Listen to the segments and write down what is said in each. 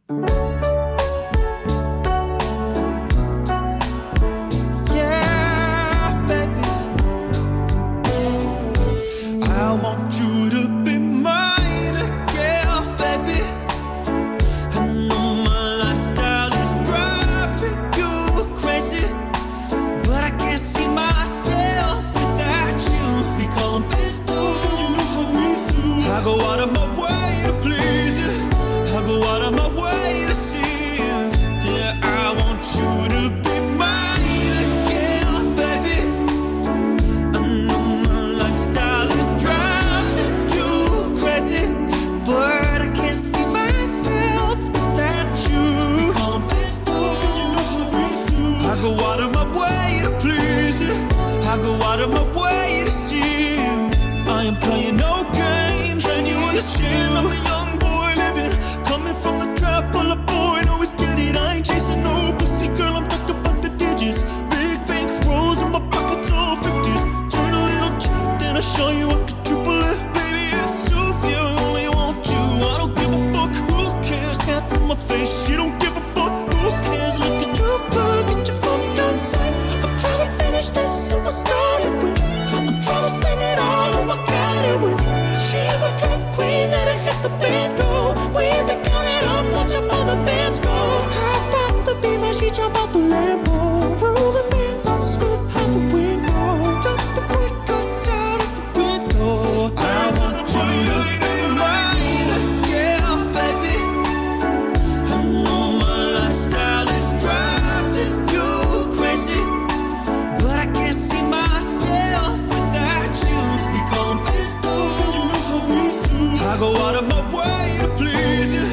Yeah, baby, I want you to be mine again, baby. I know my lifestyle is driving you crazy, but I can't see myself without you. We call them fast food, you know how we do. I go out of my way to please you. I go out of my way to see you. Yeah, I want you to be mine again, baby. I know my lifestyle is driving you crazy, but I can't see myself without you. We call them fast food, you know how we do. I go out of my way to please you. I go out of my way to see you. I am playing no games, and you understand I'm a young boy living, coming from the trap, all a boy, no it's get it. I ain't chasing no pussy, girl, I'm talking about the digits. Big bank rolls in my pockets, all 50s. Turn a little cheap, then I'll show you I can triple it. Baby, it's you if you only want you. I don't give a fuck, who cares? Hands on my face, she don't give a fuck, who cares? Looking too good, get your phone done, say I'm trying to finish this, so I started with. I'm trying to spend it all on what I got it with. She a drip queen, let her hit the band go. We ain't been counting up, watching for the bands go. Hop out the Beamer, she jump out the Lambo. Roll the bands on smooth out the window. Jump the brick cuts out of the window. I want you to be mine again, baby. I know my lifestyle is driving you crazy, but I can't see myself without you. We call them fast food, you know how we do. I go out of my way to please you.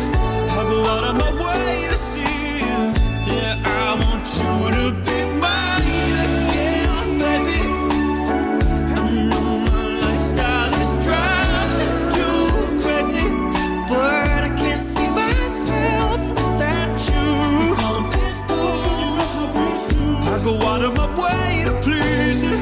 I go out of my way to see you. Yeah, I want you to be mine again, baby. I know my lifestyle is driving you crazy, but I can't see myself without you. We call them fast food, you know how we do. I go out of my way to please you.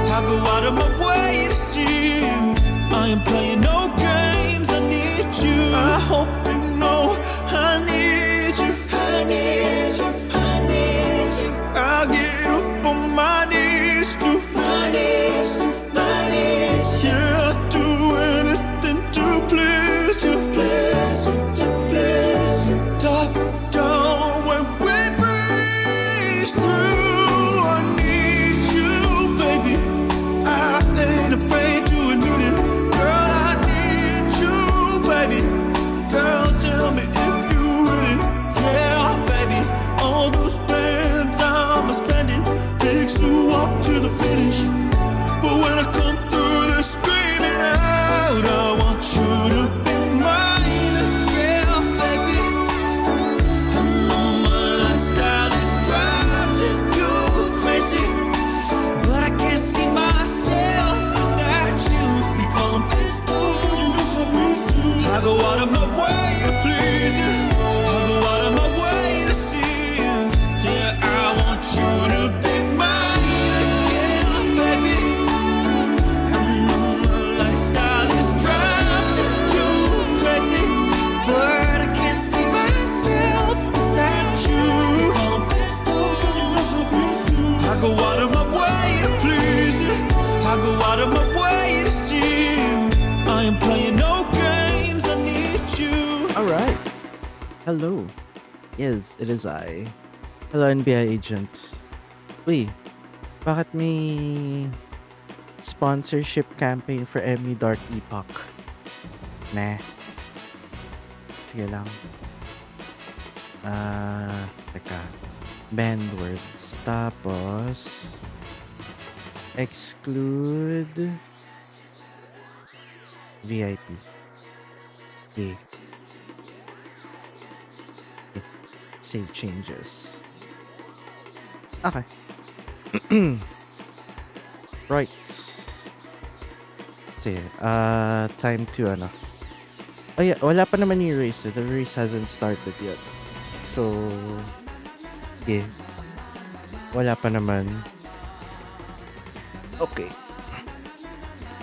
I go out of my way to see you. I am playing no games, I need you. I hope you know I need you. I need you, I need you. I'll get up on my knees to my knees, to my knees. Yeah, I'll do anything to please you, please you, to please you. Top down when we breeze through. I need you, baby. I ain't afraid to admit it. Girl, I need you, baby. Girl, tell me if you really, yeah, baby. All those bands I'ma spend it, takes you up to the finish. But when I come through, they're screaming out, I want you to be mine again, baby. I know my lifestyle is driving you crazy, but I can't see myself without you. We call them fast food, you know how we do. I go out of my way to please you. I go out of my way to see you. Yeah, I want you to be mine again, baby. I know my lifestyle is driving you crazy, but I can't see myself without you. We call them fast food, you know how we do. I go out of my way to please you. I go out of my way to see you. I am playing no games, I need you. Alright. Hello. Yes, it is I. Hello, NBI agent. Uy, bakit may sponsorship campaign for MU Dark Epoch? Nah. Sige lang. Teka. Band words. Tapos, exclude VIP. Okay. Save changes. Okay. Right. Sige. Time to ano. Oh yeah, wala pa naman yung race. The race hasn't started yet. So, yeah. Wala pa naman. Okay.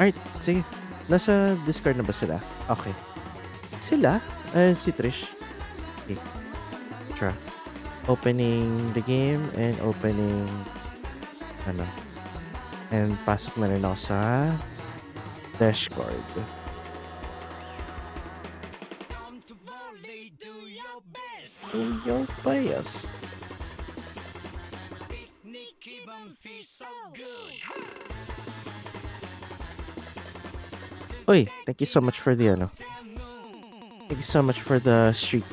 Alright, sige. Nasa Discord na ba sila? Okay. Sila? Si Trish. Okay. extra. Opening the game and opening and pasok na rin ako sa dashboard. Do your best. Uy, thank you so much for the Thank you so much for the streak.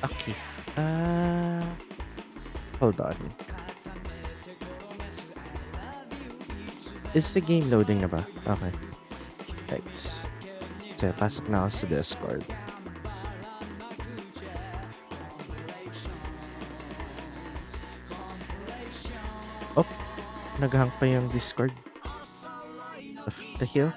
Okay. Hold on. Is the game loading na ba? Okay. Right. So, pasok na ako sa Discord. Oh, naghang pa yung Discord. The hill.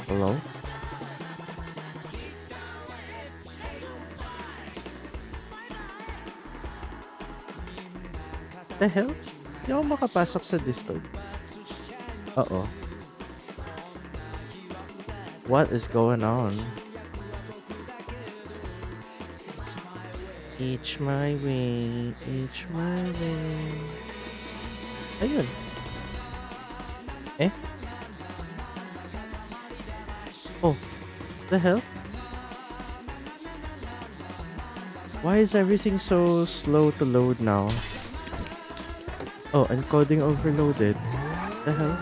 Hello? The hell? Hindi ako makapasok sa Discord. Uh-oh. What is going on? Each my way, each my way. Ayun. Eh? Oh, the hell? Why is everything so slow to load now? Oh, encoding overloaded. The hell?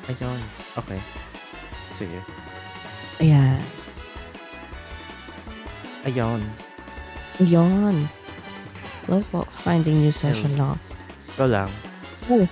Ayun. Okay. Sige. Ayan. Ayun. Yun. Well po, finding new session lock. Ito lang. Oh.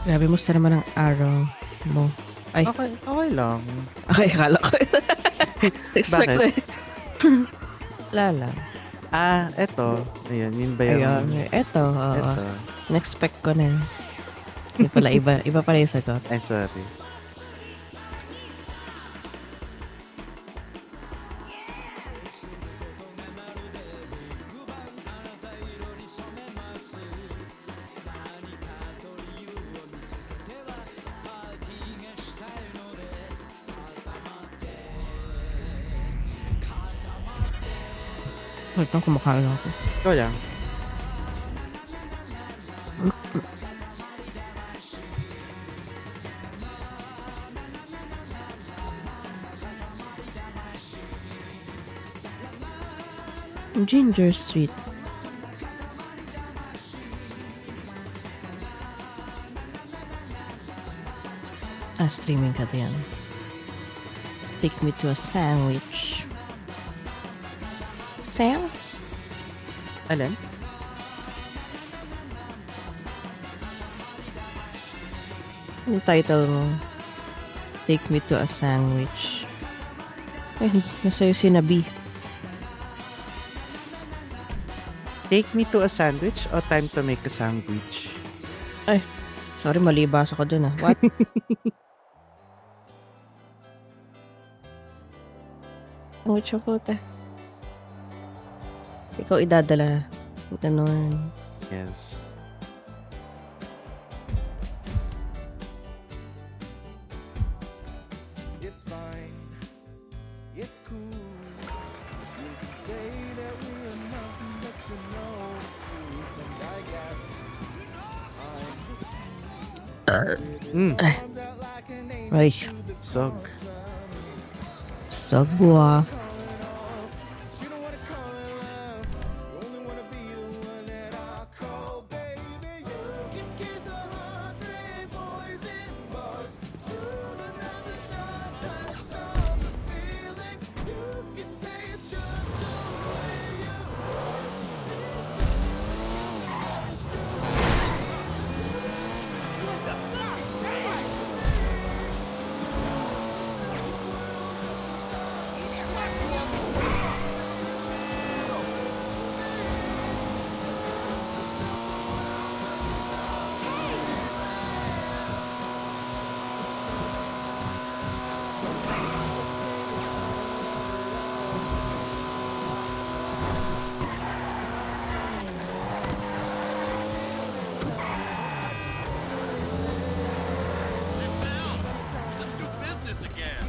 Grabe, musta naman ang araw mo? Ay, Okay lang. okay, akala ko. Expect Bakit? ko eh. Lala. Eto. Ayun, yun ba yung... Ayun, eto. Oo. Eto. Next-expect ko na. Hindi pala, iba pala yung sagot. Ay, sorry. Wait lang, kumakain ako. Ikaw lang. Ginger Street. Streaming ka din. Take me to a sandwich. Sam? Alin? Yung title mo, Take Me to a Sandwich. Ay, nasa yung sinabi. Take me to a sandwich o time to make a sandwich? Ay, sorry, mali basa ko dun ah. What? Sandwich ang puta. Ikaw idadala. Ganun. Yes. Ay, Sog. sagwa. Let's do business again.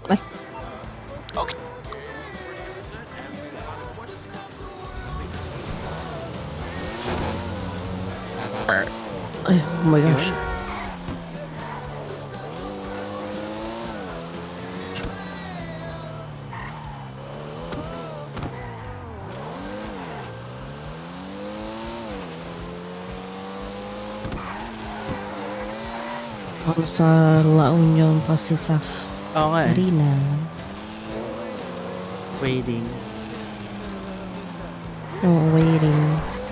Ay, Okay. ay, oh my gosh. Ako sa La Union kasi sa Oo nga eh. arena. Waiting. Oh, waiting.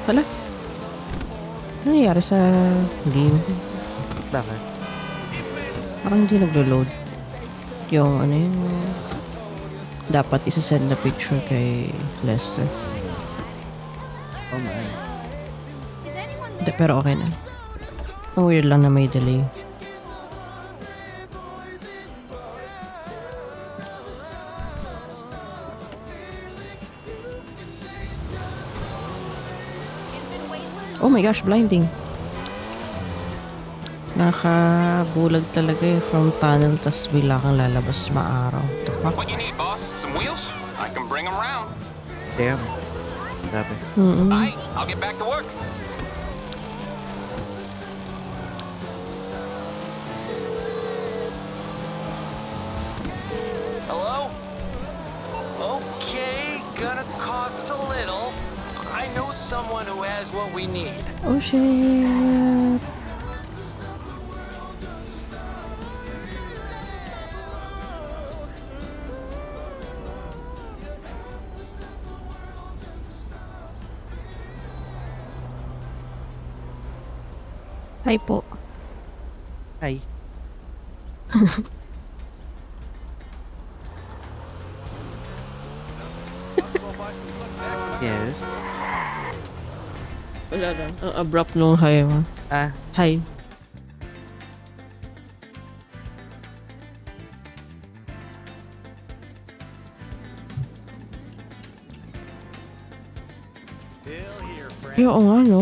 Wala. Ano nangyari sa game? Bakit? Parang hindi naglo-load. Yung ano yung dapat isa-send na picture kay Lester. Oh my. Hindi, pero okay na. Ang weird lang na may delay. Oh my gosh, blinding. Nakabulag talaga eh from tunnel tas bigla kang lalabas maaraw. The fuck? What you need, boss? Some wheels? I can bring them around. Damn. Grabe. Bye. I'll get back to work. Hello? Okay, gonna cost a little. I know someone who has what we need. Oh shit. Hi po. Hi. Yes. Wala lang. Ang abrupt nung hi mo. Ah, Hi. Yo, oo nga no.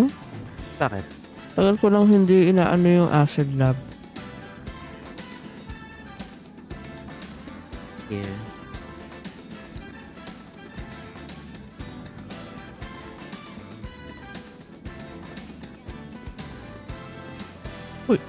bakit? Tagal ko lang hindi inaano yung acid lab. Yeah. Uy.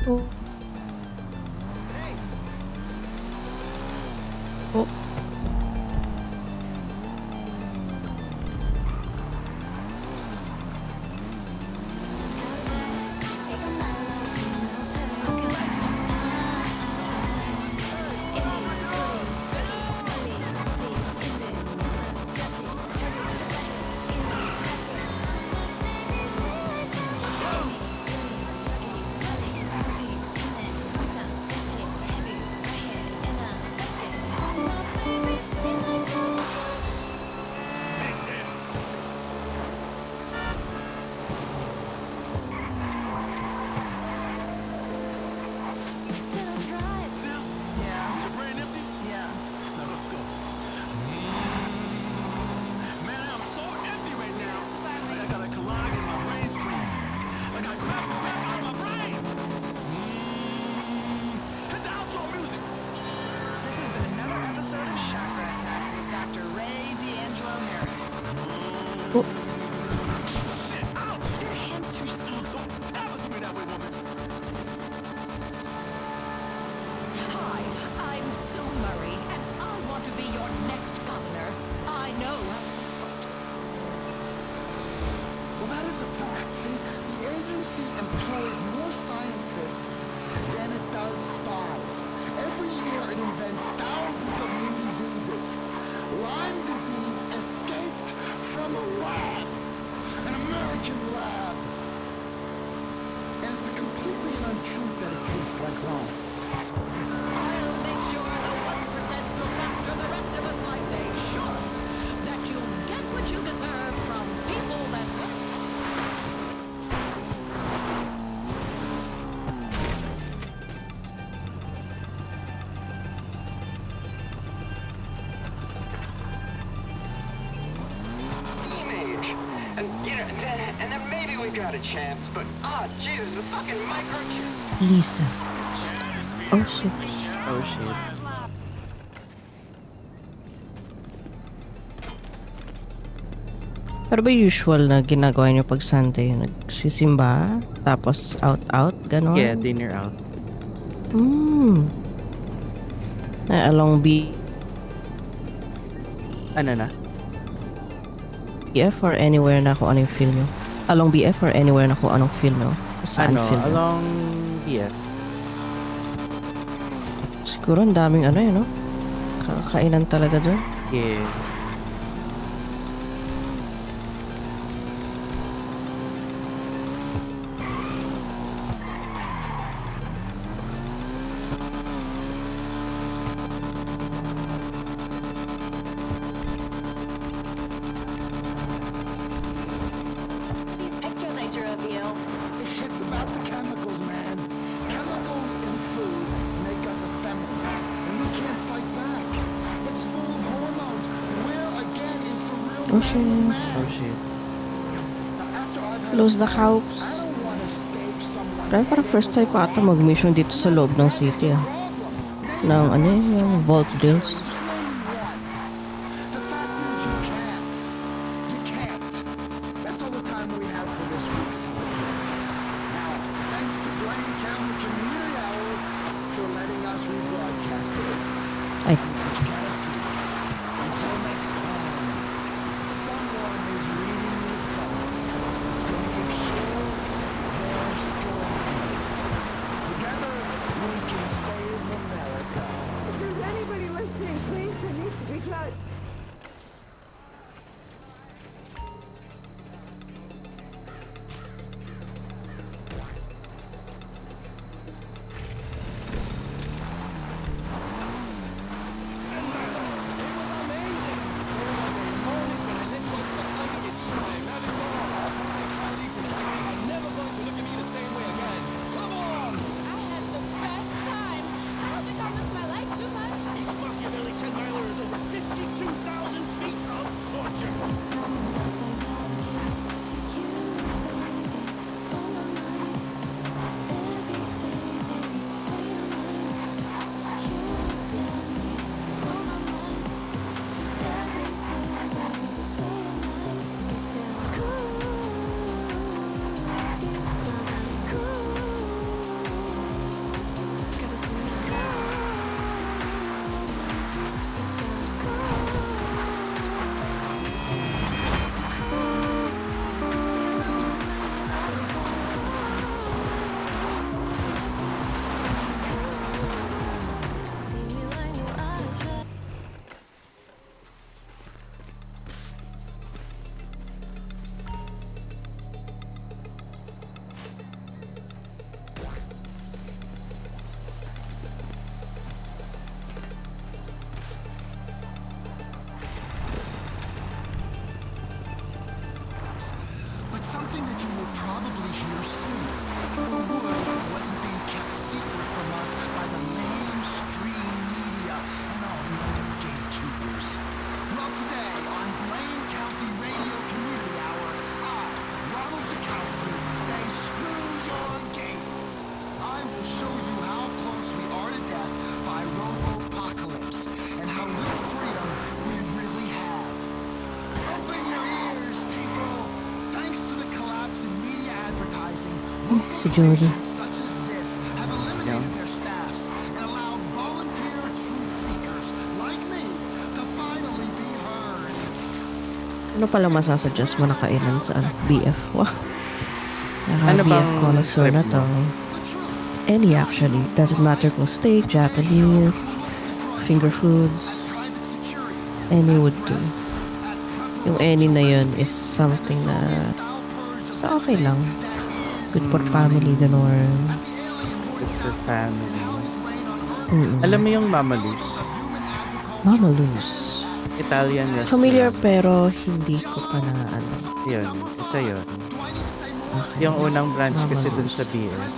Oh. Oh. Yeah. Is your brain empty? Yeah. Now let's go. Man, I'm so empty right now. I got a collide in my brain stream. I got crap out of my brain. Hit the outro music. This has been another episode of Chakra Attack with Dr. Ray D'Angelo Harris. Oh, Shit, ouch. Your hands are so... Don't ever do me that way, woman. Hi, I'm Sue Murray, and I want to be your next governor. I know. Well, that is a fact. See, the agency employs more scientists than it does spies. Every year it invents thousands of new diseases. Lyme disease escaped from a lab, an American lab. And it's a completely an untruth that it tastes like Rome. I'll make sure the 1% looks after the rest of us like they should. That you get what you deserve from people that... Teenage. And, you know, and then maybe we got a chance, but, Jesus, the fucking microchips. Lisa. Oh, shit. Oh shit. Pero ba usual na ginagawa niyo pag Sunday? Nagsisimba? Tapos out-out? Ganon? Yeah, dinner out. Na along Ano na? BF or anywhere na kung ano yung film nyo? Along BF or anywhere na kung anong film nyo? Saan Ano? film nyo? Along BF. Siguro ang daming ano yun, no? Kakainan talaga dun. Yeah. These pictures I drew of you. It's about the chemicals, man. Chemicals in food make us effeminate, and we can't fight back. It's full of hormones. Where again is the real Oh, shit. man? Oh shit. Now, after I've had Close a the snack, house. I don't want to stave someone's Dahil parang first time ko ata mag-mission dito sa loob ng city, ah. problem. Ng ano yun, yung vault deals. Just name one. The fact is you can't. You can't. That's all the time we have for this week's podcast. Now, thanks to Blaine County Community Hour for letting us rebroadcast it. Ay, Kasky, until next time, someone is reading your thoughts, so make sure they're square. Together, we can save America. If there's anybody listening, please, there needs to be blood. It was amazing. There was a moment when I let Joyce look under and eat my rabbit dog. My colleagues in IT are never going to look at me the same way again. Come on! I had the best time. I don't think I missed my life too much. Each Machiavelli 10-miler is over 52,000 feet of torture. Jody. such as this have eliminated their staffs and allowed volunteer truth seekers like me to finally be heard. Ano pala masasuggest mo na kainan sa BF? Wow. Ano BF bang connoisseur na trip to. mo? Any actually. Doesn't matter kung steak, Japanese, finger foods. Any would do. Yung any na yun is something na sa okay lang. Good for family, ganun. Good for family. Mm-mm. Alam mo yung Mama Luz? Mama Luz. Italian restaurant. Familiar pero hindi ko pa na ano. Yun, isa yun. Okay. Yung unang branch Mama kasi dun Luz. sa BS.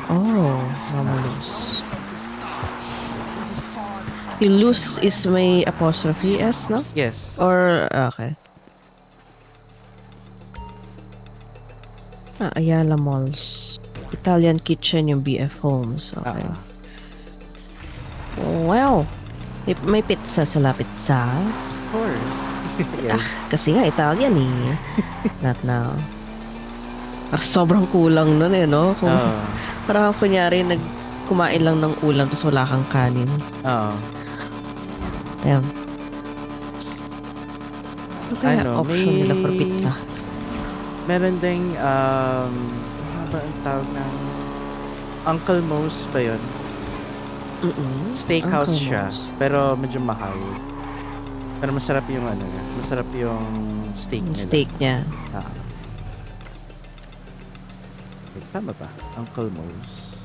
Oh, Mama Luz. Yung Luz is may apostrophe S, no? Yes. Or, okay. Ayala Malls. Italian Kitchen yung BF Homes. Okay. Wow! May pizza sa pizza. Of course. Yes. Kasi nga Italian eh. Not now. Sobrang kulang nun eh, no? Kung, parang kunyari, kumain lang ng ulam tapos wala kang kanin. Oo. Ayan. Ano kaya Ano, option nila for pizza? Meron ding, ano ba ang tawag ng Uncle Mo's ba yun? Steakhouse Uncle siya. Mo's. Pero medyo mahal. Pero masarap yung ano niya. Masarap yung steak nila. Steak niya. Wait, tama ba? Uncle Mo's.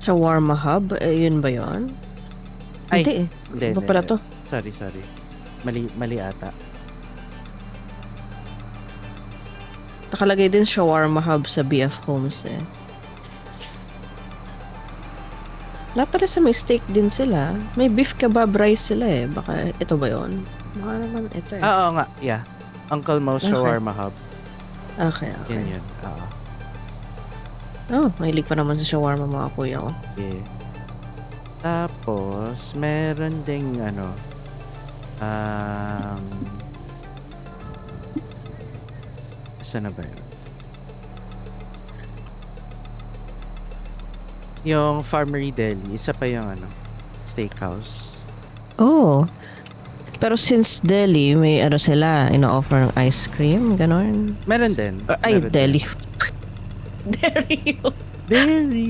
Shawarma Hub? Yun ba yun? Ay, Hindi eh. Hindi, Iba pala to. Sorry. Mali ata. Nakalagay din Shawarma Hub sa BF Homes eh. Lahat rin sa may steak din sila. May beef kebab rice sila eh. Baka ito ba yun? Baka naman ito eh. Oo nga, yeah. Uncle Mo's Okay. Shawarma Hub. Okay. Yan. Oo. Oh, mahilig pa naman sa shawarma mga kuya ko. Yeah. Tapos, meron ding ano, saan na ba yun? Yung Farmery Deli, isa pa yung ano, steakhouse. Oh. Pero since Delhi, may ano sila, ino-offer ng ice cream, ganon. Meron din. Ay, Meron Delhi. din. Delhi. Deli.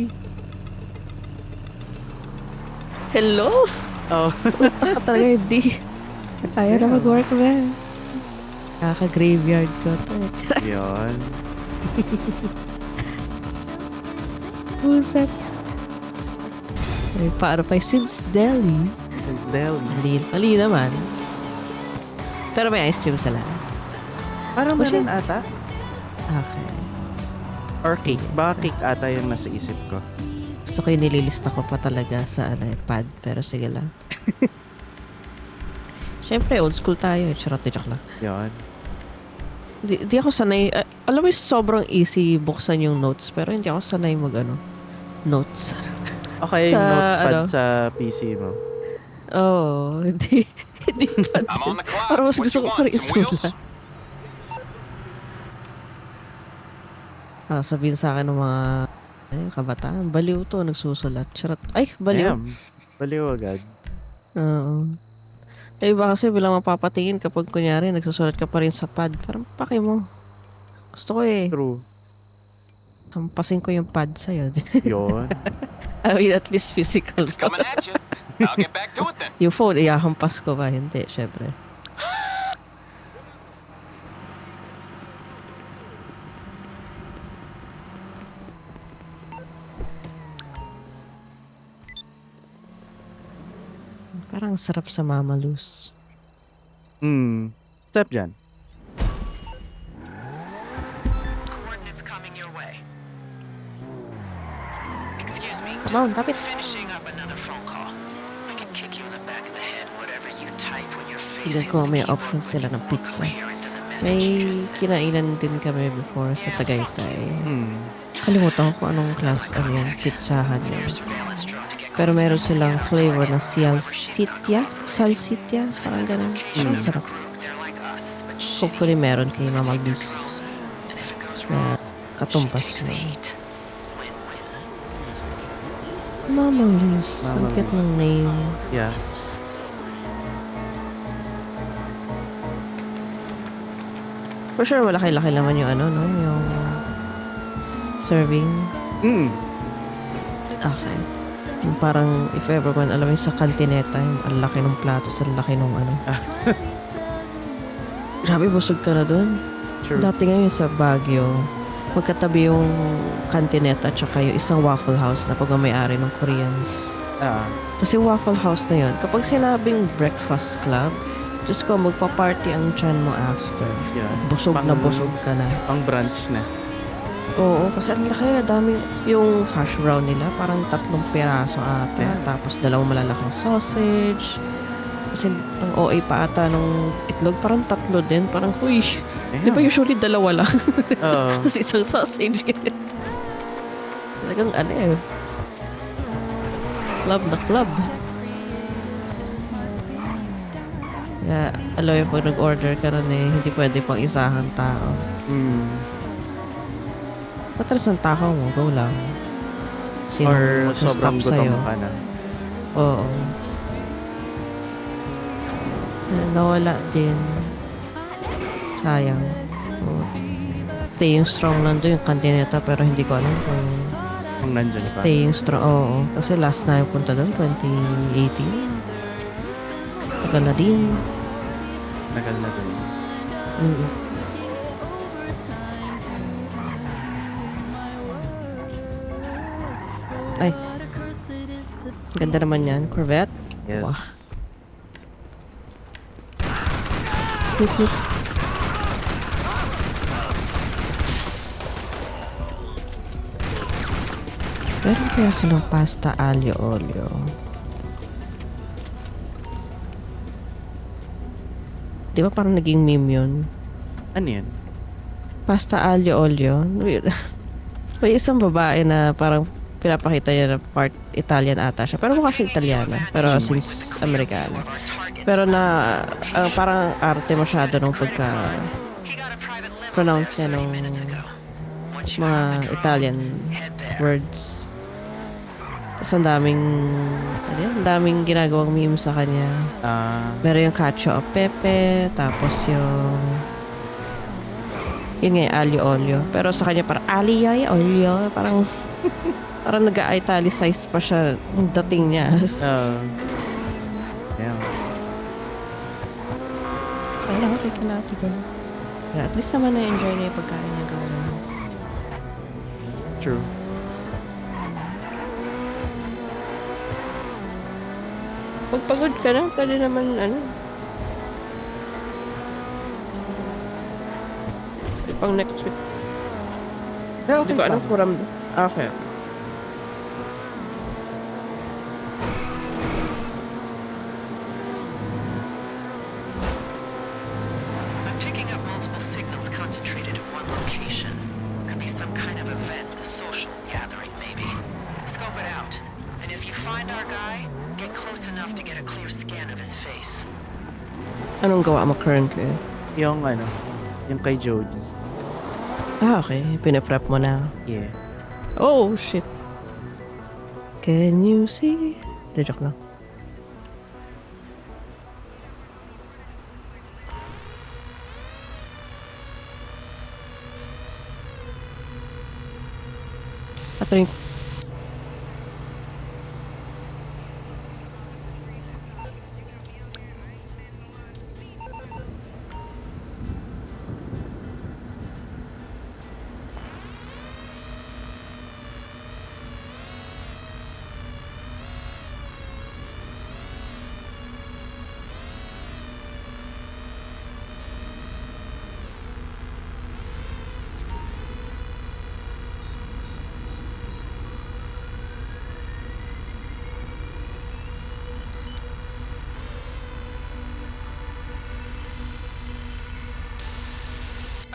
Hello? Oh. Baka talaga hindi. Ayaw na mag-work ba? Kaka-graveyard ko to. Yun. Pusat. Ay, paano pa since Delhi? Deli. Mali naman. Pero may ice cream sila. Parang Oh, meron shit. ata. Okay. Or cake. Baka cake ata yung nasa isip ko. Gusto ko yung nililista ko pa talaga sa pad. Pero sige lang. Siyempre, old school tayo. Charot, joke lang. Yun. Di ako sanay. Alam mo, sobrang easy buksan yung notes. Pero hindi ako sanay notes. Okay, Sa, notepad ano? sa PC mo. Oh, hindi pa. I'm on the clock. Parang mas What gusto you ko pa want? rin Some wheels? isulat. Sabihin sa akin ng mga kabataan, baliw to, nagsusulat. Charot. Ay, baliw. Damn. Baliw agad. Oo. Eh, iba kasi bilang mapapatingin kapag kunyari, nagsusulat ka pa rin sa pad. Parang paki mo. Gusto ko eh. True. Hampasin ko yung pad sa'yo. Yun. I mean, at least physical. Coming at you. I'll get back to it then. Yung phone, iyahampas ko ba? Hindi, syempre. Parang sarap sa Mama Luz. Step dyan. Coordinates coming your way. Excuse me. Come on, tap it. Finishing up another phone call. I can kick you in the back of the head, whatever you type when you're Tignan facing ko, the may keyboard options sila ng pizza. clear into the message May you just sent. kinainan din kami before sa Tagaytay. Kalimutan ko kung anong class ano yung pizzahan yun. Surveillance drone to get Pero closer meron to the silang scene. flavor na salsitya, parang ganun. Ang sarap. They're like us, but Hopefully meron kay Mama Luz. and if it Na katumbas na. Mama Luz. Ang Mama cute Luz. ng name. Yeah. For sure, malaki-laki naman yung ano, no? Yung serving. Mm. Okay. Yung parang, if ever man, alam mo yung sa kantineta, yung ang laki ng plato, sa laki ng ano. Grabe, busog ka na dun. True. Dati ngayon sa Baguio, magkatabi yung kantineta at saka yung isang Waffle House na pag-may-ari ng Koreans. Tapos yung Waffle House na yun, kapag sinabing breakfast club, Diyos ko, magpa-party ang tiyan mo after. Yeah. Busog na busog ka na. Pang brunch na. Oo, kasi ang laki, dami yung hash brown nila, parang 3 piraso ata. Yeah. Tapos 2 malalaking sausage. Kasi ang OA pa ata nung itlog, parang 3 din. Parang, huy, di ba usually 2 lang? Oo. Tapos isang sausage. Talagang ano eh. Club na club. Kaya, alam mo, pag nag-order ka rin eh, hindi pwede pang isahan tao. Patras ng tao mo, go lang. Sino Or mag-stop sobrang gutom sa'yo? ka na. Oo. Nawala din. Sayang. Oo. Staying strong nandun yung kantineta pero hindi ko alam kung Kung nandyan pa. staying strong. Oo. Kasi last na yung punta doon, 2018. Tagal na din. Tagal na din. Mm. Ay. Ganda naman yan. Corvette. Yes. Wow. Hip, hip. Meron kaya silang pasta aglio olio. Di ba parang naging meme yun? Ano yan? Pasta aglio olio. May isang babae na parang pinapakita niya na part Italian ata siya. Pero mukha siya Italiana. Pero since Amerikana. Pero na parang arte masyado nung pagka pronounce niya nung mga Italian words. Tapos ang daming ginagawang meme sa kanya. Meron yung cacio o pepe, tapos yung yun nga yung aglio olio. Pero sa kanya parang aglio olio. Parang nag-italicized pa siya yung dating niya. Yeah. Kaya okay ka natin ko. At least naman na-enjoy niya yung pagkain niya gawin. True. Pag pagod ka na, pwede naman pang next week. Yeah, Hindi okay ko pa. alam kuram. Okay. I'm picking up multiple signals concentrated in one location. Could be some kind of event, a social gathering maybe. Scope it out. And if you find our guy, get close enough to get a clear scan of his face. Anong gawa mo currently? Yung yung kay Jody. Okay. Pinaprep mo na. Yeah. Oh, shit. Can you see? De, joke lang. Patayin ko.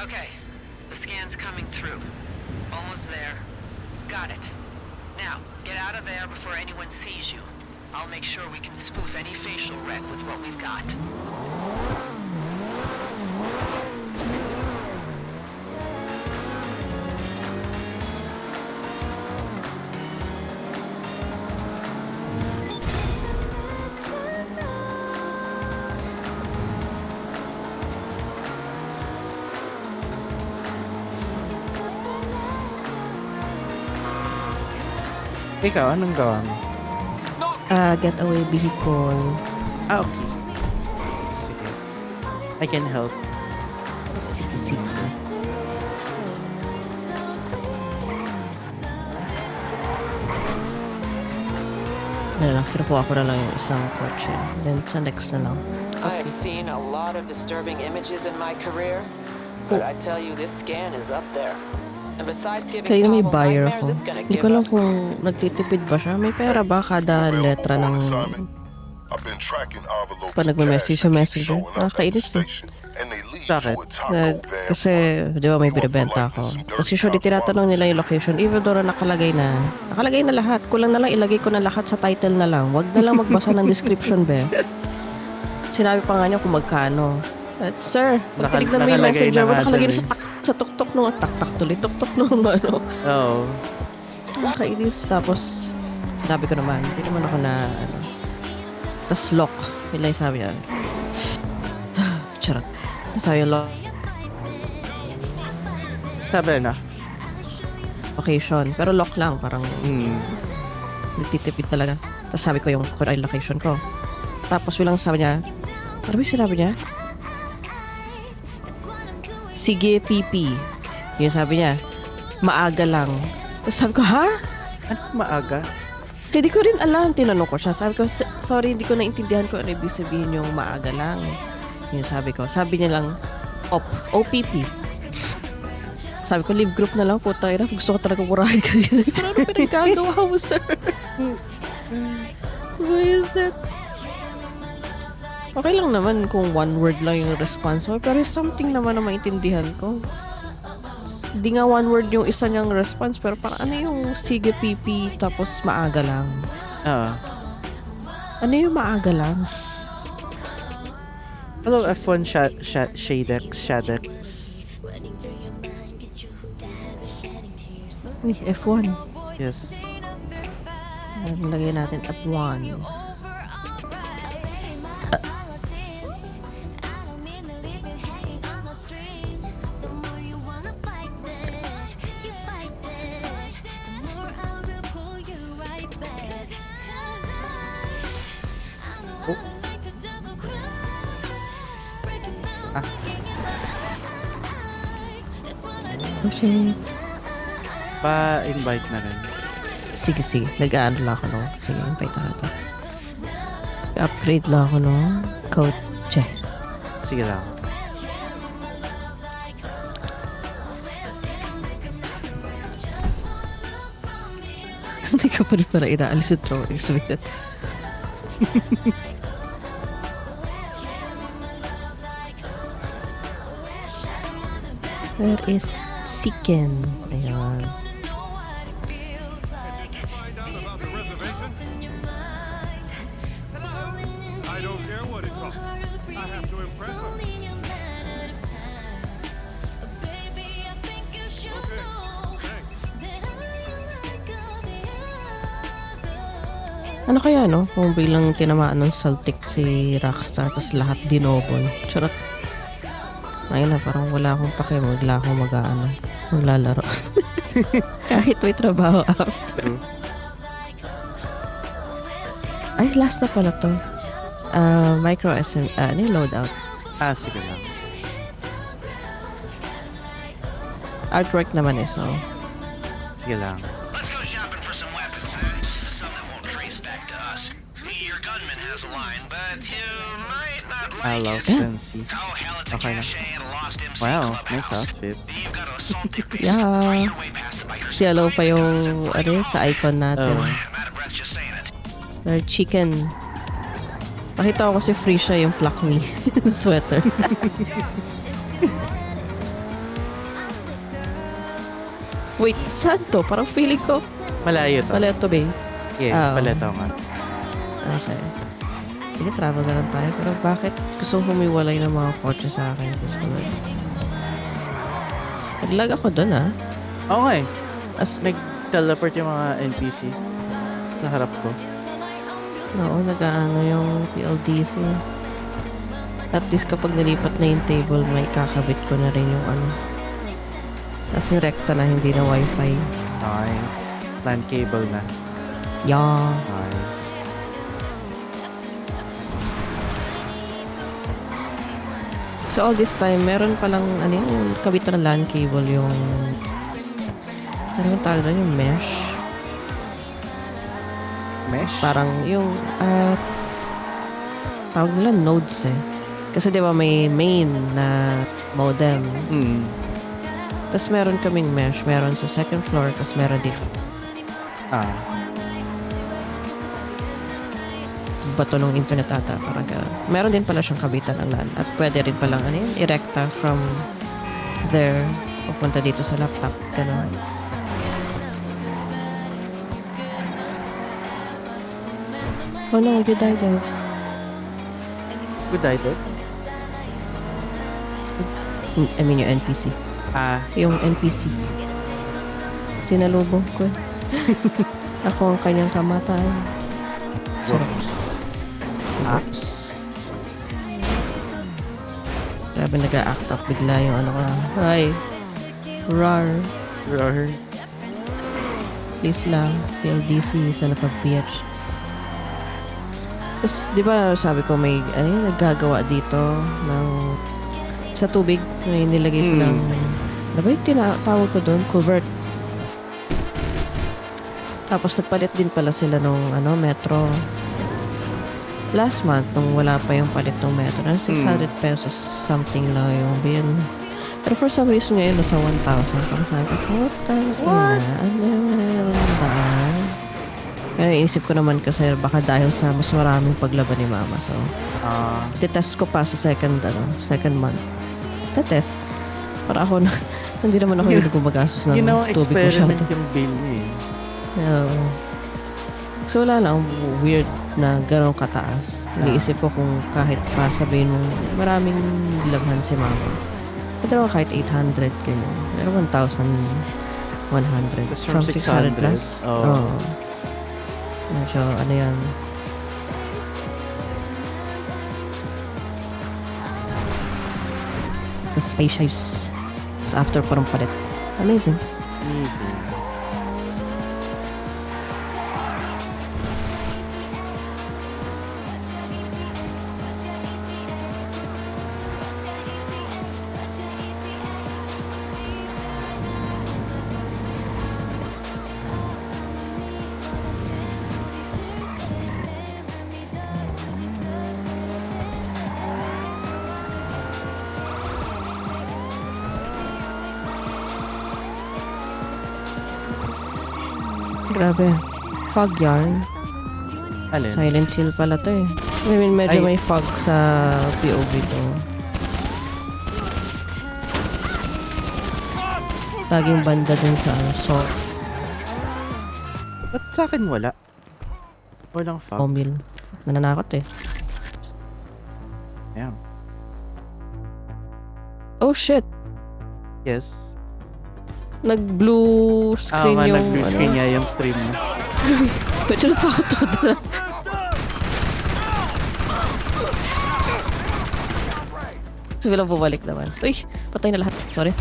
Okay, the scan's coming through. Almost there. Got it. Now, get out of there before anyone sees you. I'll make sure we can spoof any facial rec with what we've got. Ikaw, anong gawa mo? Getaway vehicle. Okay. Sige. I can help. Sige. Kinukuha ko na lang yung isang kotse. Then sa next na lang. I've seen a lot of disturbing images in my career, but I tell you, this scan is up there. And besides giving Kaya may Pavel buyer nightmares, ako. it's gonna Hindi give ko alam us... kung nagtitipid ba siya. May pera ba kada letra ng pa nagme-message sa messenger? Nakakainis eh. Bakit? Kasi, di ba may binibenta ako. Tapos usually tinatanong nila yung location. Even though nakalagay na lahat. Kulang na lang ilagay ko na lahat sa title na lang. Wag na lang magbasa ng description, be. Sinabi pa nga niya kung magkano. At sir, pag tinignan mo yung messenger mo, nakalagay na sa tuktok nung tuktok nung ano. Oo. Nakakainis. Tapos, sinabi ko naman, hindi naman ako na, ano. Tapos lock. Yun lang yung sabi niya. Charot. Sabi niya lock. Sabi na? Location. Pero lock lang. Parang, nagtitipid talaga. Tapos sabi ko yung location ko. Tapos bilang sabi niya, ano ba yung sinabi niya? Sige, pipi. Yung sabi niya, maaga lang. Tapos sabi ko, ha? Ano maaga? Hindi ko rin alam. Tinanong ko siya. Sabi ko, sorry, hindi ko naintindihan ko ano ibig sabihin yung maaga lang. Yung sabi ko. Sabi niya lang, OPP. Sabi ko, leave group na lang. Puta, ina. Gusto ko talaga murahin ka rin. Pero ano pinagkagawa mo, sir? What is it? Okay lang naman kung one word lang yung response mo. Pero something naman na maintindihan ko. Di nga one word yung isa niyang response, pero parang ano yung sige pipi tapos maaga lang. Ano yung maaga lang? Hello, F1 Shadex. Uy, F1. Yes. Lagyan natin F1. Okay. Pa-invite na rin. Sige. Nag-ano lang ako, no? Sige, invite na ito. Upgrade lang ako, no? Coach. Sige lang. Hindi ko pa rin para inaalis yung drawing. Sumikat. Where is Siken? Ayan. Ano kaya, no? Kung bilang tinamaan ng saltik si Rockstar tapos lahat dinobol. Charot. Ayun na, parang wala akong pake. Wala akong maglalaro. Kahit may trabaho after. Ay, last na pala to. Micro SM, ano yung loadout? Sige lang. Artwork naman eh, so. Sige lang. Let's go shopping for some weapons, huh? Some that won't trace back to us. Your gunman has a line, but you might not I like lost it. MC. Oh, hell, it's a Okay na. cache at a lost MC Wow, clubhouse. nice outfit. You've got to assault the base. Yeah. Find your way past the bikers. Yellow pa yung, ano sa icon natin. Oh. I'm out of breath just saying it. Or chicken. Pakita ko kasi free siya yung pluck me. Sweater. Wait, saan to? Parang feeling ko. Malayo to. Paleto ba? Yeah, Oh. paleto nga. Okay. Sige, travel na lang tayo. Pero bakit gusto humiwalay ng mga kotse sa akin? Naglag ako dun, ah. Okay. As nag-teleport yung mga NPC sa harap ko. Oo, nag-ano yung PLDC. At least kapag nalipat na yung table, may kakabit ko na rin yung ano. Kasi rekta na, hindi na wifi. Nice. LAN cable na. Yeah. Nice. So all this time, meron palang, ano yung kabitan ng LAN cable yung, ano yung tawag doon, yung mesh. Mesh? Parang yung, tawag nila nodes eh. Kasi di ba may main na modem. Mm. Tapos meron kaming mesh, meron sa second floor, tapos meron dito. Bato ng internet ata, parang gano'n. Meron din pala siyang kabitan ng LAN. At pwede rin palang ano yun, irekta from there, pupunta dito sa laptop. Gano'n. Nice. Oh no, you died there. Good idea. I mean yung NPC. Yung NPC. Sinalubong ko. Ako ang kanyang kamatayan. Whoops. Oops. Grabe nag-act up bigla yung ano ka. Ay. Rar. Please lang. PLDC sa napag-PH. Tapos, di ba sabi ko may naggagawa dito ng sa tubig. May nilagay silang ano ba yung tinatawag ko doon? Culvert. Tapos nagpalit din pala sila nung metro. Last month, nung wala pa yung palit ng metro, 600 pesos something lang yung bill. Pero for some reason ngayon, nasa 1,000. Tapos sabi ko, what? Ano meron ba? Pero inisip ko naman kasi baka dahil sa mas maraming paglaban ni Mama. So, titest ko pa sa second month. Test. Para ako na, hindi naman ako yung gumagastos ng tubig experiment masyado. yung bill niya eh. Oo. So, wala lang. Weird na gano'ng kataas. Iniisip ko kung kahit pa sabihin mo maraming labhan si Mama. Pero kahit 800 ganyan. Pero 1,100. From 600 plus. Oo. Medyo, ano yan. Sa spaceships. Sa after parang palit. Amazing. Grabe. Fog yarn. Alin? Silent Hill pala to eh. I mean, medyo may fog sa POV to. Laging banda dun sa so. Ba't sa akin wala? Walang fog. Omil. Nananakot eh. Yeah. Oh shit. Yes. Nag-blue screen yung... nag-blue screen niya yung stream niya. Medyo natakot ako doon. So, bilang bumalik naman. Uy, patay na lahat. Sorry.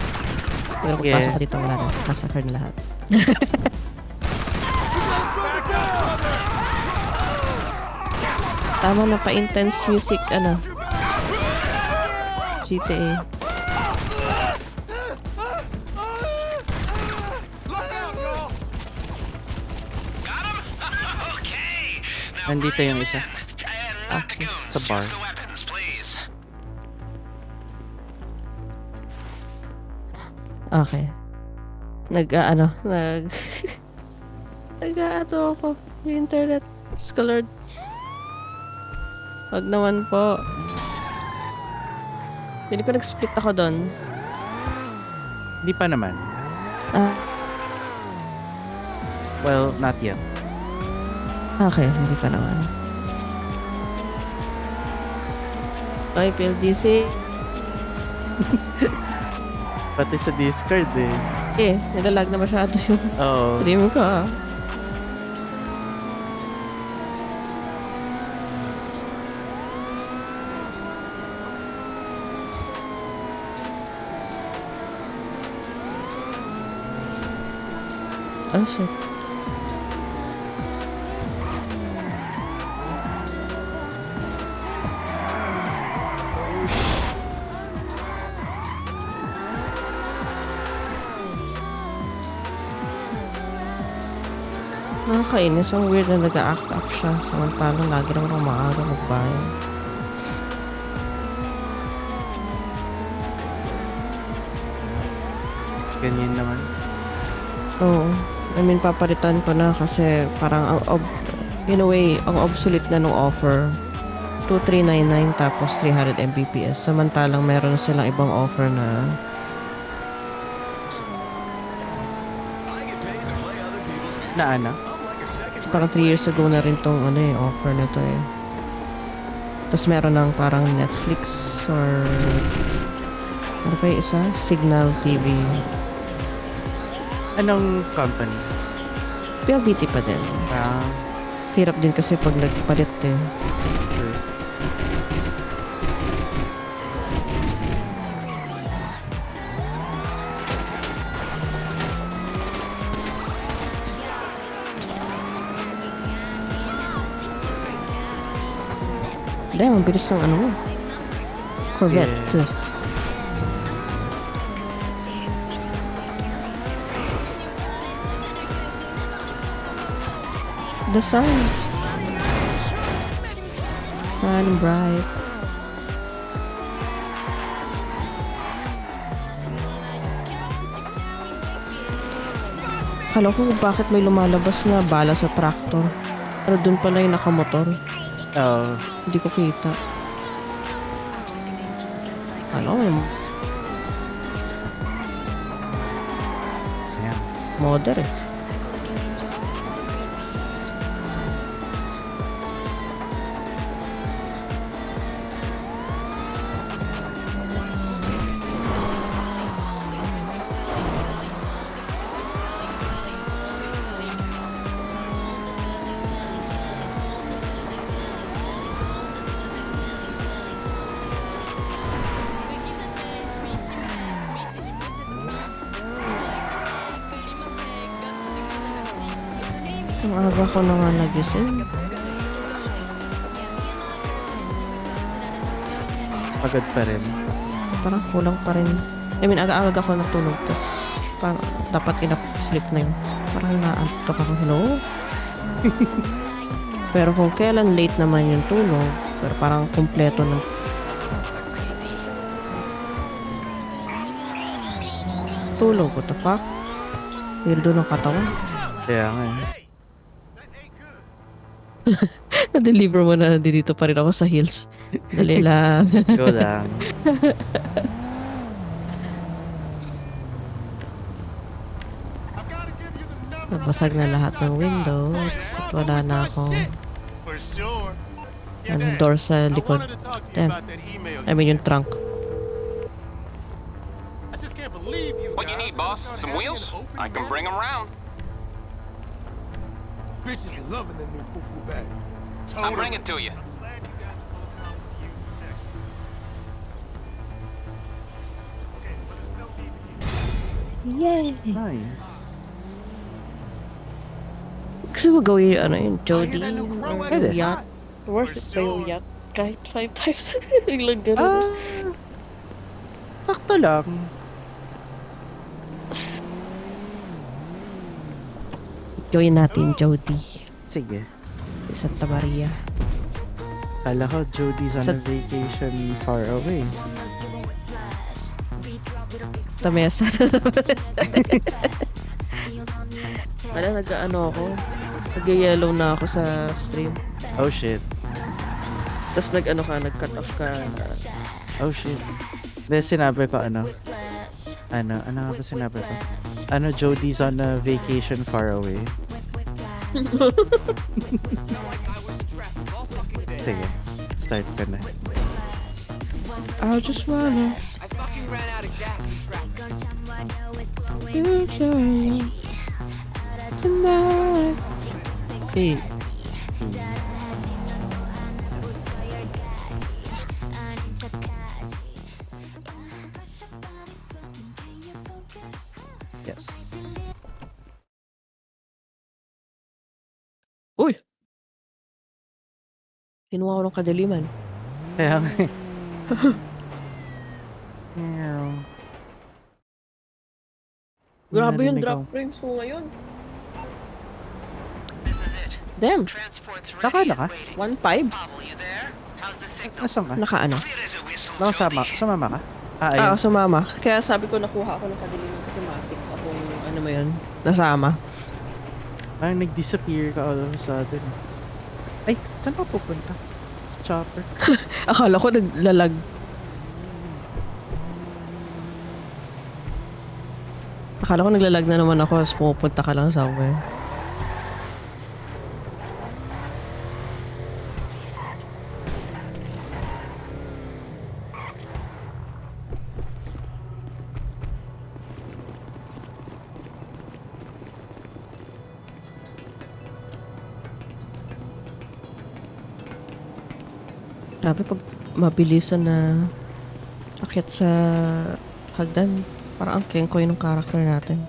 Pero pagpasok ka dito, wala na. Massacre na lahat. Tama na pa-intense music, GTA. Nandito yung isa. Okay. Sa bar. Okay. Nag-ano ako. Yung internet. Scalard. Wag naman po. Hindi pa nag-split ako doon. Hindi pa naman. Well, not yet. Okay, hindi pa naman. Ay, PLDC. Pati sa Discord eh. Nilalag na masyado yung stream ko Oh shit. Nakakainis. Ang weird na nag-act up siya. Samantalang lagi naman ako maaga magbayad. Ganyan naman. Oo. I mean, papalitan ko na kasi parang in a way, ang obsolete na nung offer. 2399 tapos 300 Mbps. Samantalang meron silang ibang offer na Na ano? parang 3 years ago na rin tong offer na to eh. Tapos meron ng parang Netflix or ano pa yung isa? Signal TV. Anong company? PLDT pa din. Hirap din kasi pag nagpalit eh. True. Dahil mabilis ng ano mo. Corvette. Yeah. The sun. Shining bright. Kala ko bakit may lumalabas na bala sa tractor. Pero dun pala yung nakamotor. Oh, Hindi ko kita. Ano yung ayan. modder eh. Ang aga ko na nga nagising. Pagod pa rin. Parang kulang pa rin. I mean, aga-aga ako natulog. Tapos, parang dapat enough sleep na yun. Parang naantok ako. Hello? Pero kung kailan late naman yung tulog, pero parang kumpleto na. Tulog, what the fuck? Weirdo ng katawan. Kaya nga eh. Na-deliver mo na dito pa rin ako sa hills. Dali lang. Go lang. Nabasag na lahat ng window. At wala na akong door sa likod. Damn. I mean yung trunk. What you need, boss? Some wheels? I can bring them round. Bitches are loving them new poo-poo bags. I'll bring it to you. Yay! Nice. Kasi mo gawin yung yung Jody. Pwede. Yacht. Worth it ba yung yacht? Kahit 5 times. Biglang ganun. Sakto lang. Gawin natin Jody. Sige. Sa Santa Maria. Kala ko Jody's on a vacation far away. Tamesa. Wala, nag-ano ako. Nag-yellow na ako sa stream. Oh shit. Tapos nag-ano ka, nag-cut off ka. Oh shit. Then sinabi ko ano nga ba sinabi ko? Jody's on a vacation far away. Sige, start ka na. I just wanna future you tonight. Hey. Yes. Uy! Kinuha ko ng kadaliman. Kaya nga. Meow. Grabe yung Narinig drop ko. frames ko ngayon. Damn. Transport's Naka, ready naka? and waiting. 1.5? Pavel, you there? How's the signal? Nasaan ka? Naka ano? Nakasama. Sumama ka? Ah, Ah, ayun. sumama. Kaya sabi ko nakuha ako ng kadilim kasi matik ako yung ano mo yun. Nasama. Parang nag-disappear ka all of a sudden. Ay, saan ka pupunta? Sa chopper. Akala ko naglalag. Akala ko naglalag na naman ako tapos pupunta ka lang somewhere. Grabe pag mabilisan na akyat sa hagdan. Parang ang kengkoy ng karakter natin.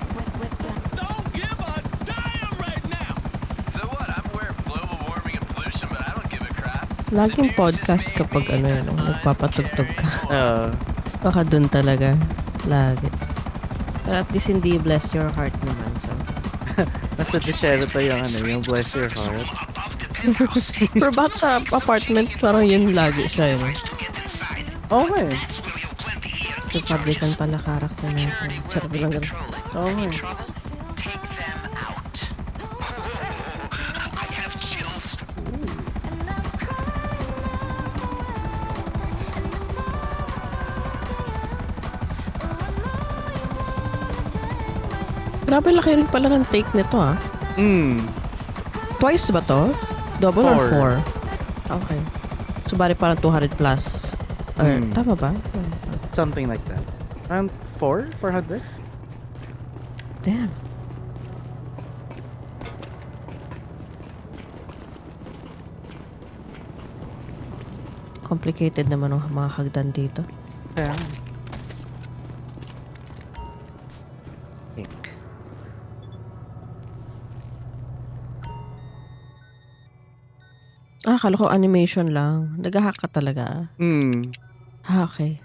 Don't give a damn right now. So what? I'm aware of global warming and pollution, but I don't give a crap. Laging podcast kapag ano yun, nagpapatugtog ka. Baka dun talaga. Lagi. Pero at least hindi bless your heart naman. So. Nasa desierto yung ano, yung bless your heart. Pero bakit sa apartment, parang yun lagi siya yun. Okay. Republican pala karakter natin. Charot lang ganun. Okay. Take them out. I have chills. Grabe laki rin pala ng take nito ah. Twice ba to? Double or 4? Okay. So bali parang 200 plus. Or, tama ba? Something like that. Around 4? 400? Damn. Complicated naman ang mga hagdan dito. Kaya. Pink. Ah, akala ko animation lang. Nag-hack ka talaga. Ah, okay.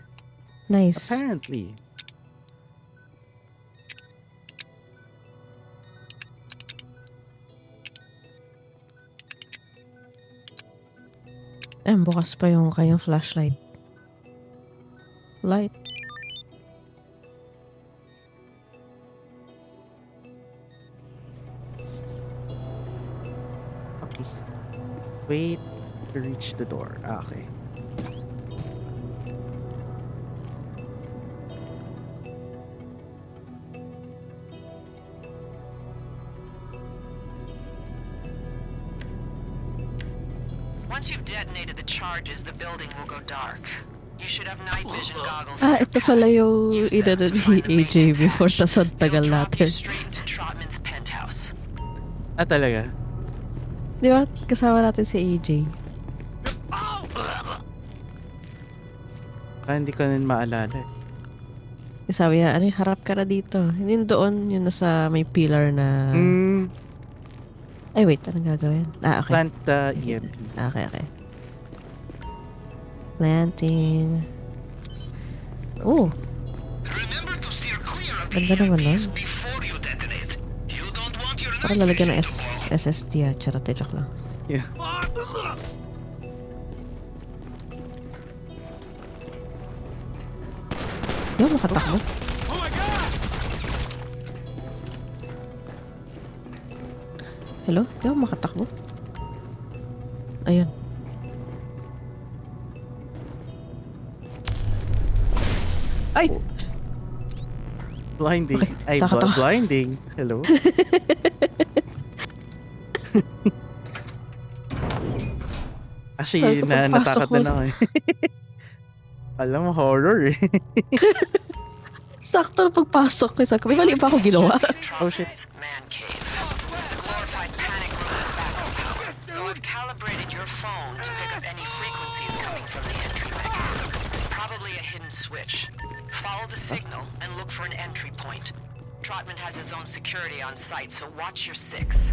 Nice. Apparently. Bukas pa yung kanyang flashlight. Light. Okay. Wait to reach the door. Ah, okay. Once you've detonated the charges, the building will go dark. You should have night vision goggles. Ah, ito pala yung inano ni AJ before tas ang tagal natin. Straight into Trotman's penthouse. Ah, talaga? Di ba? Kasama natin si AJ. Hindi ko rin maalala. Sabi niya, ano, harap ka na dito. Hindi doon, yun nasa may pillar na... Ay, wait, anong gagawin? Ah, okay. Plant the EMP. Okay, okay. Planting. Oh. Ganda naman nun. Parang lalagyan ng SSD ah. Charot, joke lang. Yeah. Yung makatakbo. Hello? Yung makatakbo. Ayun. Ay! Blinding. Okay, Ay, taka. blinding. Hello? Actually, Sabi ko, pagpasok natakot mo. na ako eh. Alam mo, horror eh. Sakto na pagpasok ko. Sabi ko, may mali ba ako ginawa? Oh shit. Man cave. It's a glorified panic room with backup power. So I've calibrated your phone to pick up any frequencies coming from the entry mechanism. Probably a hidden switch. Follow the signal and look for an entry point. Trotman has his own security on site, so watch your six.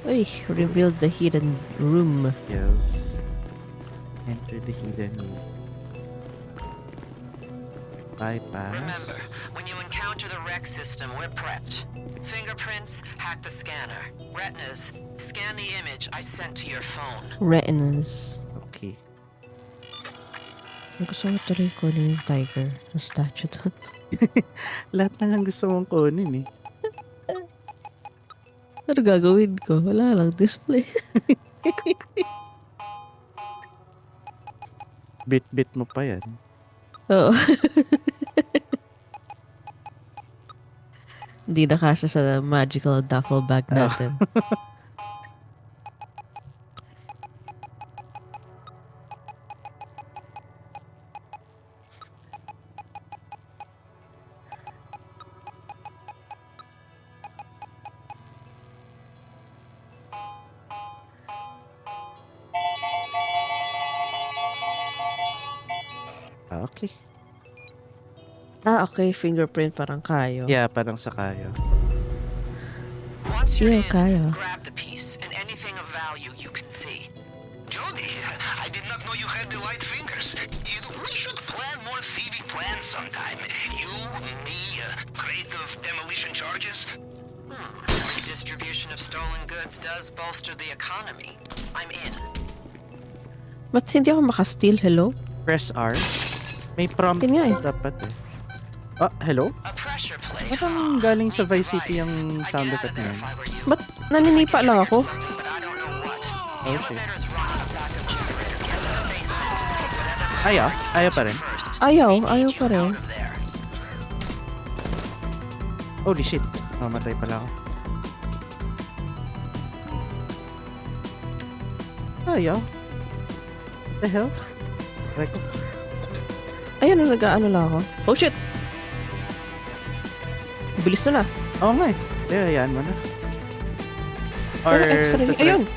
Uy, revealed the hidden room. Yes. Enter the hidden room. Remember, Bypass. when you encounter encounter the rec system, we're prepped. Fingerprints, hack the scanner. Retinas, scan the image I sent to your phone. Retinas. Okay. Gusto ko tuloy kunin yung tiger na statue doon. Lahat na lang gusto mong kunin eh. Ano gagawin ko? Wala lang, display. Bit-bit mo pa yan. Oo. Hindi na kasya sa magical duffel bag natin. Okay. Okay. Fingerprint parang kayo. Yeah, parang sa kayo. Once you're Yeah, kaya. in, grab the piece and anything of value you can see. Jody, I did not know you had the light fingers. We should plan more thieving plans sometime. You, me, creative demolition charges. Redistribution of stolen goods does bolster the economy. I'm in. Ba't hindi ako makasteal? Hello? Press R. May prompt Yun nga eh. dapat eh. Hello? A pressure plate. Parang galing sa Vice City yung sound effect na yun. Ba't naninipa lang ako? Oh shit. Ayaw? Ayaw pa rin? Ayaw pa rin. Holy shit. Mamatay pala ako. Ayaw? The hell? Reko. Ayun, nag-ano lang ako. Oh shit! Bilis na na. Oo nga eh. Kaya hayaan mo na. Or... Extra. Ayun!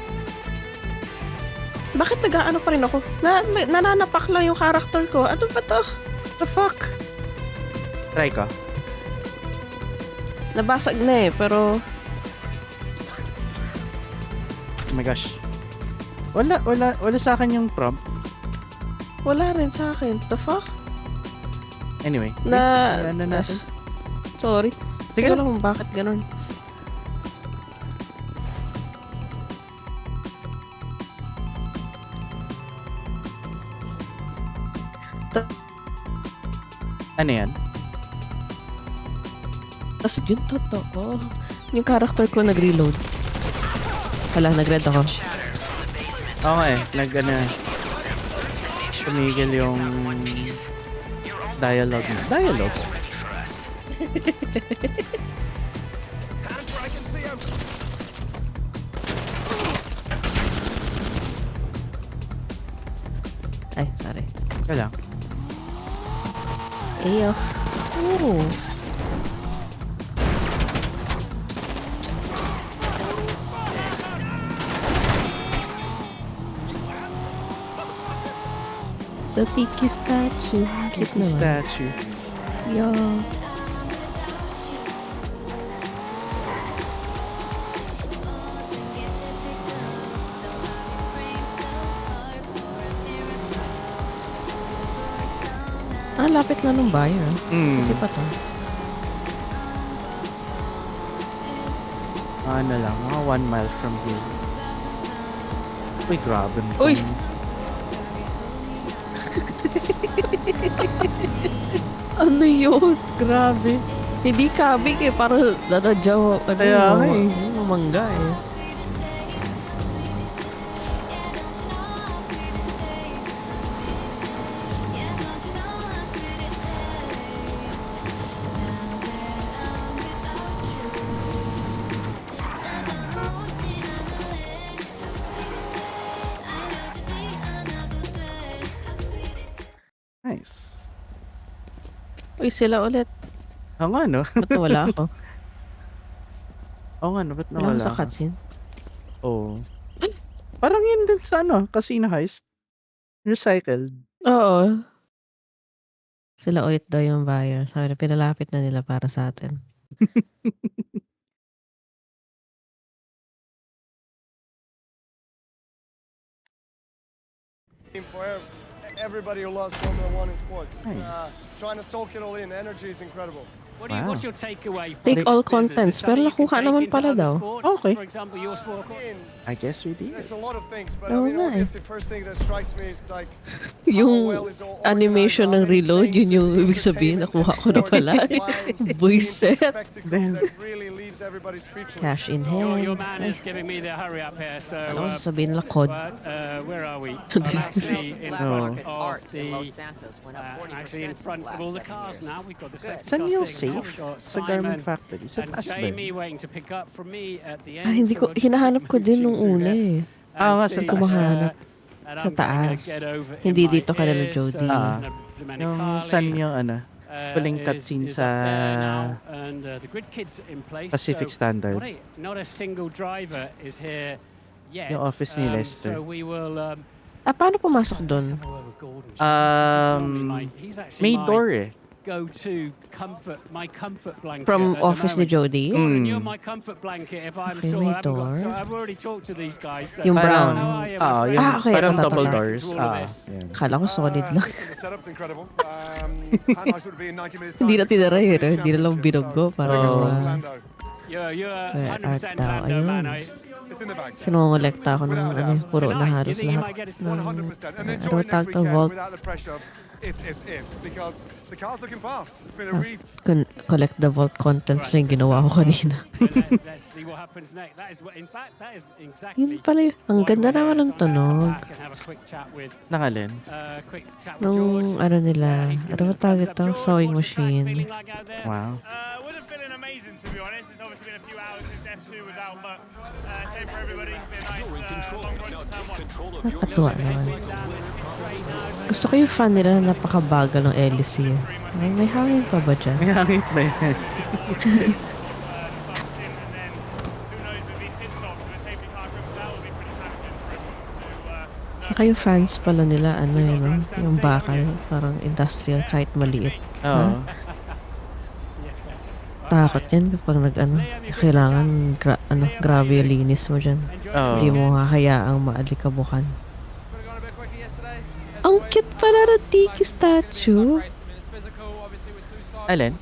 Bakit nag-ano pa rin ako? Nananapak lang yung character ko. Ano ba to? The fuck? Try ko. Nabasag na eh, pero... Oh my gosh. Wala sa akin yung prompt. Wala rin sa akin. The fuck? Anyway. Na natin. Sorry. Sige Sige lang kung bakit ganun. Ano yan? Tapos yun totoo. Yung character ko nag-reload. Hala, nag-red ako. Oo nga eh. Tumigil yung dialogue na. Dialogue? Ay, sorry. Wala. Eyo. Oo. The Tiki statue. Kitty statue. Yo. Lapit lang ng buyer. Hindi pa to. Ano lang, mga 1 mile from here. Uy, grabe. Uy! Ano yun? Grabe. Hindi kabig eh. Parang dadadyaw. Kaya nga eh. Mamangga eh. Nice. Uy, sila ulit. Oo nga, no? Ba't nawala ako? Oo nga, no? Ba't Wala nawala ako sa ka? cutscene. Oo. Parang yun din sa casino heist. Recycled. Oo. Sila ulit daw yung buyer. Sabi na, pinalapit na nila para sa atin. For everybody who loves Formula One and sports. It's, Nice. trying to soak it all in. Energy is incredible. Wow. What's your takeaway from Take this all business? contents, Is it something pero you can nakuha take naman into pala other daw. sports? Okay. For example, your sport. I guess we did. It's a lot of things, but Oo I mean, nga eh. obviously, first thing that strikes me is like Yung how well is all animation ng organized, how many reload, yun things yung and ibig sabihin, entertainment nakuha and ko na sport pala. combined into Buiset. a spectacle that really leaves everybody speechless. Cash in Your hand. man is giving me the hurry up here. So, Alam ko sasabihin nila COD. where are we? I'm actually in front No. of the. Actually in front of all the cars now. We've got the safety Saan car yung signal. safe? We've got Sa Simon Garment Factory. Sa and taas ba Jamie yun? waiting to pick up from me at the end. Ah, hindi so ko, we'll just hinahanap ko din reaching nung through una there eh. Ah, nga, and sa see, taas. Kumahanap. and Sa I'm gonna taas. get over in Hindi my dito ka nila, ears, Jody. Yung saan yung huling cutscene sa the grid kid's in place. Pacific so Standard. Not a single driver is here yet. Yung office ni Lester. So we will Paano pumasok doon? May door eh. go to my comfort blanket From at the office ni moment. Jody? Gordon, you're my comfort blanket if I'm Okay, sure may I haven't got. So door. I've already talked to these guys. So Yung brown. How are you, my friend? Yung Ah, okay, parang ito, double ito. doors. All of this. Yan. Kala ko solid lang. The setup's incredible. And I sort of be in 90 minutes time. Hindi na tinira yun, British hindi na lang Championship, binoggo so para fingers Oh. crossed, ma... Lando. You're Where 100% art thou? Lando, man. Ayun. It's in the bag. Sinongolekta ako ng puro na Tonight, halos you think you lahat. might get it? 100%. And then Ano join tawag next to, weekend Vault? without the pressure of if, because the car's looking fast. It's been a Collect the vault contents lang yung ginawa ko kanina. Let's see what happens next. That is, in fact, that is Yun exactly. pala yun. Ang why ganda we're naman here. ng So I'm gonna come tunog. back and have a quick chat with, Nangalin. quick chat with George. Nung ano nila, He's ano giving ba a tawag thumbs up. ito? George, Sewing what's the track machine. feeling like out there? Wow. Wasn't feeling amazing, to be honest. It's obviously been a few hours since F2 was out, but same for everybody. Been a nice long run to turn one. Nakakatuwa naman. Gusto ko yung fan nila na napakabagal ng LEC. May hangin pa ba dyan? May hangit ba yan? And then who knows with these pit stops, with a safety car comes out, will be pretty taxing for everyone to Saka yung fans pala nila, ano yun, no? Yung bakal, parang industrial kahit maliit. Oo. Takot yan kapag kailangan grabe yung linis mo dyan. Oo. Hindi mo kakayaang maalikabukan. Ang cute pala ng Tiki statue. Alin?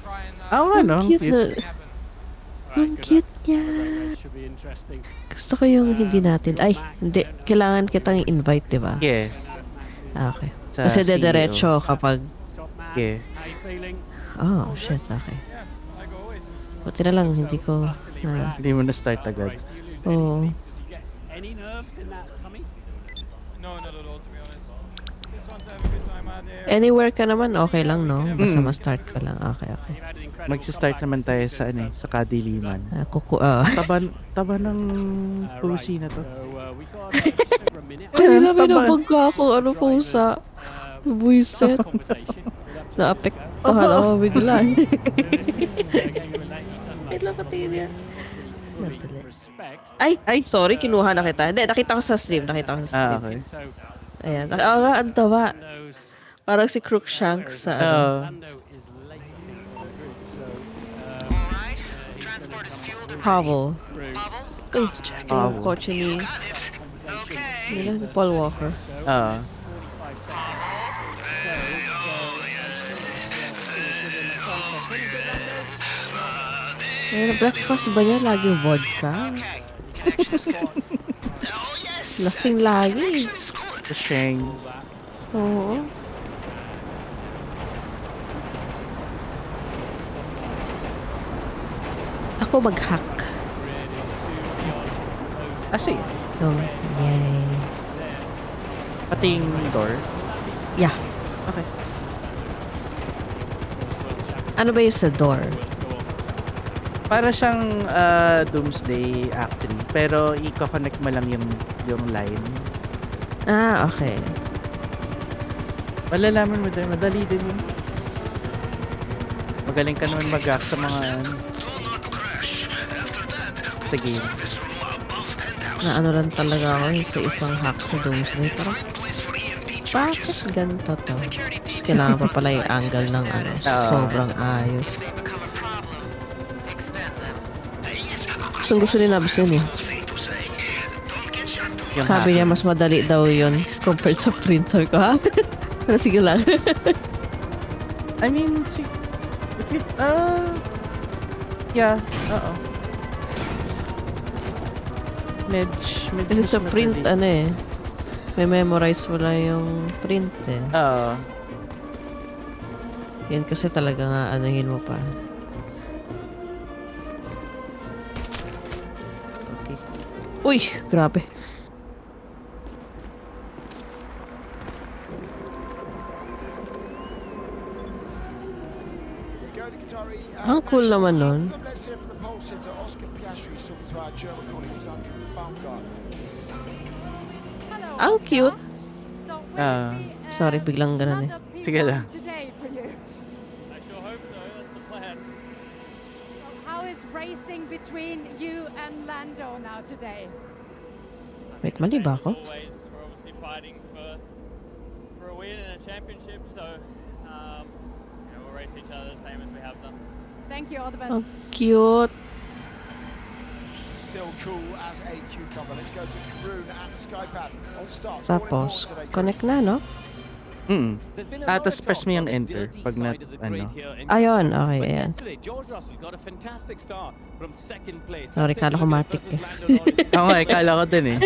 Oo, ano? Ang cute na. Ang cute niya. Should be interesting. Gusto ko yung hindi natin. Ay, hindi. Kailangan kitang invite, di ba? Yeah. Ah, okay. Sa Kasi CEO. dediretso kapag... Top man. Yeah. How you feeling? Oh, shit. Okay. Buti na lang, hindi ko... Hindi mo na-start agad. Oo. Did you get any nerves in that tummy? No, not at all, to be honest. Just want to have a good time out there. Anywhere ka naman, okay lang, no? Basta Mm. ma-start ka lang. Okay, okay. You've had an incredible Magsi-start comeback naman this tayo season, sa sa kadiliman. Taba ng pusi na to. So we got just over a minute. Kanina may Taba. nabangga ako, ano po sa... Buiset. Conversation. Naapektuhan ako bigla. Wait lang patingin niya. Respect. Ay, sorry, kinuha na kita. Hindi, nakita ko sa stream. Nakita ko sa stream. Okay. So Ayan. Oo nga, ang tawa. Lando's Parang si Crookshanks sa ano. Lando is late in the grid, so Alright, transport is fueled and Pavel. Pavel, Uy, comms check. yung kotse ni... Okay. Nila, ni Paul Walker. Oo. Ayun, breakfast ba niya? Lagi vodka? Lasing lagi. Sheng. Oo. Ako mag-hack. Asi. Yay. Pati yung door. Yeah. Okay. Ano ba yung sa door? Para siyang Doomsday Act 3. Pero i-connect mo lang yung line. Ah, okay. Malalaman mo din. Madali din yun. Magaling ka naman mag-hack sa mga sa game. Na ano lang talaga ako sa isang hack sa Doomsday. Parang, bakit ganito to? Kailangan pa pala yung angle ng ano. Sobrang ayos. Gusto ni Nabs yun eh. Yung Sabi niya hacking. mas madali daw yun compared sa printer ko. Ha? Pero sige lang. I mean, Yeah, oo. Kasi sa print, ano eh. May memorize mo lang yung print eh. Oo. Yan kasi talaga nga anuhin mo pa. Okay. Uy! Grabe. Ang cool naman nun. Ang cute. Sorry, biglang ganun eh. Sige lang. Today for you. I sure hope so. That's the plan. How is racing between you and Lando now today? Wait, mali ba ako? Always, we're obviously fighting for a win and a championship, so we'll race each other the same as we have done. Thank you, all the best. Ang cute. Still cool as a cucumber. Let's go to Karoon at the Skypad on start. Tapos, connect na, no? Tapos press mo yung enter pag na, ano. Ayun, okay, ayan. George Russell got a fantastic start from second place. Sorry, kala ko matik eh. Ako nga, kala ko din eh.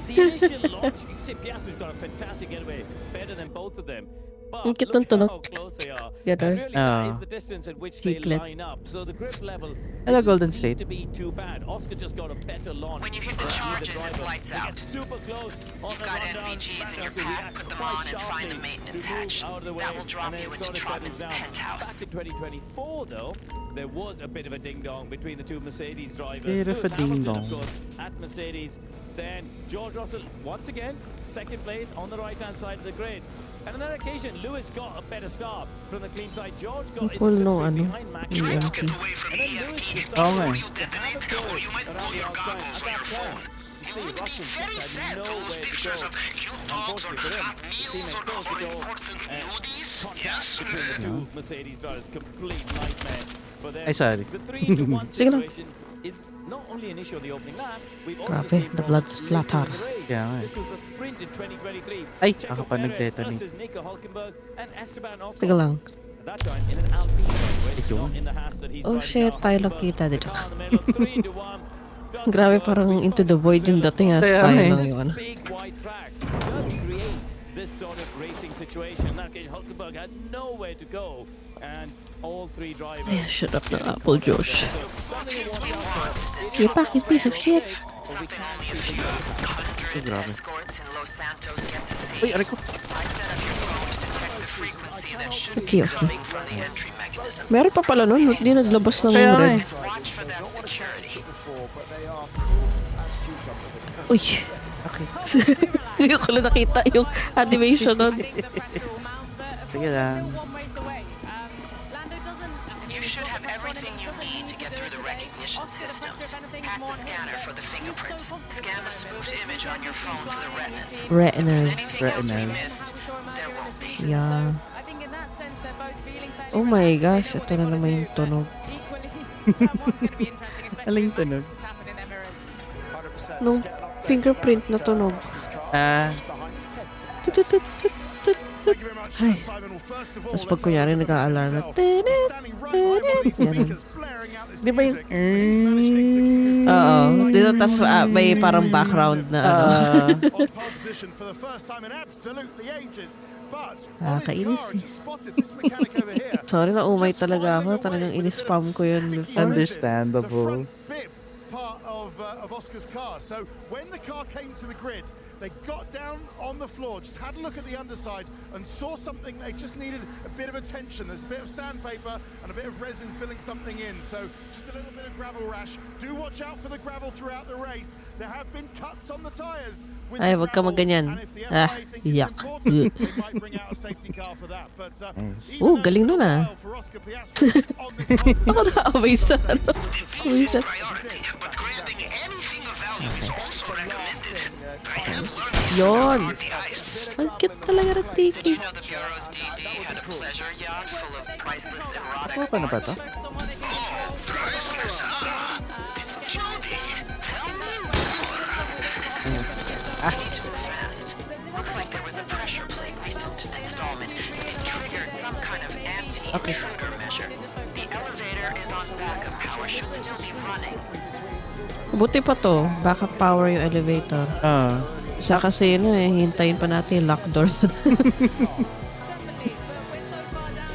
The initial launch, you can see Piastri's got a fantastic getaway, better than both of them. But Ang cute look ng tunog. how close they are. Ganon. And really, that is the distance at which they Chiclet. line up. So the grip level Hello, Golden didn't seem State. to be too bad. Oscar just got a better launch. When you hit the charges, it's lights They out. get super close on You've the got rundown. NVGs in your Piastri pack, reacts put them quite on and find the sharply maintenance to move hatch. out of the way, That will drop and you then into sort of Trotman's settles down. penthouse. Back in 2024, though, there was a bit of a ding-dong between the two Mercedes drivers. Bit of a Lewis Hamilton, ding-dong. of course, at Mercedes. Then George Russell, once again, second place on the right-hand side of the grid. And on that occasion, Lewis got a better start from the clean side. George got in the Cool no, slipstream ano, behind Max. EMP. And then Lewis decided Oo nga. to have a go around the outside. At that point, you see, Russell just had nowhere to go. Unfortunately for him, his teammate failed to go. Contact between the two Mercedes drivers, complete nightmare for them. Ay, sorry. The 3-1 Sige lang. situation is not only an issue on the opening lap, we've also Grabe, seen the blood problems splatter. later in the race. Kaya nga eh. This was the sprint in 2023. Ay, Checo ako pa Perez nagdetonate. versus Nico Hülkenberg and Esteban Ocon. Sige lang. At that time, in an Alpine, by the way, Ayun. not in the Haas that he's Oh driving shit, now. tayo lang Hülkenberg, kita the dito. car in the middle, 3-1. Doesn't Grabe, work. parang We into saw the void yung Brazil dating as at Kaya tayo nga eh. lang this yun. big wide track does create this sort of racing situation. In that case, Hülkenberg had nowhere to go, and all three drivers. Ay, shut up na Apple Josh. You You fucking piece of shit. Something only a few hundred grabe. escorts in Los Santos get to see. Uy, aray ko. I set up your phone to detect the frequency that should Okay, be okay. coming from the entry mechanism. Meron pa pala nun, hindi naglabas ng Kaya nga red. eh. Watch for that security. Uy! Hindi ko lang nakita yung animation nun. Sige lang. You should have everything you need to get through the recognition systems. Hack the scanner for the fingerprints. Scan the spoofed image on your phone for the retinas. Retinas. Anything else we Retinas. missed, there won't be. Yeah. Oh my gosh, ito na naman yung tunog. Aling tunog. Nung fingerprint na tunog. Tut, tut, tut, tut, tut, tut. Ay. Tapos pag kunyari nag-a-alarm na tinit, tinit, ganun. Di ba yung... Oo. Dito tas may parang background na ano. Nakakainis eh. Sorry na umay talaga ako. Talagang in-spam ko yun before. Understandable. Part of Oscar's car. So when the car came to the grid, they got down on the floor, just had a look at the underside and saw something. They just needed a bit of attention. There's a bit of sandpaper and a bit of resin filling something in. So just a little bit of gravel rash. Do watch out for the gravel throughout the race. There have been cuts on the tires. Ay, wag ka magganyan. Ah, yak. Galing nun ah. Ako na-away sa ano. Kuwisan. Yun. Ang cute talaga ng Did tiki. you know the Bureau's DD had a pleasure yacht full of priceless erotic Kuha pa na ba ito? Priceless, huh? Jody, tell me more. I need to move fast. Looks like there was a pressure plate recent installment. It triggered some kind of anti-intruder measure. should still be running. Buti pa to. Backup power yung elevator. Isa kasi hintayin pa natin yung lock doors.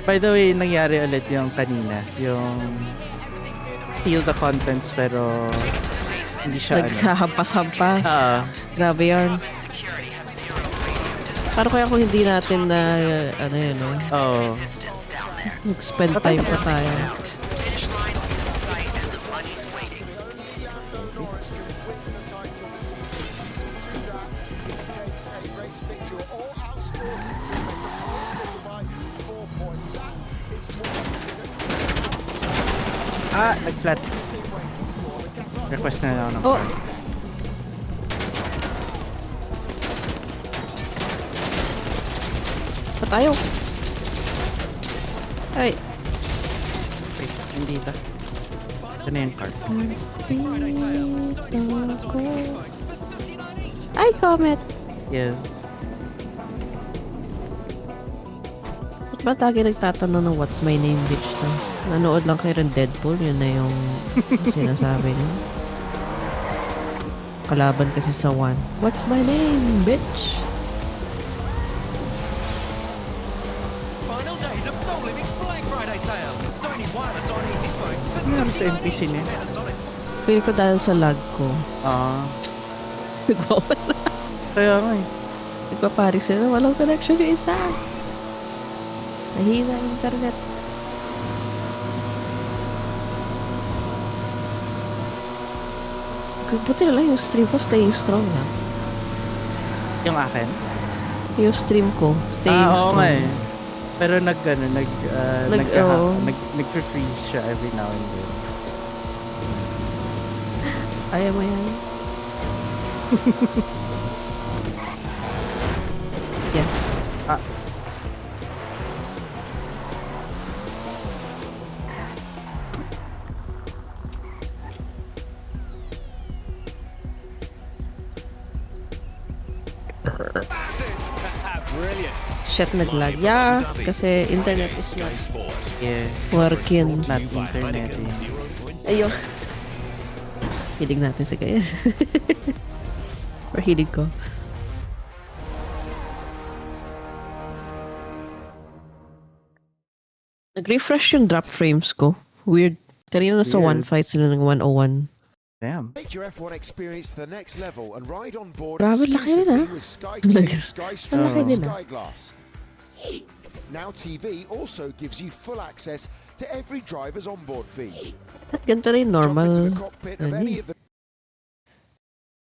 By the way, nangyari ulit yung kanina. Yung steal the contents pero hindi siya naghahampas-hampas. Grabe yarn. Paano kaya kung hindi natin na nag-spend time pa tayo. Nag-flat. Request na lang ng Pa tayo. Ay. Wait, hindi ito. Ito na yung card. Ay, comment. Yes. Ba't ba lagi nagtatanong ng what's my name, bitch to? Nanood lang kayo rin Deadpool, yun na yung sinasabi niya. Kalaban kasi sa one. What's my name, bitch? Final days of No Limits Black Friday sale. Sony wireless on headphones. Ano naman sa NPC niya? Feel ko dahil sa lag ko. Nagwawala. Kaya nga eh. Nagpaparik sila. Walang connection yung isa. Nahina internet. Buti na lang yung stream ko staying strong na. Yung akin? Yung stream ko staying strong. Oo nga eh. Pero nag-freeze siya every now and then. Ayaw mo yan. Yeah. Shit, naglag. Yeah, kasi internet is not working. Not internet. Ayun. Hilig natin sa kaya. Or hilig ko. Nag-refresh yung drop frames ko. Weird. Kanina nasa 1 fight sila ng 101. Damn. Take your F1 experience to the next level and ride on board Grabe, laki na. with Sky Q, Sky Stream, Laki and din, Sky Glass. Now TV also gives you full access to every driver's onboard feed. At ganito na yung normal. Jump into the cockpit of any of the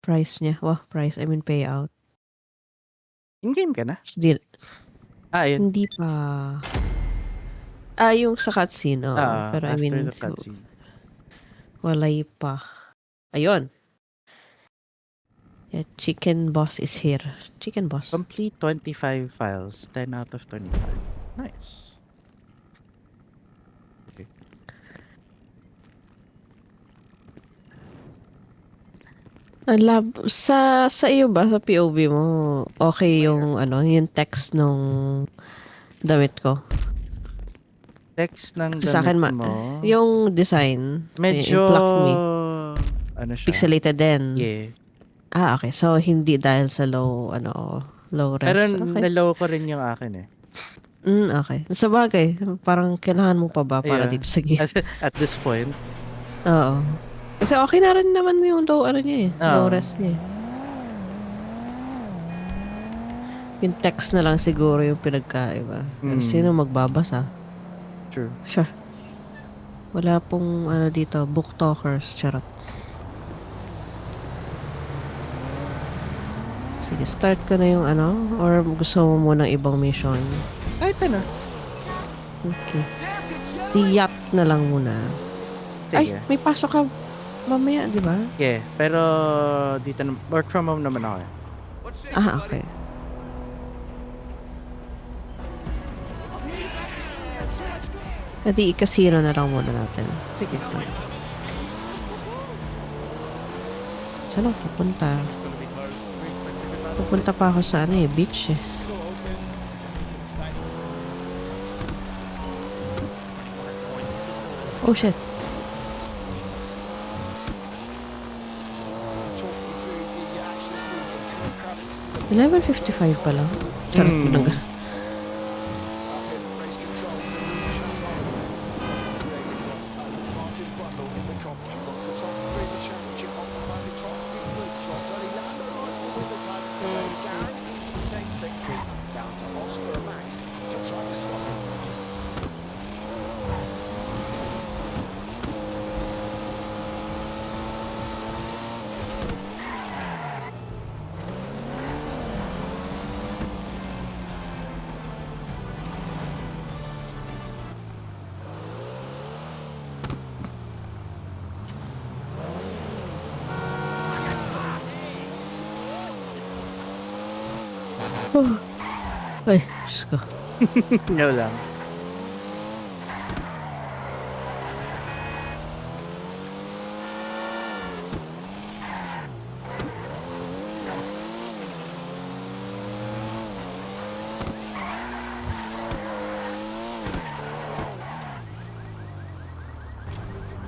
Price niya. Wah, price. I mean payout. In-game ka na? Hindi. Yun. Hindi pa. Yung sa cutscene. Pero I mean, after the cutscene. Walay pa. Ayun. Yeah, Chicken Boss is here. Chicken Boss. Complete 25 files. 10 out of 25. Nice. Okay. Sa iyo ba, sa POV mo, okay yung yung text nung damit ko? Text ng Sa akin mo? Yung design. Medyo ano siya? Pixelated din. Yeah. Okay. So, hindi dahil sa low res. Pero okay. nalow ko rin yung akin eh. Okay. Sa bagay, parang kailangan mo pa ba para dito sa game? At this point. Oo. Kasi okay na rin naman yung low niya eh. Low res niya eh. Yung text na lang siguro yung pinagkaiba. Pero sino magbabasa? True. Sure. Wala pong dito, book talkers, charot. Sige, start ko na yung or gusto mo munang ibang mission? Kahit na. Okay. Tiyat na lang muna. Sige. Ay, may pasok ka mamaya, di ba? Yeah, pero dito work from home naman ako eh. Okay. Edi, ikasiro na lang muna natin. Sige. Saan ako pupunta? Pupunta pa ako sa beach eh. Oh shit. 11:55 pa lang. Charot mo lang. Ay, Diyos ko. No lang.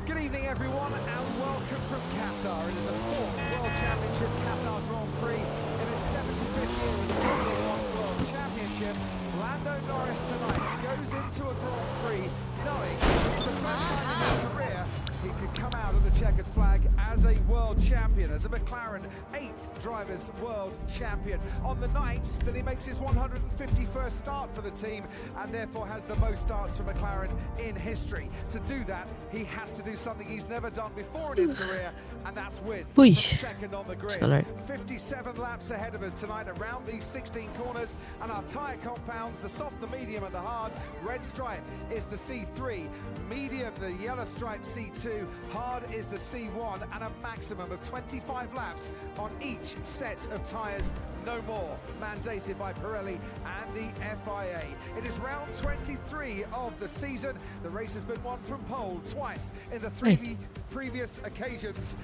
Good evening, everyone, and welcome from Qatar. It is the 4th World Championship Qatar Grand Prix in its 75th year of the Formula 1 World Championship. Lando Norris tonight goes into a Grand Prix knowing for the first time in his career he could come out of the checkered flag as a world champion, as a McLaren 8th Drivers' World Champion. On the night that he makes his 151st start for the team and therefore has the most starts for McLaren in history. To do that, he has to do something he's never done before in his career, and that's win from second on the grid. 57 laps ahead of us tonight around these 16 corners, and our tyre compounds, the soft, the medium and the hard. Red stripe is the C3, medium the yellow stripe C2, hard is the C1, and a maximum of 25 laps on each set of tyres, no more, mandated by Pirelli and the FIA. It is round 23 of the season. The race has been won from pole twice in the three previous occasions.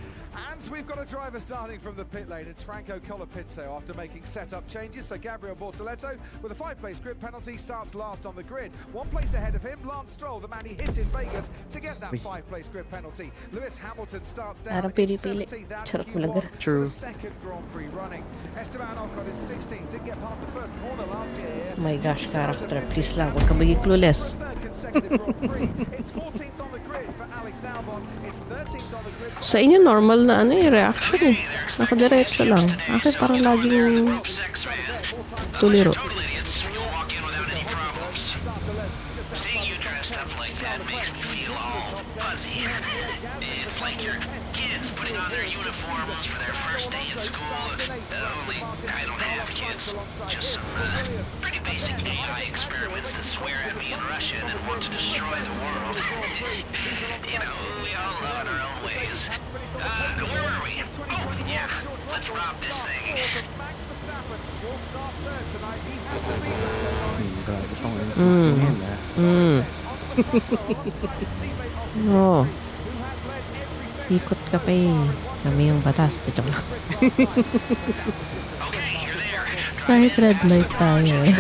And we've got a driver starting from the pit lane. It's Franco Colapinto after making setup changes. So Gabriel Bortoletto, with a 5-place grid penalty, starts last on the grid. 1 place ahead of him, Lance Stroll, the man he hit in Vegas to get that 5-place grid penalty. Lewis Hamilton starts down in 17th out of Q1 for the second Grand Prix running. Esteban Ocon is 16th, didn't get past the first corner last year here. Oh my gosh, character, please lang, huwag ka maging clueless. It's 14th on the grid for Alex Albon. It's 13th on the grid. Sa inyo, normal na reaction eh. Nakadiretso lang. Akin parang laging tuliro. Seeing you dressed up like that makes me feel all fuzzy. It's like your kids putting on their uniforms for their first day at school. Only I don't have kids. Just some pretty basic AI experiments that swear at me in Russian and want to destroy the world. You know, we all love in our own ways. Where were we? Oh, yeah. Let's rob this thing. No. Ikot ka pa eh. Kami yung batas. Joke lang. Kahit red light tayo eh.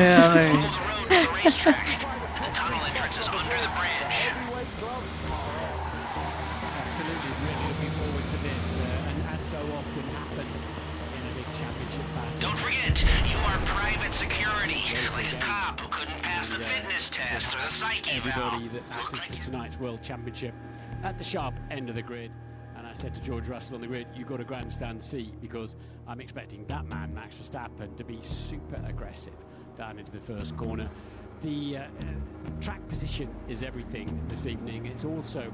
Absolutely, really looking forward to this, and as so often happens in a big championship battle. Don't forget, you are private security, like a cop who couldn't pass the fitness test or the psyche Everybody that matters for tonight's World Championship at the sharp end of the grid. And I said to George Russell on the grid, you've got a grandstand seat, because I'm expecting that man, Max Verstappen, to be super aggressive down into the first corner. The track position is everything this evening. It's also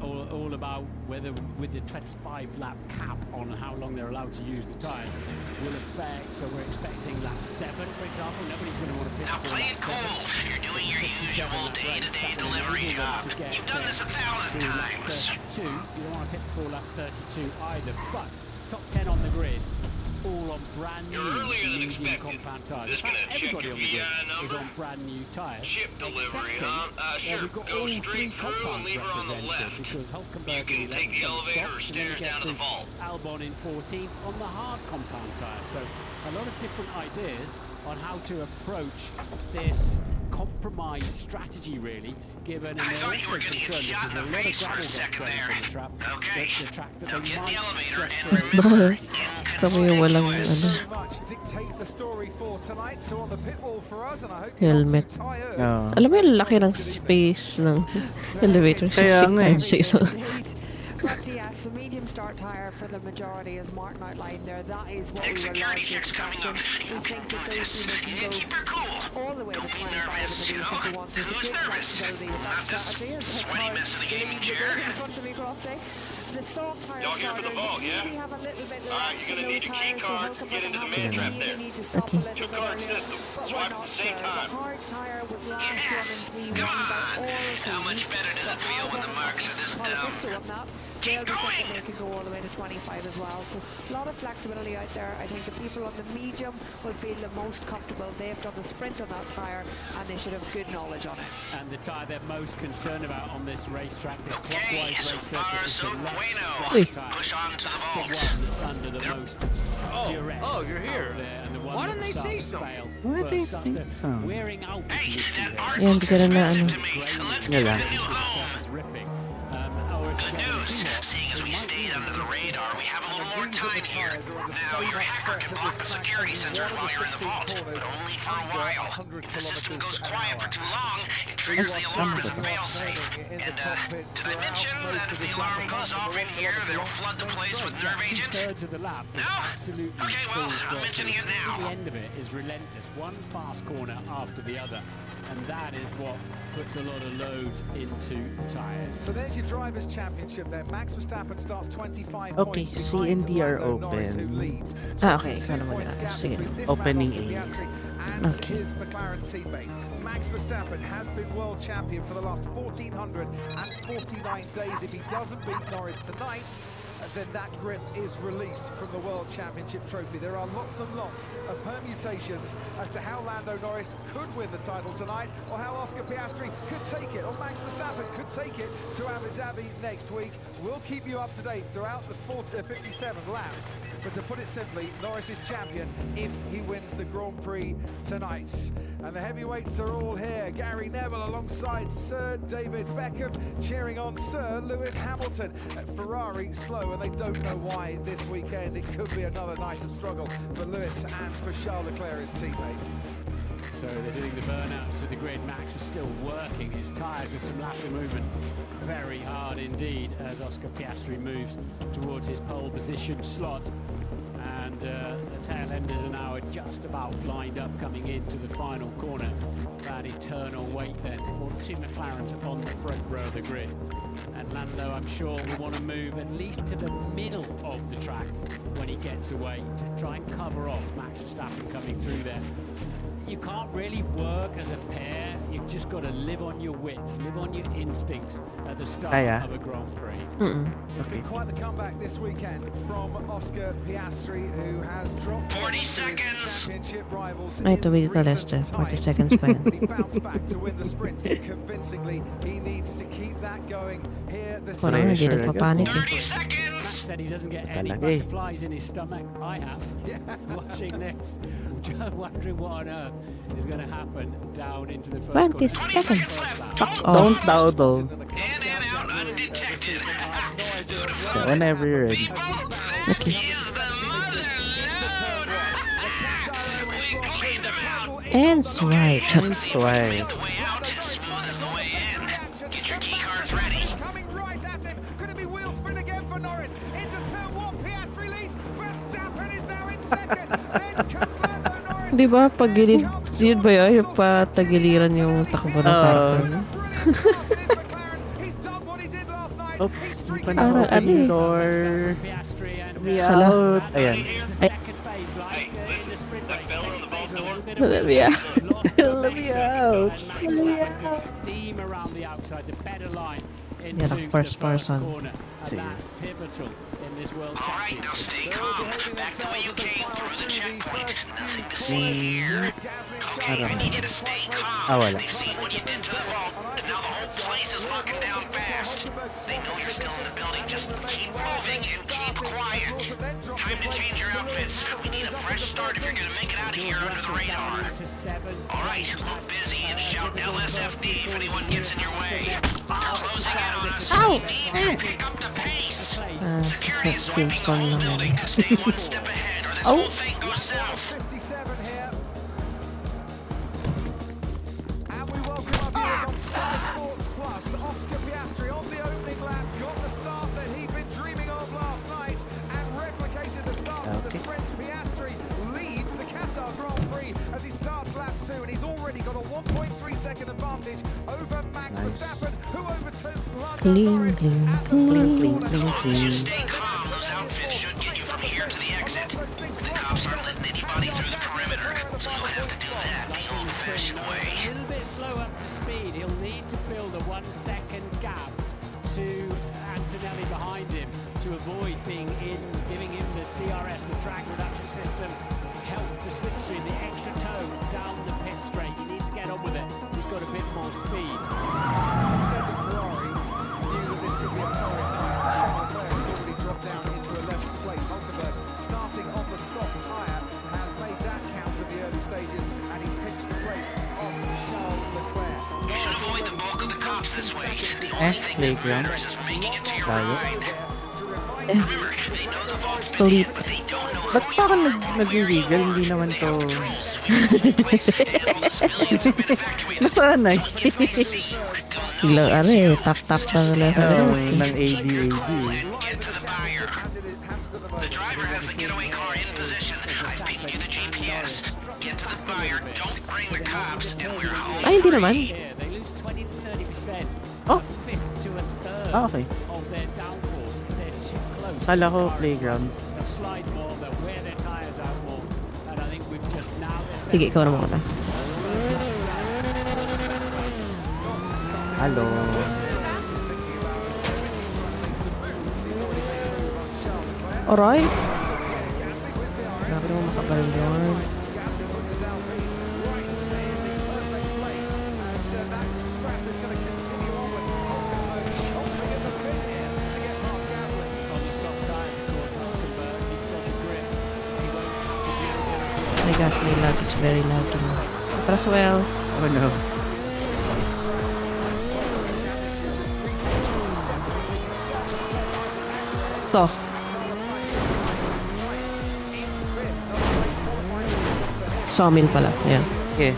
all about whether, with the 25-lap cap on how long they're allowed to use the tyres, will affect. So we're expecting lap 7, for example. Nobody's going to want to pick Now play it cool. You're doing your usual day-to-day delivery job. You've done this 1,000 times. 32. You don't want to pick before lap 32 either. But top 10 on the grid, all on brand new medium compound tyres. In fact, everybody on the grid is on brand new tyres, excepting we've got all 3 compounds represented, because Hulkenberg in 11th on softs, and then we get to Albon in 14th on the hard compound tyres. So a lot of different ideas on how to approach this compromised strategy, really, given. I thought you were going to get shot in the face for a second there. Okay, now get in the elevator and remember, Kami yung walang ano, Dictate the story for tonight. So on the pit wall for us, and I hope helmet. Alam mo yung laki ng space ng elevator sa season. But yes, the medium start tire for the majority, as Martin outlined there. That is what we were security checks coming up. We think that those people can go all the way to 25 nervous, you know? if you want to. Who's nervous? Not this sweaty mess in the gaming chair. In front of me, Crofty. The soft tire Y'all here for the ball, yeah? we have a little bit Alright, you're gonna need your key card to get into the main trap there. Two card system. Swipe at the same time. The hard tire was last Yes! Come on! How much better does it feel when the marks are this dumb? Keep going! They can go all the way to 25 as well. So a lot of flexibility out there. I think the people on the medium will feel the most comfortable. They've done the sprint on that tyre and they should have good knowledge on it. And the tyre they're most concerned about on this racetrack, this clockwise race circuit, is the left tyre. Push on to the vault. That's the one that's under the most duress. Oh, you're here. And the one Why didn't they say so? Why didn't they say so? Wearing out this that art Yan, looks hindi ka na expensive ano. to me. Let's give it a new home. Good news. Seeing as we stayed under the radar, we have a little more time here. Now, your hacker can block the security sensors while you're in the vault, but only for a while. If the system goes quiet for too long, it triggers the alarm as a failsafe. And, did I mention that if the alarm goes off in here, they'll flood the place with nerve agent? No? Okay, well, I'm mentioning it now. The end of it is relentless. One fast corner after the other. And that is what puts a lot of load into the tyres. So there's your Drivers' Championship there. Max Verstappen starts 25 Okay, points C and D are open. Okay, ikaw naman na. Sige. Opening A. Okay. His McLaren teammate. Max Verstappen has been world champion for the last 1,449 days. If he doesn't beat Norris tonight, then that grip is released from the World Championship trophy. There are lots and lots of permutations as to how Lando Norris could win the title tonight, or how Oscar Piastri could take it, or Max Verstappen could take it to Abu Dhabi next week. We'll keep you up to date throughout the 57 laps. But to put it simply, Norris is champion if he wins the Grand Prix tonight. And the heavyweights are all here. Gary Neville alongside Sir David Beckham, cheering on Sir Lewis Hamilton. Ferrari slow, and they don't know why this weekend. It could be another night of struggle for Lewis and for Charles Leclerc, his teammate. So they're doing the burnouts to the grid. Max was still working his tyres with some lateral movement very hard indeed as Oscar Piastri moves towards his pole position slot. And the tail enders are now just about lined up coming into the final corner. That eternal wait then for two McLarens on the front row of the grid. And Lando, I'm sure, will want to move at least to the middle of the track when he gets away to try and cover off Max Verstappen coming through there. You can't really work as a pair. You've just got to live on your wits, live on your instincts at the start of a Grand Prix. It's been quite the comeback this weekend from Oscar Piastri, who has dropped 40 seconds. Championship rivals. Ay, tubig ka, Lester. 40 seconds pa yan. He bounced back to win the sprint convincingly. He needs to keep that going here this Parang hindi nagpapanik eh. 30 seconds. Max said he doesn't get any butterflies in his stomach. I have. Watching this, just wondering what on earth is going to happen down into the first 20 corner. seconds. Fuck off. Don't dawdle. In and out undetected. Yeah, whenever you're ready. Okay. Is the mother load? We cleaned them out. And swipe. And swipe. The way out as smooth as the way in. Get your key cards ready. Coming right at him. Could it be wheel spin again for Norris? Into turn one. Piastri leads. Verstappen is now in second. Then comes Lando Norris. Di ba pag gilid, yun ba yun? Yung patagiliran yung takbo ng karton? Oh, parang ano eh. door. Me out. Ayan. Ay. Let me out. Let me out. Steam around the outside, the better line into Yeah, the first person. corner. And that's pivotal in this World All right, now Championship. stay calm. Back the way you came through the checkpoint. Nothing to see here. Okay, I need you to stay calm. wala. They've seen what you did to the vault, and now the whole place is locking down fast. They know you're still in the building. Just keep moving and keep quiet. Time to change your outfits. We need a fresh start if you're gonna make it out of here under the radar. Alright, look busy and shout LSFD if anyone gets in your way. They're closing in on us. Ow! We need to pick up the pace. Security is Sa sweeping the Simpson whole lang building yan. to stay one step ahead or this whole thing goes south. 57 here. And we welcome our viewers on Sky Sports Plus. Oscar Piastri on the opening lap got the start that he'd been dreaming of last night and replicated the start of the sprint. Piastri leads the Qatar Grand Prix as he starts lap 2, and he's already got a 1.3-second advantage over Max Verstappen, who overtook Clean, clean. Just stay calm. Those outfits should get you from here to the exit. The cops aren't letting anybody through the perimeter, so you'll have to do that the old-fashioned way. A little bit slow up to speed. He'll need to build a 1-second gap to Antonelli behind him to avoid being in, giving him the DRS, the drag reduction system, help the slipstream, the extra toe down the pit straight. He needs to get on with it. He's got a bit more speed. Ferrari knew that this could be a torrid night. Charles Leclerc has already dropped down into 11th place. Hulkenberg, starting on the soft tyre, has made that count at the early stages, and he's pinched the place of Charles Leclerc. You should avoid the bulk of the cops this way. The only thing that matters is making it to your ride. Remember, they know the Vox been but they don't know Ba't pa ako nag-regal? Hindi naman to... Nasanay. Hila, tap-tap pa lang. Ng AD. The driver has the getaway car in position. I've pinged you the GPS. Get to the buyer, don't bring the cops, and we're home. Ay, hindi naman. They lose 20 to 30%, Oh. a fifth to a third Okay. of their downforce if they're too close. Kala ko playground. They'll slide more, they'll wear their tyres out more, and I think we've just now... Sige, ikaw naman ka. Hello. Alright. Grabe naman makabaril yun. Oh my gosh, my lag is very loud. As well. Oh no. So. Sawmill pala. Ayan. Okay.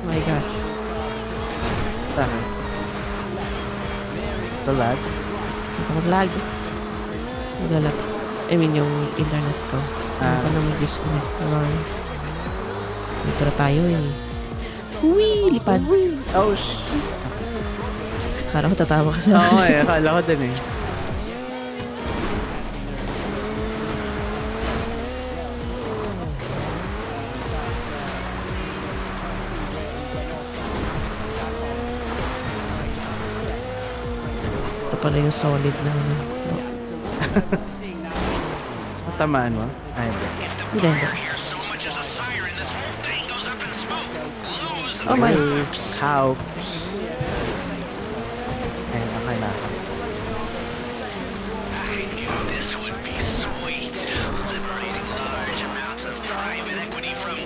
My gosh. The lag? Mag-lag. Mag-lag. I mean, yung internet ko. Ano pa na mag-disconnect. Dito na tayo eh. Uy! Lipad. Oh, shit. Akala ko tatawa ka sa... Oo eh. Akala ko din eh. Ito pala yung solid na ano. Matamaan mo? Ay, hindi. Hindi. Oh my. Ouch. Ayun, okay na ako. I knew this would be sweet. Liberating large amounts of private equity from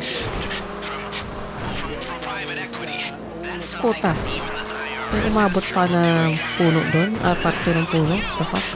private equity. That's something Puta. even the IRS May umabot pa na puno doon. Parte ng puno. The fuck?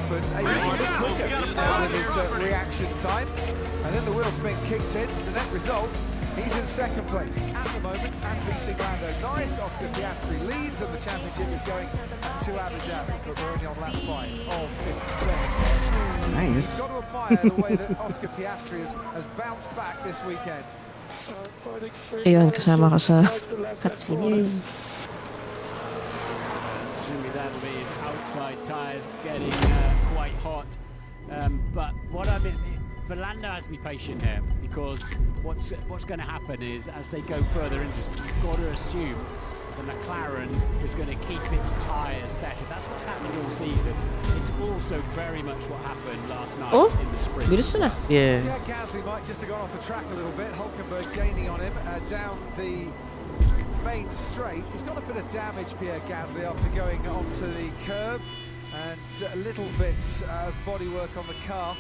Verstappen able to be quicker with his reaction time. And then the wheel spin kicked in. The net result, he's in second place at the moment and beating Lando Norris. Oscar Piastri leads and the championship is going to average out. But we're only on lap 5 of 57. Nice. You've got to admire the way that Oscar Piastri has bounced back this weekend. Ayun, kasama ko sa cutscene. Presumably that'll be his outside tyres getting quite hot. But what I mean, Lando has to be patient here, because what's going to happen is as they go further into, you've got to assume the McLaren is going to keep its tyres better. That's what's happening all season. It's also very much what happened last night in the sprint. Yeah. Yeah, Gasly might just have gone off the track a little bit. Hulkenberg gaining on him down the main straight. He's got a bit of damage, Pierre Gasly, after going onto the curb. And little bits of bodywork on the car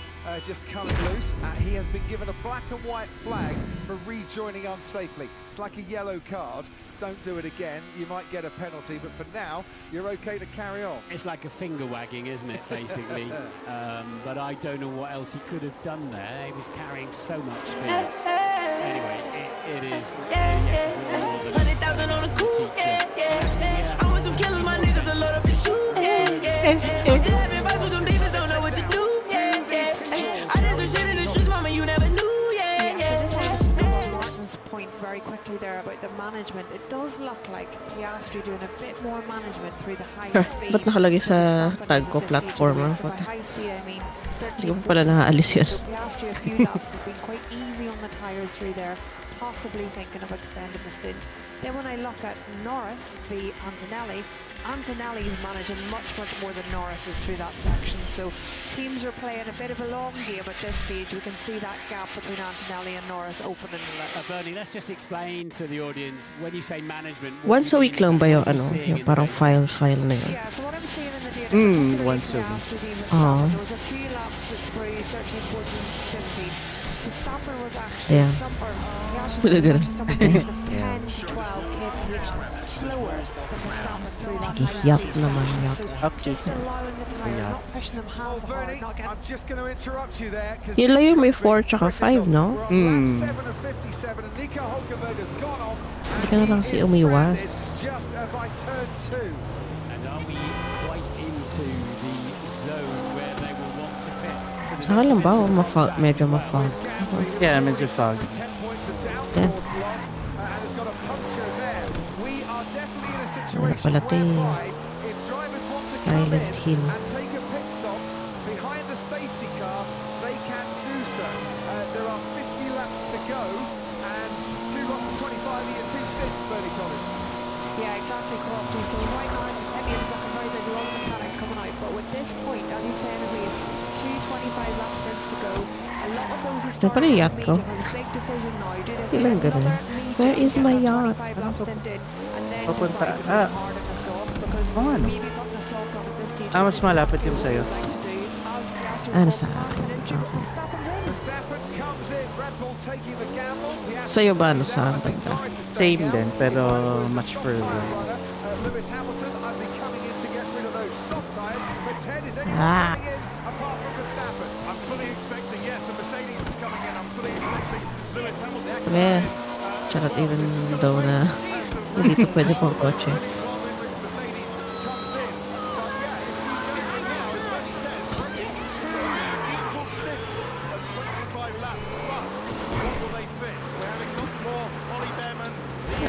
just coming loose. He has been given a black and white flag for rejoining unsafely. It's like a yellow card. Don't do it again. You might get a penalty, but for now, you're okay to carry on. It's like a finger wagging, isn't it, basically? But I don't know what else he could have done there. He was carrying so much speed. Anyway, it is... 100,000 on a coupe, yeah. I want some killers, my niggas a load up and shoot, yeah. Still having fights with some demons, don't know what to do, yeah. I did some shit in the streets, mama, you never knew, yeah. Martin's point very quickly there about the management. It does look like Piastri doing a bit more management through the high speed. Ba't nakalagay sa tag ko platform? By high speed, I mean 13. Hindi ko pala naaalis yun. So Piastri a few laps has been quite easy on the tyres through there, possibly thinking of extending the stint. Then when I look at Norris v Antonelli's managing much more than Norris is through that section. So teams are playing a bit of a long game at this stage. We can see that gap between Antonelli and Norris opening a little. Bernie, let's just explain to the audience, when you say management... Once a week lang ba yung yung parang file na yun? Yeah, so what I'm seeing in the data... once a week. There was a few laps through 13, 14, 15. Verstappen was actually somewhere between 10 to 12 kph slower than Verstappen through that high speed. Up to just allowing the tyres, not pushing them hands hard, not getting... I'm just going to interrupt you there. Yun lang yung may 4 tsaka 5, no? Lap 7 of 57 and Nico Hulkenberg has gone off. Hindi ka na lang kasi umiwas. Just by turn 2. And are we quite into the zone where they will want to pit? Saka lang ba? Medyo ma-fog. Yeah, medyo fog. Yeah. Wala pala ito eh. Silent Hill. Take a pit stop behind the safety car, they can do so. There are 50 laps to go and 2 laps of 25 here, 2 stints, Bernie Collins. Yeah, exactly, correctly. So right now, Emily's looking very busy, all the mechanics coming out. But with this point, as you say in the race, 2:25 lap sprints to go. A lot of those who start pala yacht ko. have a big decision now. Do they Ilang ganun? Where is my yacht? Papunta. Ano? Mas malapit yung sa'yo. Ano sa akin? Sa'yo ba ano sa akin? Same din, pero much further. Lewis Hamilton, I've been coming in to get rid of those soft tires, but Ted is anyone coming in apart from Verstappen? I'm fully expecting, yes, the Mercedes is coming in. I'm fully expecting Lewis Hamilton. Yeah. Charot, even though na hindi ito pwede pang kotse.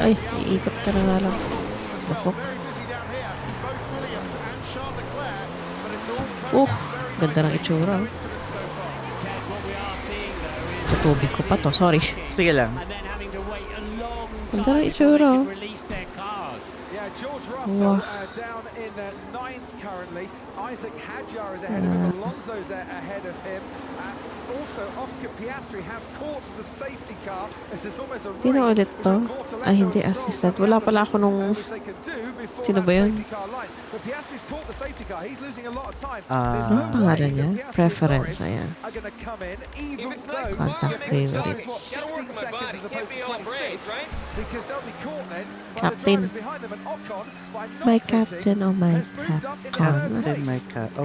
Ay, iikot ka na nga lang. Bukok. Ganda ng itsura. Sa tubig ko pa to, sorry. Sige lang. Ganda ng itsura. George Russell down in 9th currently. Isaac Hadjar is ahead of him. Alonso's ahead of him. Also, Oscar Piastri has caught the safety car. This is almost a race. Sino ulit to? Ay, hindi assistant. Wala pala ako nung... Sino ba yun? Ano pangalan niya? Preference, ayan. Contact favorites. Captain. Ocon by not My pitting, captain, oh my has moved up in captain. third place.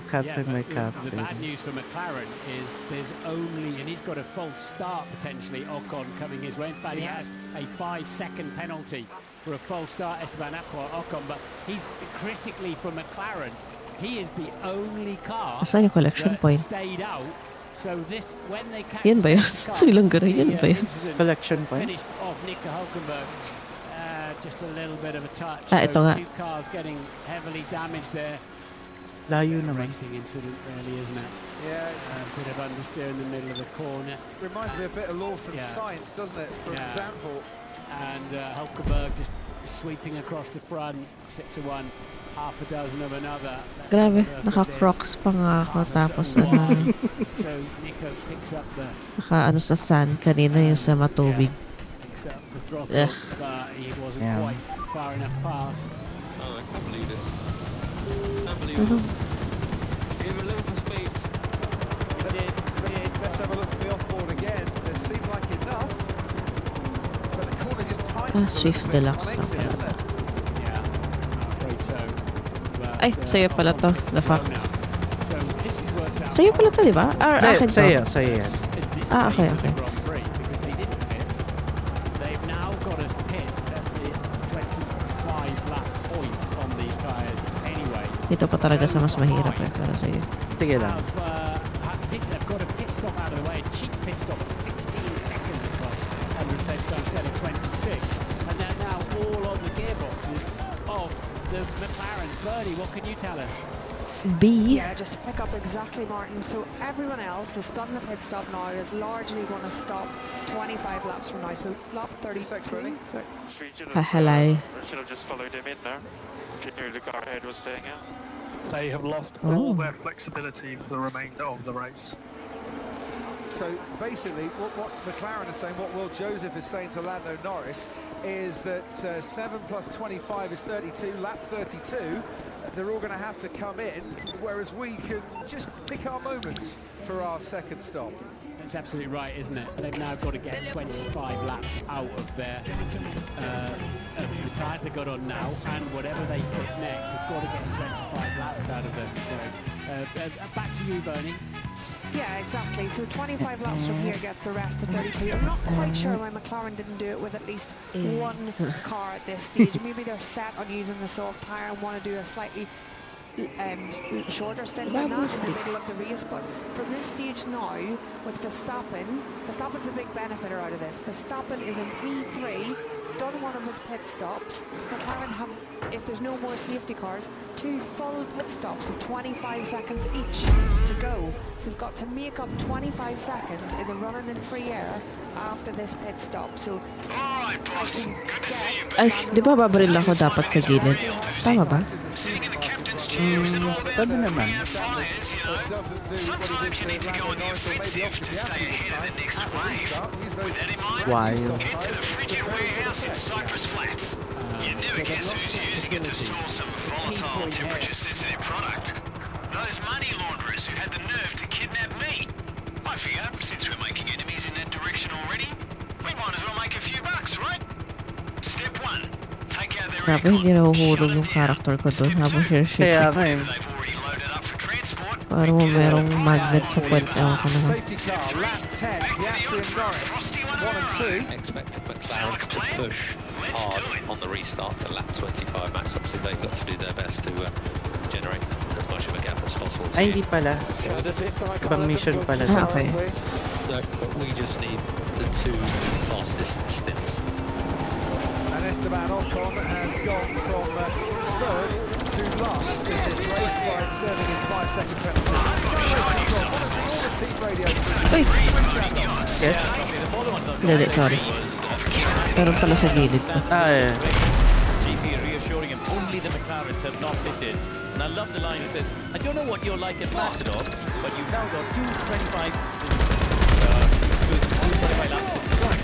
Captain, my The captain. bad news for McLaren is there's only, and he's got a false start potentially, Ocon coming his way. In fact, he has a 5-second penalty for a false start, Esteban Ocon, but he's critically for McLaren. He is the only car Asan yung collection that point? stayed out. So this, when they catch Yan ba the yun? safety car, Silang this is gano'n, yan the, ba yun? incident Collection point? finished off Nico Hulkenberg. Just a little bit of a touch. Ito So nga. two cars getting heavily damaged there. Layo naman. Racing incident really, isn't it? Yeah. A bit of understeer in the middle of the corner. Reminds me a bit of Lawson's science, doesn't it? For example. And Hulkenberg just sweeping across the front, 6-1, half a dozen of another. Grabe, naka-crocs pa nga ako tapos So Nico picks up the naka sa sand kanina yung sa matubig. picks up the throttle, Ugh. but he wasn't Yeah. quite far enough past. Oh, I can't believe it. Unbelievable. Give a little space. Let's have a look at the off-board again. There seemed like enough, but the corner just tightens a Swift little bit Deluxe on exit, na isn't it? Yeah, I'm afraid so. But, Ay, sa'yo pala to. The fuck. So this is worked out. Sa'yo pala to, di ba? Or akin to? Sa'yo yan. Ah, okay, okay. Because they didn't pit. They've now got a pit at the 25 lap point on these tyres anyway. Dito pa talaga sa mas mahirap eh, para sa'yo. Sige lang. Have got a pit stop out of the way, a cheap pit stop at 16 seconds across 100 safety car instead of 26. And they're now all on the gearboxes of the McLarens. Bernie, what can you tell us? B. Yeah, just to pick up exactly, Martin. So everyone else that's done the pit stop now is largely going to stop 25 laps from now. So lap 32. Hello. Should have just followed him in there. If you knew the car ahead was staying out. They have lost all their flexibility for the remainder of the race. So basically, what McLaren is saying, what Will Joseph is saying to Lando Norris, is that 7 plus 25 is 32, lap 32, they're all going to have to come in, whereas we can just pick our moments for our second stop. That's absolutely right, isn't it? They've now got to get 25 laps out of their of the tyres they've got on now, and whatever they pit next, they've got to get 25 laps out of them. So back to you, Bernie. Yeah, exactly. So 25 laps from here gets the rest to 32. I'm not quite sure why McLaren didn't do it with at least one car at this stage. Maybe they're set on using the soft tyre and want to do a slightly shorter stint than that in the middle of the race, but from this stage now with Verstappen's a big benefiter out of this. Verstappen is in P3, done one of his pit stops. McLaren have, if there's no more safety cars, 2 full pit stops of 25 seconds each to go. So they've got to make up 25 seconds in the running in free air after this pit stop. So Alright, boss. Good to see you. Ay, di ba babaril ako dapat sa gilid? Tama ba? Pwede naman. Sometimes you need to go on the offensive to stay ahead of the next wave. With that in mind, Why? head to the frigid warehouse in Cypress Flats. You never guess who's using it to store some volatile, temperature-sensitive product. Those money launderers who had the nerve to kidnap me. I figure, since we're making enemies in that direction already, we might as well make a few bucks, right? Step 1. Take out their Grabe, hindi nahuhulog yung character ko doon habang share-shit. Kaya nga eh. Parang merong magnet sa puwet. Ewan ko naman. Safety car, lap 10, Piastri and Norris, 1 and 2. Expected McLaren to push hard on the restart to lap 25 max. Obviously, they've got to do their best to generate as much of a gap as possible. Ay, hindi pala. Ibang mission pala. Okay. No, but we just need the 2 fastest stints. And Esteban Ocon has gone from third to last in this race by serving his 5-second penalty. Team radio. Yes. Hindi, sorry. Meron pala sa gilid ko. Yeah. GP reassuring him only the McLarens have not pitted. And I love the line that says, I don't know what you're like at Macedon, but you've now got 225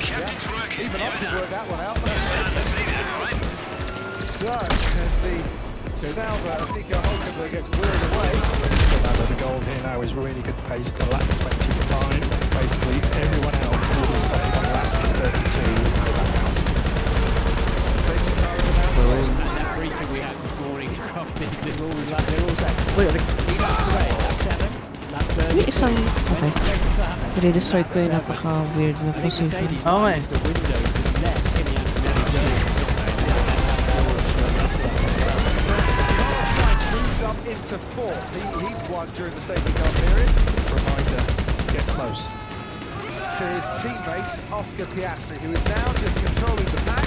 Captain's work is Even I could work that one out. starting to see that, right? So, as the Sauber of Nico Hulkenberg gets whirled away. Another the goal here now is really good pace to lap 25. Basically, everyone else will stay on lap 32. Safety car is about And that briefing They're all set. Wait, He laps away. Lap 7. Lap 30. May isang... Okay. Redestroy ko yung napaka-weird na position. Okay. The window to the left. Kimi Antonelli moves up into fourth. He won during the safety car period. Reminder, get close. To his teammate, Oscar Piastri, who is now just controlling the pack,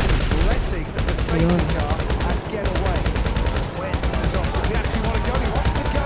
letting the safety car and get away. When does Oscar Piastri want to go? He wants to go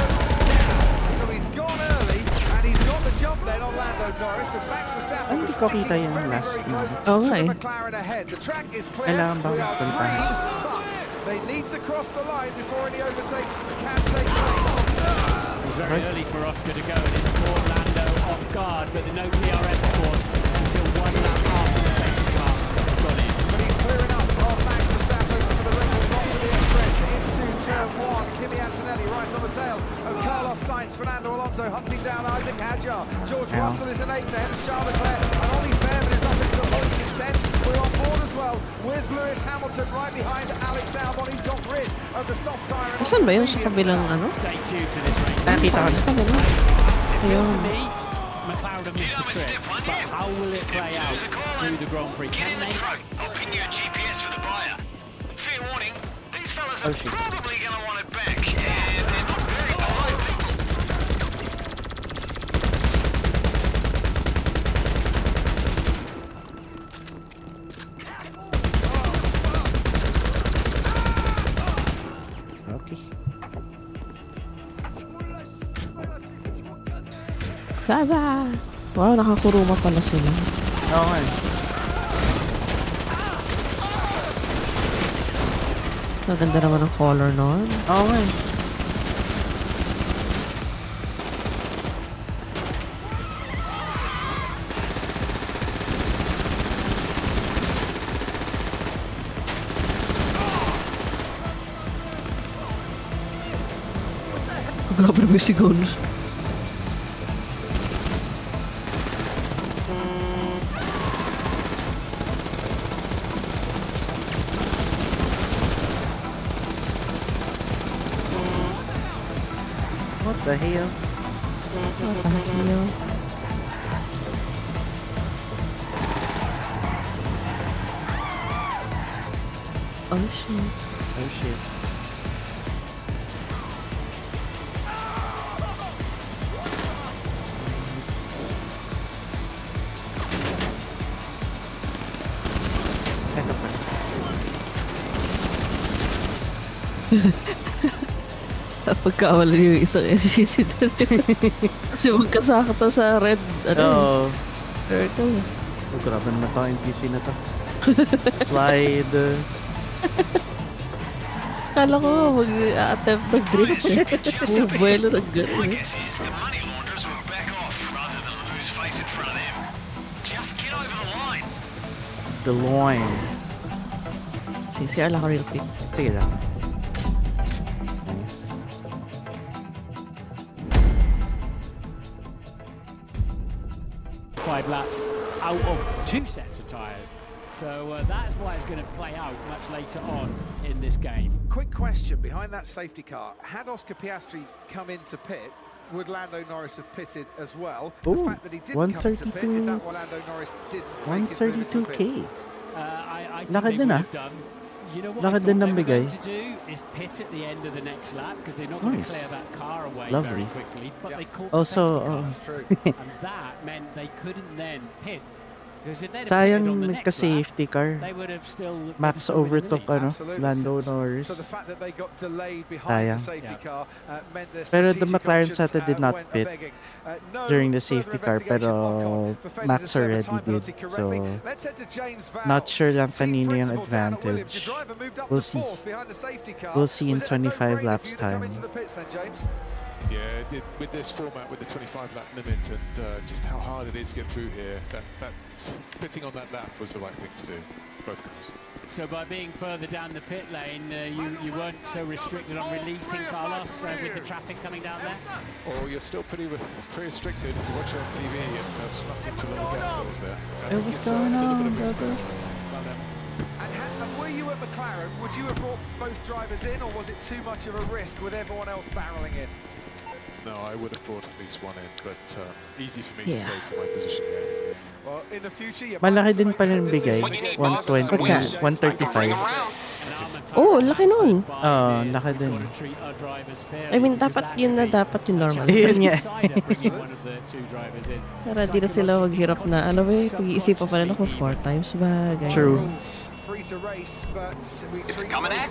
now. So he's gone early, and he's got the jump then on Lando Norris. And Max Verstappen Hindi ko kita yung last na. Okay. McLaren ahead. The track is clear. Kailangan ba We are magpunta? green, but they need to cross the line before any overtakes can take place. It was very early for Oscar to go, and it's caught Lando off guard, but no DRS course until 1 lap after the safety car has got in. But he's clear enough of Max Verstappen for the record not to be expressed into turn 1. Kimi Antonelli right on the tail of Carlos Sainz. Fernando Alonso hunting down Isaac Hadjar. George Russell is in 8th ahead of Charles Leclerc, and Ollie Bearman is up into the point in 10th. We're on board as well with Lewis Hamilton right behind Alex Albon. He's got rid of the soft tyre. Saan ba yun? Sa kabilang ano? Stay tuned to this race. Nakita ko Sa kabila. It feels Ayun. to me, McLaren have missed a trip, but how will it play out through the Grand Prix? Can they? I'll ping you a GPS for the buyer. Fair warning, these fellas are probably going to want it back, and they're not very polite people. Okay. Baba! Wow, nakakuruma pala sila. Okay. Maganda naman ang color nun. Okay. Grabe na music on. What the hell? What the hell? Oh shit. Oh shit. Eto pa. Pagkawala yung isang SGC doon. Kasi magkasaka to sa red, Oo. turtle. Oh, grabe naman to, NPC na to. Slide. Kala ko mag-attempt mag-drift eh. Buwelo ng gano'n eh. Guess is the money launderers will back off rather than lose face in front of them. Just get over the line. The loin. Sige, CR lang ako real quick. Sige lang. Nice. 5 laps out of 2 sets of tyres. So that's why it's going to play out much later on in this game. Quick question, behind that safety car, had Oscar Piastri come into pit, would Lando Norris have pitted as well? Ooh, the fact that he didn't come into pit, is 132. that why Lando Norris didn't make his move into pit? 132k. I think Lakad they din would ah. have done. You know what Lakad I din thought ng they were bigay. going to do is pit at the end of the next lap because they're not going to Nice. clear that car away Lovely. very quickly. But they caught Also, the safety car. And that meant they couldn't then pit. Because if they'd have pitted Sayang on the next lap, nagka-safety car. they would have still Max been through in the overtook lead. ano, Absolutely. Lando So Norris. the fact that they got delayed behind Sayang. the safety car meant their Pero the strategic McLaren options, Sato did not went pit a-begging. No during the further safety car, investigation on pero for failing Max to serve a already time penalty did. correctly. So, Let's head to James Vowles. not sure lang Team kanino yung principal down at Williams. advantage. Your driver moved up We'll to see. fourth behind the safety car. We'll see in Was it a 25 no-brainer laps for you to come time. into the pits then, James? Yeah, with this format, with the 25 lap limit and just how hard it is to get through here, that's pitting on that lap was the right thing to do, both cars. So by being further down the pit lane, you weren't so restricted on releasing Carlos with the traffic coming down there? Or you're still pretty restricted if you watch it on TV and snuck into a little gap that was there. Hey, what's going on, brother? And were you at McLaren McLaren, would you have brought both drivers in, or was it too much of a risk with everyone else barreling in? No, I would have brought at least one in, but easy for me to Yeah. say for my position here. Well, in the future, you Malaki din pala yung bigay. 120, 135. Oh, laki nun. Laki din. I mean, dapat yun na dapat yung normal. Yun nga. Para di na sila maghirap na, alam mo yung pag-iisipan pa nila kung 4 times ba, ganyan. True.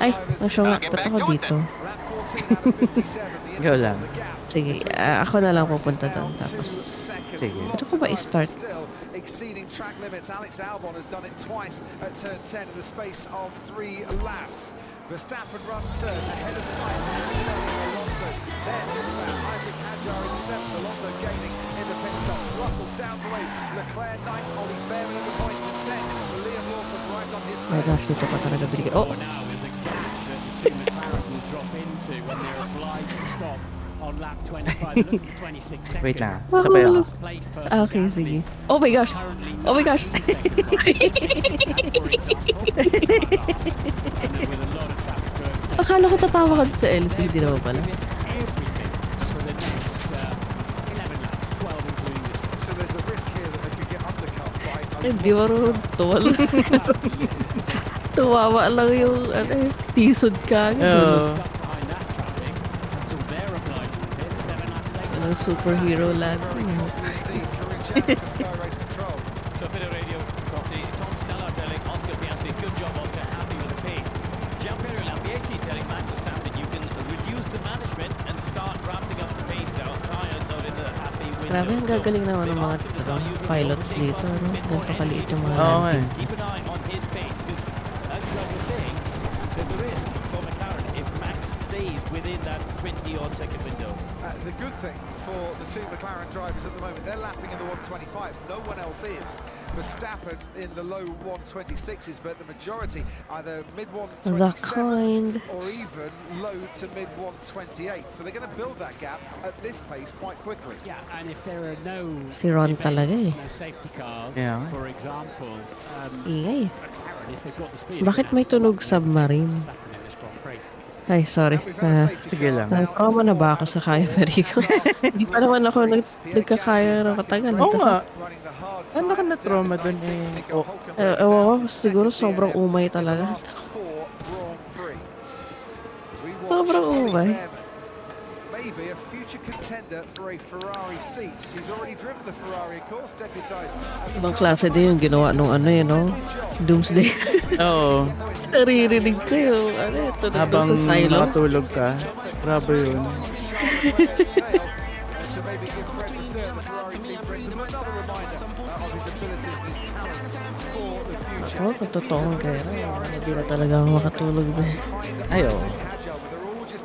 Ay, siya nga, ba't ako dito? Ikaw lang. Sige, ako na lang pupunta doon. Tapos, sige. Ito ko ba i-start? Exceeding track limits. Alex Albon has done it twice at turn 10 in the space of 3 laps. Verstappen runs third, ahead of Sainz, Alonso. Then Isaac Hadjar in 7th, Alonso gaining in the pit stop. Russell down to 8, Leclerc 9th, Ollie Behrman in the points at 10. Liam Lawson right on his oh my gosh, dito pa talaga binigay. Oh! Wait lang. Sabay ako. Okay, sige. Oh my gosh! Oh my gosh! Akala ko tatawa ka sa LCD naman pala. Hindi marunong tuwal. Tuwawa lang yung tisod ka. Anong superhero land. So a bit of radio copy. Tom Stella telling Oscar Piastri, good job Oscar, happy with the pace. Gianpiero Lambiase telling Max Verstappen you can reduce the management and start ramping up the pace now. Tyres not in the happy window. Grabe, ang gagaling naman ng mga pilots dito. No? Ganito kaliit yung mga landing. Keep an eye on his pace because as John was saying, there's a risk for McLaren if Max stays within that 20-odd second window. The good thing for the two McLaren drivers at the moment, they're lapping in the 125s. No one else is. Verstappen in the low 126s, but the majority either mid 127s or even low to mid 128. So they're going to build that gap at this pace quite quickly. Yeah, and if there are no Si Ron talaga eh. no safety cars, Yeah. for example, Ingay. McLaren, if they've got the speed, Bakit may tunog submarine? Ay, sorry. Sige lang. Trauma na ba ako sa kaya Federico? Hindi pa naman ako nagkakaya ng katagal. Oo nga. Ano ka na-trauma dun eh? Ewan ko, siguro sobrang umay talaga. Sobrang umay. Maybe a future contender for a Ferrari seat. He's already driven the Ferrari, of course, deputized. Ibang klase din yung ginawa nung ano yun, no? Doomsday. Oo. Naririnig ko yung tunog habang sa silo. nakatulog ka. Grabe yun. Oh, kung totoong kaya, hindi na talaga ako makatulog ba. Ay, oo.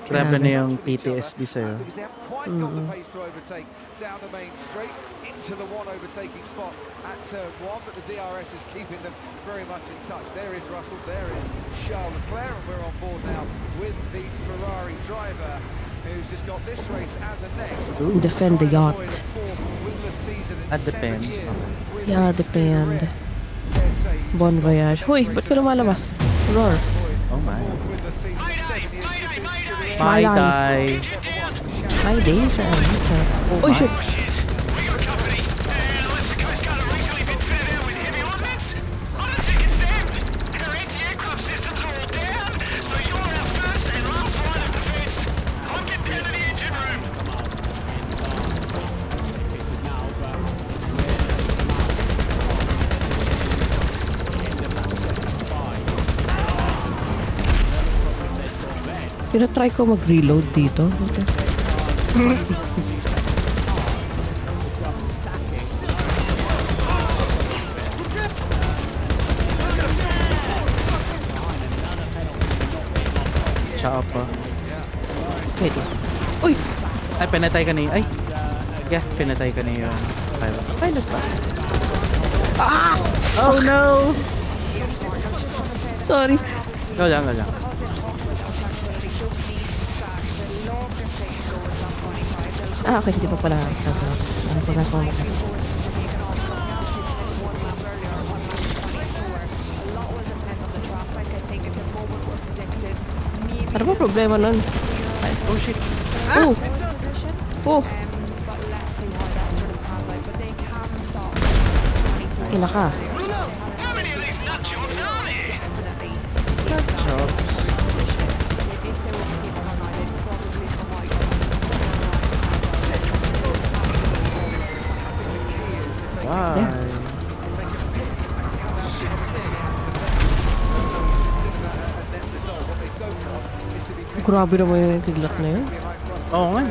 Grabe na yung PTSD sa'yo. Down the main straight into the one overtaking spot at turn 1, but the DRS is keeping them very much in touch. There is Russell, there is Charles Leclerc, and we're on board now with the Ferrari driver who's just got this race and the next. Defend the yacht. Depend. Yeah, depend. Bon voyage. Hoy, ba't ka lumalabas? Roar. Oh my. My die. My day sa oh shit. Try ko mag-reload dito. Okay. Chapa. Pwede. Uy! Ay, pinatay ka na yun. Ay! Yeah, pinatay ka na yun. Pilot pa. Ah! Oh no! Sorry. Wala. Okay, hindi pa pala. Ano pa na ako? Ano ba problema nun? Oh shit. Oh! Oh! Ina ka. How many of these nut jobs are there? Jobs. Why? Grabe naman yung kidlat na yun. Oo nga.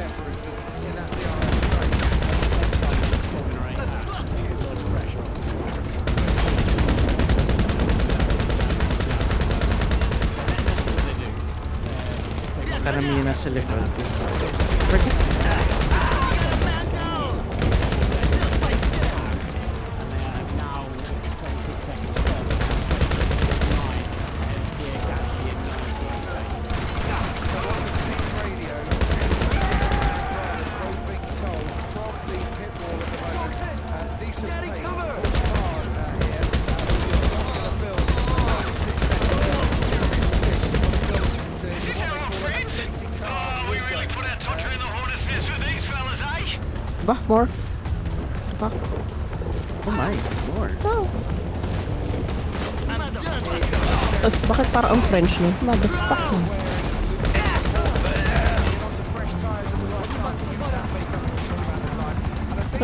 Karamihan na sa likod. Ba? More? Ba? Oh my, more. Oh. Bakit para ang French no? Motherfuck no?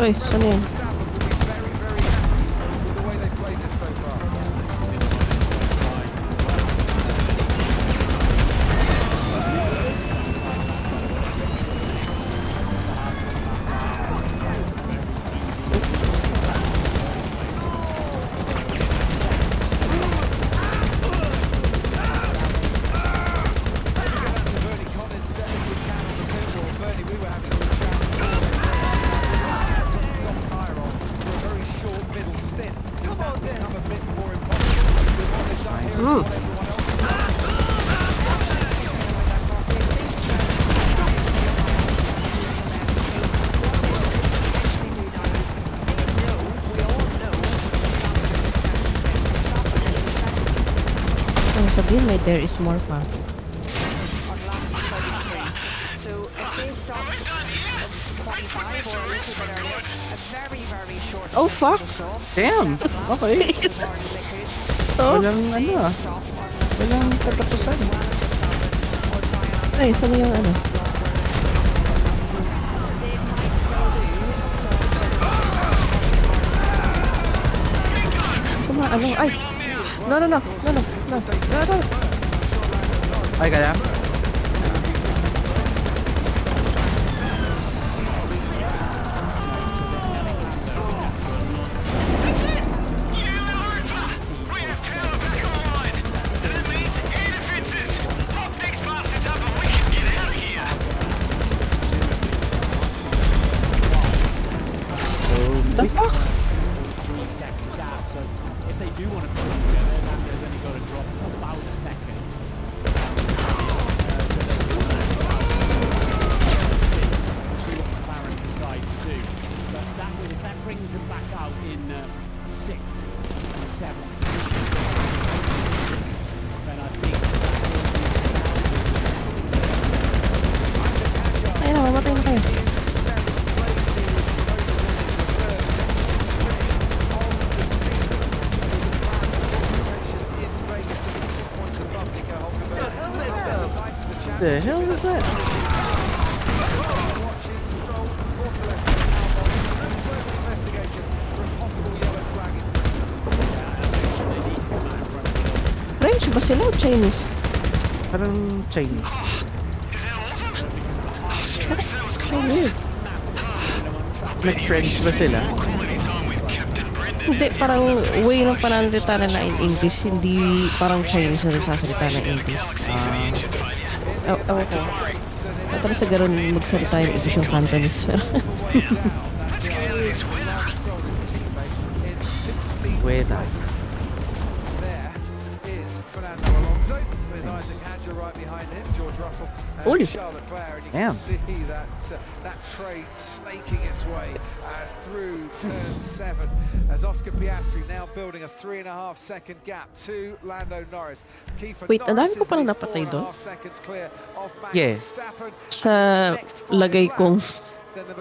Uy, saan yun? Sabihin may there is more pa. Oh fuck! Damn! Okay. Oh. Walang ano ah. Walang katapusan. Ay, saan yung ano? Ano? Ay! No. Ay, kaya? The fuck? So if they do want to put it together, Lando's only got to drop about a second. So they can see what McLaren decide to do. But that will, if that brings them back out in 6th and 7th position, then I think Ayun na, mamatay na kayo. The hell is that? French ba sila o Chinese? Parang Chinese. So weird. Nag-French ba sila? Hindi, parang way ng pananalita nila in English, hindi parang Chinese na nagsasalita ng English. Ewan ko. Natala sa garon magsalita yung English yung Cantonese. Wait. Nice. Hadja right behind him, George Russell Ooh. and Charles Leclerc, and you Damn. can see that trade snaking its way through turn 7 as Oscar Piastri now building a 3.5-second gap to Lando Norris. Wait, ang dami ko palang napatay doon. Yeah. Sa lagay kong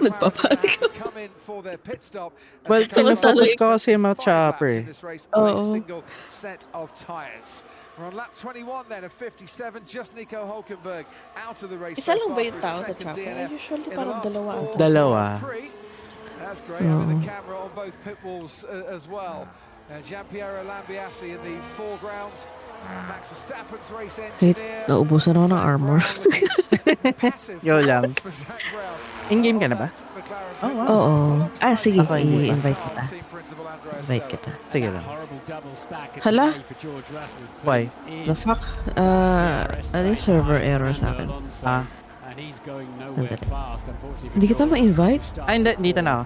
nagpapanik. Well, pinafocus ko kasi yung mga chopper. Oo. We're on lap 21 then of 57, just Nico Hulkenberg out of the race. Isa lang ba yung tao sa chopper? Usually parang dalawa. Dalawa. That's great, having the camera on both pit walls as well. Giampiero Lambiase in the foreground. Max Verstappen's race engineer. Naubusan ako ng armor. Yo lang. In-game ka na ba? Oh, wow. Oo. Sige, Ako, i-invite kita. Invite kita. Sige lang. Hala? Why? The fuck? Ano yung server error sa akin? Sandali. Hindi kita ma-invite? Ay, hindi. Dito na ako.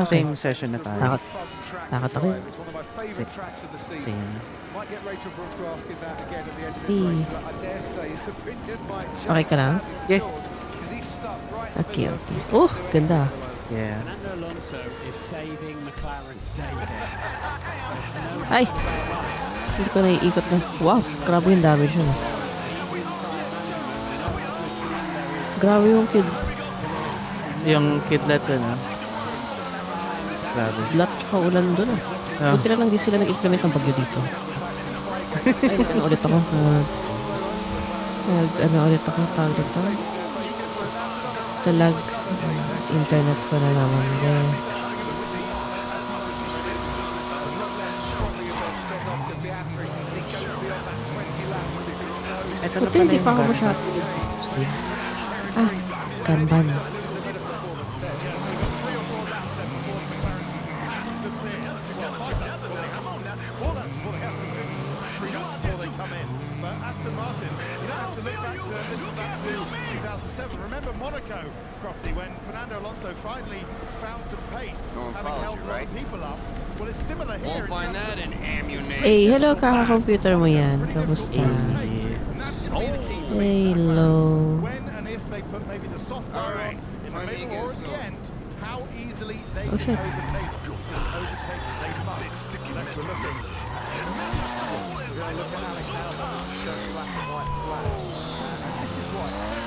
Okay. Same session na tayo. Takot ako. Same. Okay ka lang? Yeah. Okay. Ganda. Yeah. Fernando Alonso is saving McLaren's day here. Ay! Hindi ko naiikot na. Wow! Grabe yung damage yun. Grabe yung kid. Yung kidlat ko na. Grabe. Lahat ka ulan doon ah. Buti na lang di sila nag-implement ng bagyo dito. Ay, ulit ako. Ulit ako. Tawag dito. Talag. Internet ko na naman. Buti hindi pa ako masyado. Kanban. Aston Martin, you don't have to look back to 2007. Remember Monaco, Crofty, when Fernando Alonso finally found some pace, having held a lot of people up. Well, it's similar here. Won't find that in ammunition. Hey, hello kaka-computer mo yan. Kamusta? Hello. When and if they put maybe the soft tire on in the middle or at the end, how easily they can overtake them. They must. Let's look at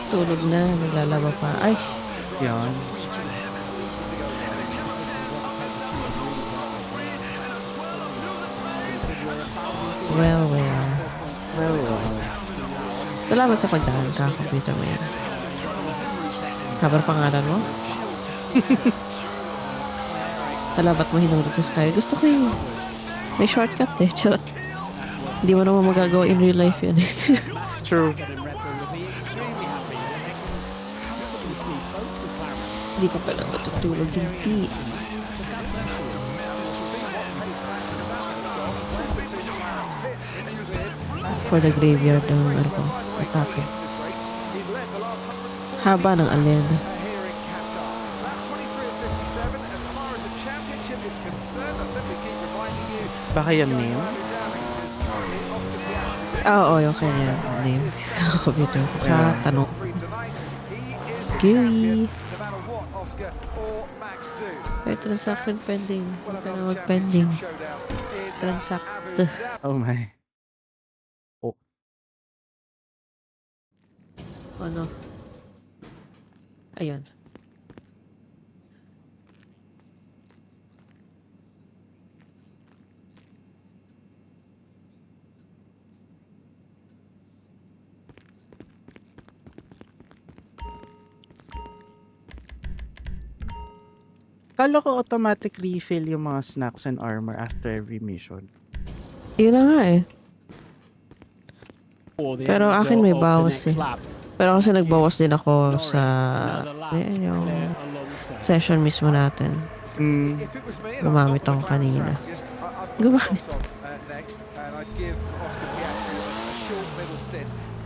Tulog na, naglalaba pa. Ay! Yan. Well. Salamat sa pagdaan ka, computer mo yan. Kabar pangalan mo? Salamat mo hinurot sa Sky. Gusto ko yung may shortcut eh. Charot. Hindi mo naman magagawa in real life yan eh. True. Hindi ka pala matutulog hindi. For the graveyard ng ano ko, atake. Haba ng alin. Baka yung name? Oo, yung kanya name. Computer ko. Tanong. Kiwi. Kaya transaction pending. Huwag ka na mag-pending. Transact. Oh my. Oh. Ano? Ayun. Kala ko automatic refill yung mga snacks and armor after every mission. Yun na nga eh. Pero akin may bawas eh. Pero kasi nagbawas din ako sa yung session mismo natin. Gumamit ako kanina. Gumamit.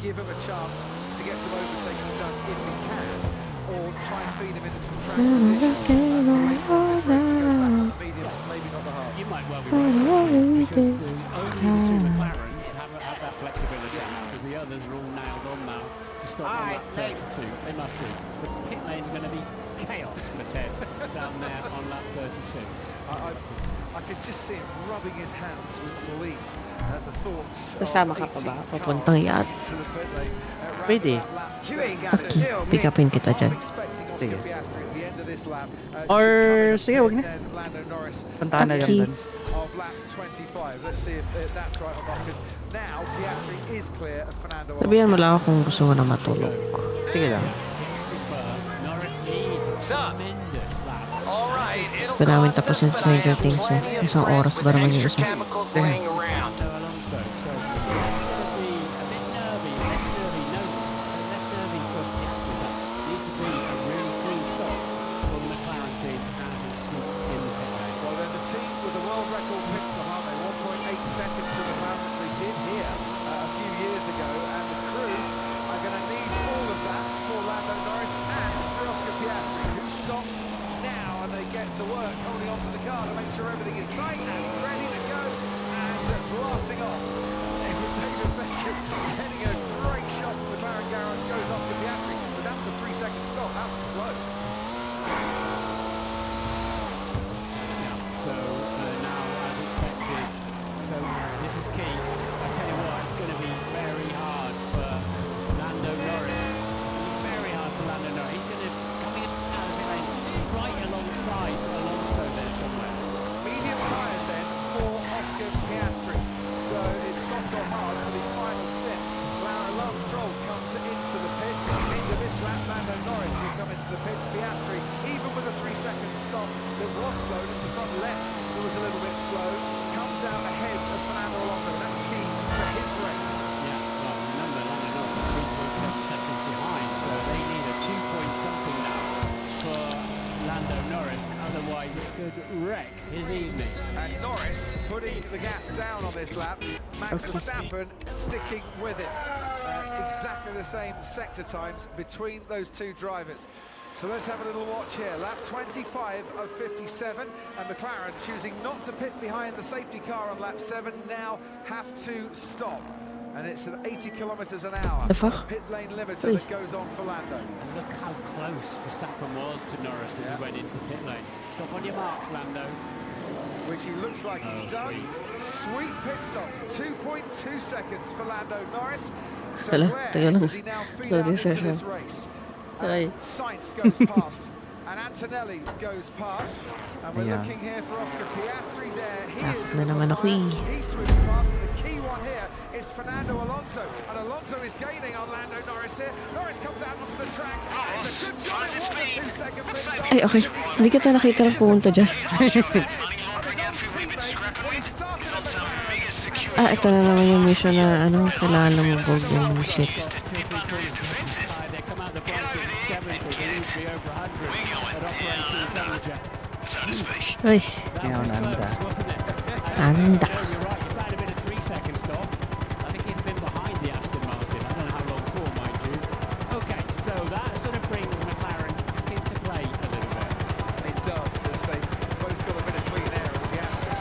Give him a chance to get some overtaking done if he can, or try and feed him into some track position. Maybe not the hard. You might well be right, because only the two McLarens have that flexibility, because the others are all nailed on now to stop on lap 32. They must do. The pit lane's going to be chaos for Ted down there on lap 32. I could just see him rubbing his hands with glee at the thoughts Kasama ka pa ba? Papuntang yacht. Pwede. Pick upin kita dyan. Sige. Or, sige, wag na. Puntahan na lang dun. Of lap 25. Let's see if that's right or not, because now Piastri is clear of Fernando Alonso. Sabihan mo lang ako kung gusto mo na matulog. Sige lang. Gusto namin tapusin Stranger Things eh. Isang oras ba naman yung isa? To work, holding onto the car to make sure everything is tight and ready to go, and blasting off. David Beckham heading a great shot from McLaren garage, goes Oscar Piastri, but that was a 3-second stop. That was slow. So now, as expected, so this is key. I tell you what, it's going to be very hard for Lando Norris. Very hard for Lando Norris. He's going to coming out of the lane right alongside Alonso there somewhere. Medium tyres then for Oscar Piastri. So it's soft or hard for the final stint. Lance Stroll comes into the pits. Into this lap, Lando Norris will come into the pits. Piastri, even with a 3-second stop that was slow, in the front left that was a little bit slow, comes out ahead of Fernando Alonso. That's key for his race. Yeah, well, remember, Lando Norris is 3.7 seconds behind, so they need a 2-point something now for Lando Norris, otherwise it could wreck his evening. And Norris putting the gas down on this lap. Max Verstappen sticking with it. Exactly the same sector times between those two drivers. So let's have a little watch here. Lap 25 of 57, and McLaren choosing not to pit behind the safety car on lap 7, now have to stop. And it's at 80 kilometers an hour. The fuck? Pit lane limiter that goes on for Lando. And look how close Verstappen was to Norris as he went into the pit lane. Stop on your marks, Lando. Which he looks like he's done. Sweet pit stop. 2.2 seconds for Lando Norris. So where does he now feed out into this race? Sainz goes past, and Antonelli goes past, and we're looking here for Oscar Piastri there. He is in the front. He swoops past, but the key one here is Fernando Alonso, and Alonso is gaining on Lando Norris here. Norris comes out onto the track. It's a good job. It was a 2-second pit stop. Ay, okay. Hindi kita nakita ng pumunta dyan. Ito na naman yung mission na kailangan lumubog yung shit. Uy. Ngayon, anda. Anda.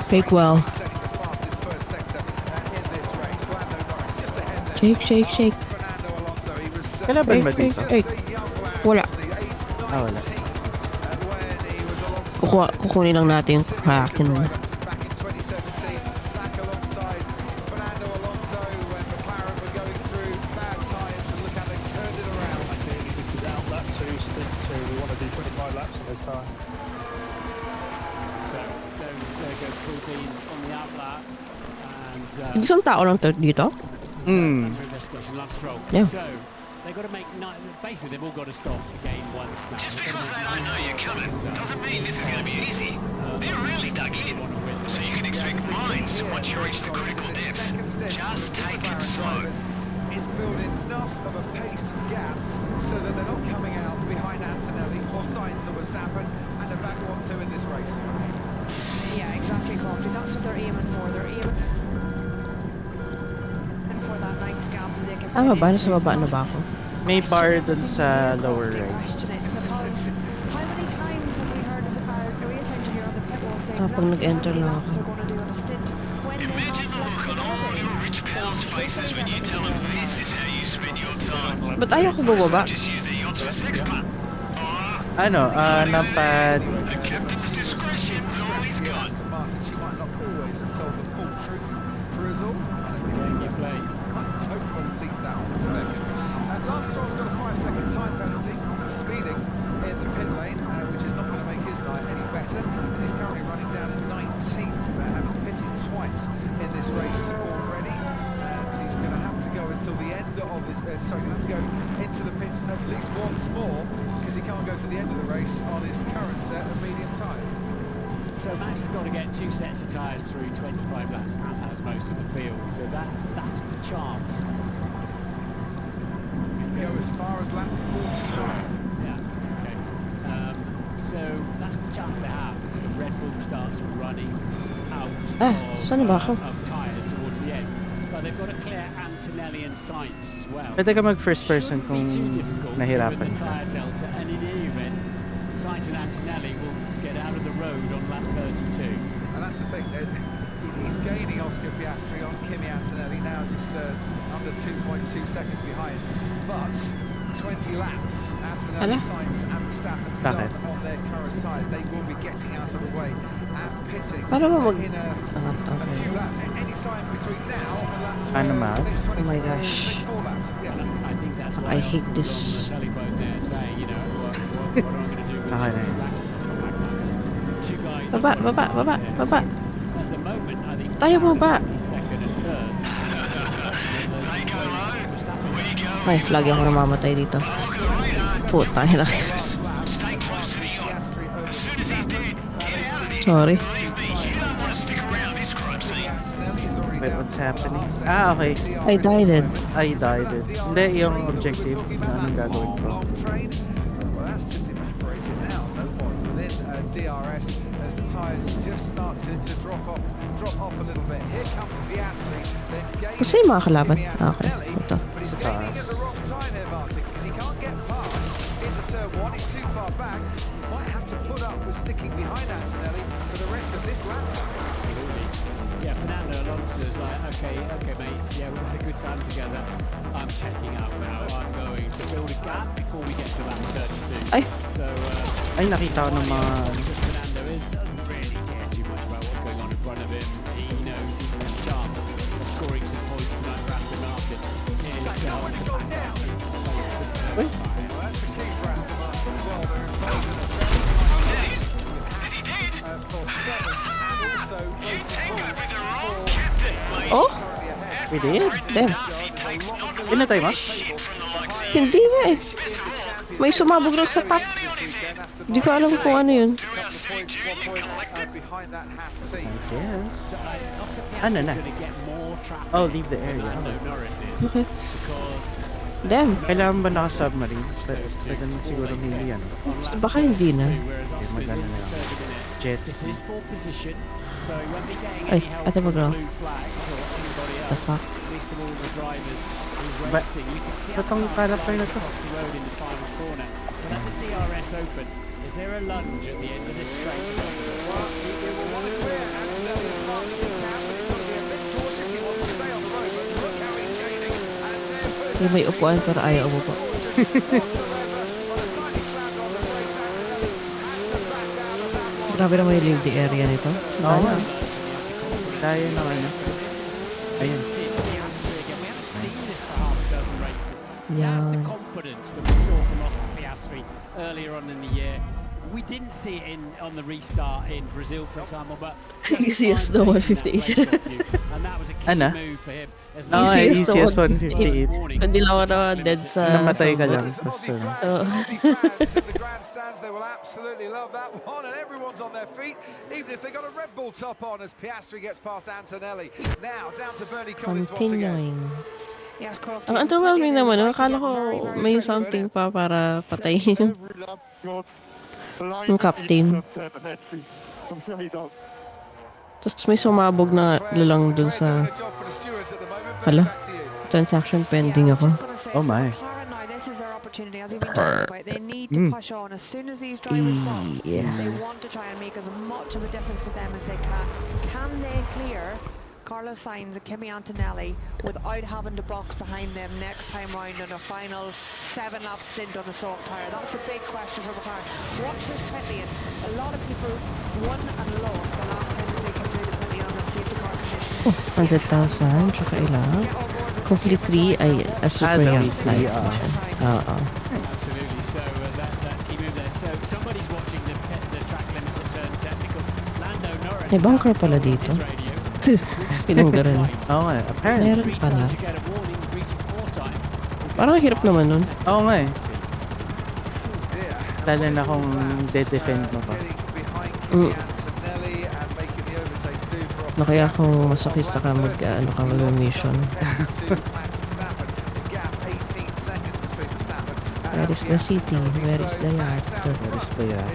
Shake well. Shake, shake, shake. Kalaban ba dito? Wala. Wala. Kukunin lang natin yung Kraken. Isang tao lang dito? Yeah. They've got to make basically they've all got to stop again once now. Just because they don't know you're coming doesn't mean this is going to be easy. They're really dug in, so you can expect mines once you reach the critical depth. Just take it slow. Is build enough of a pace gap so that they're not coming out behind Antonelli or Sainz or Verstappen and they're back 1-2 in this race. Yeah, exactly, Coffee. That's what they're aiming for. They're aiming for that nice gap that they can. Tama ba? Nasa baba na ba ako? May bar dun sa lower right. How many times have we heard a race engineer on the pit wall say Pag nag-enter lang ako. they're going to do on a stint when Imagine the look on all your rich pals' faces when you tell them this is how you Ba't ayaw ko bumaba? Ano, napad... Captain's discretion is always gone. Martin, she might not always have told the full truth for us all. That's the game you play. I don't believe that for a second. Lance Stroll's got a 5-second time penalty for speeding in the pit lane, which is not going to make his night any better. And he's currently running down in 19th, having pitted twice in this race already. And he's going to have to go until the end of this. Sorry, going to have to go into the pits at least once more, because he can't go to the end of the race on his current set of medium tyres. So Max has got to get 2 sets of tyres through 25 laps, as has most of the field. So that's the chance. Go as far as lap 49. Yeah, okay. So that's the chance they have. The Red Bull starts running out of tyres towards the end. But they've got to clear Antonelli and Sainz as well. Pwede ka mag-first person kung nahirapan ka. Delta, and in any event, Sainz and Antonelli will get out of the road on lap 32. And that's the thing. He's gaining Oscar Piastri on Kimi Antonelli now, just under 2.2 seconds behind. But 20 laps, Antonelli, Sainz and Verstappen done on their current tyres. They will be getting out of the way and pitting in a few laps. Any time between now and lap 12. Oh my gosh. 4 laps. Yes. I think that's why I hate this. on the telephone there saying, you know, what am I going to do with these two guys? Baba. At the moment, I think Tayo baba. second and third. Ay, lagi ako namamatay dito. Puta, hila. Sorry. Wait, what's happening? Ah, okay. I died it. I died it. Hindi, yung objective na anong gagawin ko. Well, that's just evaporated now. No one within DRS as the tyres just start to drop off a little bit. Here comes Piastri. Gusto yung mga kalaban? Okay, ito. Sa taas. He can't get past into turn 1. He's too far back. He might have to put up with sticking behind Antonelli for the rest of this lap. Absolutely. Yeah, Fernando Alonso is like, okay, mates, yeah, we've had a good time together. I'm checking out now. I'm going to build a gap before we get to lap 32. Ay. So, ay, nakita ko ng mga... Fernando doesn't really care too much about what's going on in front of him. He knows he has a chance of scoring some points tonight for Aston Martin. Oh? We did? Damn. Pinatay mo? Hindi nga eh. May sumabog lang sa top. Hindi ko alam kung ano yun. I guess. Ano na? Oh, leave the area. Okay. Damn. Kailangan ba naka-submarine? Pwede na siguro hindi yan. Baka hindi na. Okay, magana na lang. Jet ski. Ay, ate mag-roll. The fuck? Ba't ang character na to? Is there a lunge at the end of this straight? May upuan pero ayaw umupo. Grabe naman yung leave the area nito. Oo. Tayo naman. Ayun. That's the confidence that we saw from Oscar Piastri earlier on in the year. We didn't see it on the restart in Brazil, for example, but easiest the 158. and that was a key move for him. Easiest 158. Hindi lang ako na dead sa... Namatay ka lang. They will absolutely love that one, and everyone's on their feet, even if they got a Red Bull top on as Piastri gets past Antonelli. Now down to Bernie Collins once again. Ang underwhelming naman. Akala ko may something pa para patayin yung captain. Tapos may sumabog na lang dun sa... Hala, transaction pending ako. Oh my. This is our opportunity, as we've been talking about. They need to push on as soon as these drivers box. They want to try and make as much of a difference to them as they can. Can they clear Carlos Sainz and Kimi Antonelli without having to box behind them next time round in a final 7-lap stint on the soft tyre? That's the big question for McLaren. Watch this pit lane. A lot of people won and lost the last time that they came through the pit lane on the safety car condition. 100,000. Tsaka ilang. Complete 3 ay a super young flight. Absolutely. So that key move there. So somebody's watching the track limits at turn 10 because Lando Norris. May bunker pala dito. Pinungga rin. Oo nga, apparently. Meron pala. Parang hirap naman nun. Oo nga eh. Lalo na kung de-defend mo pa. Na kaya kung masokista ka mag-mission. Where is the city? Where is the yard? Where is the yard?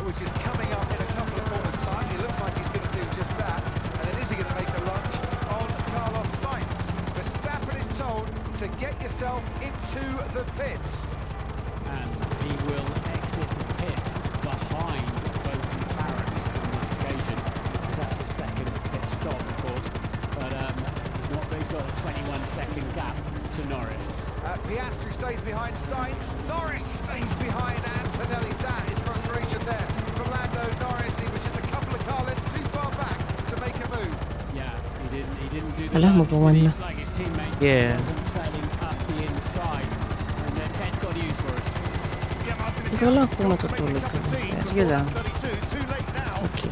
Which is coming up in a couple of corners' time. He looks like he's going to do just that. And then is he going to make a lunge on Carlos Sainz? Verstappen is told to get yourself into the pits. And he will exit the pits behind both McLarens on this occasion, because that's a second pit stop, of course. But he's got a 21-second gap to Norris. Piastri stays behind Sainz. Norris stays behind Antonelli. That is frustration there for Lando Norris. He was just a couple of car lengths too far back to make a move. Yeah, he didn't do the Alam mo lunge, ba did he? na? Like his teammate wasn't sailing up the inside. And then Ted's got news for us. Hindi ko lang kung matutulog ka. Sige lang. Okay.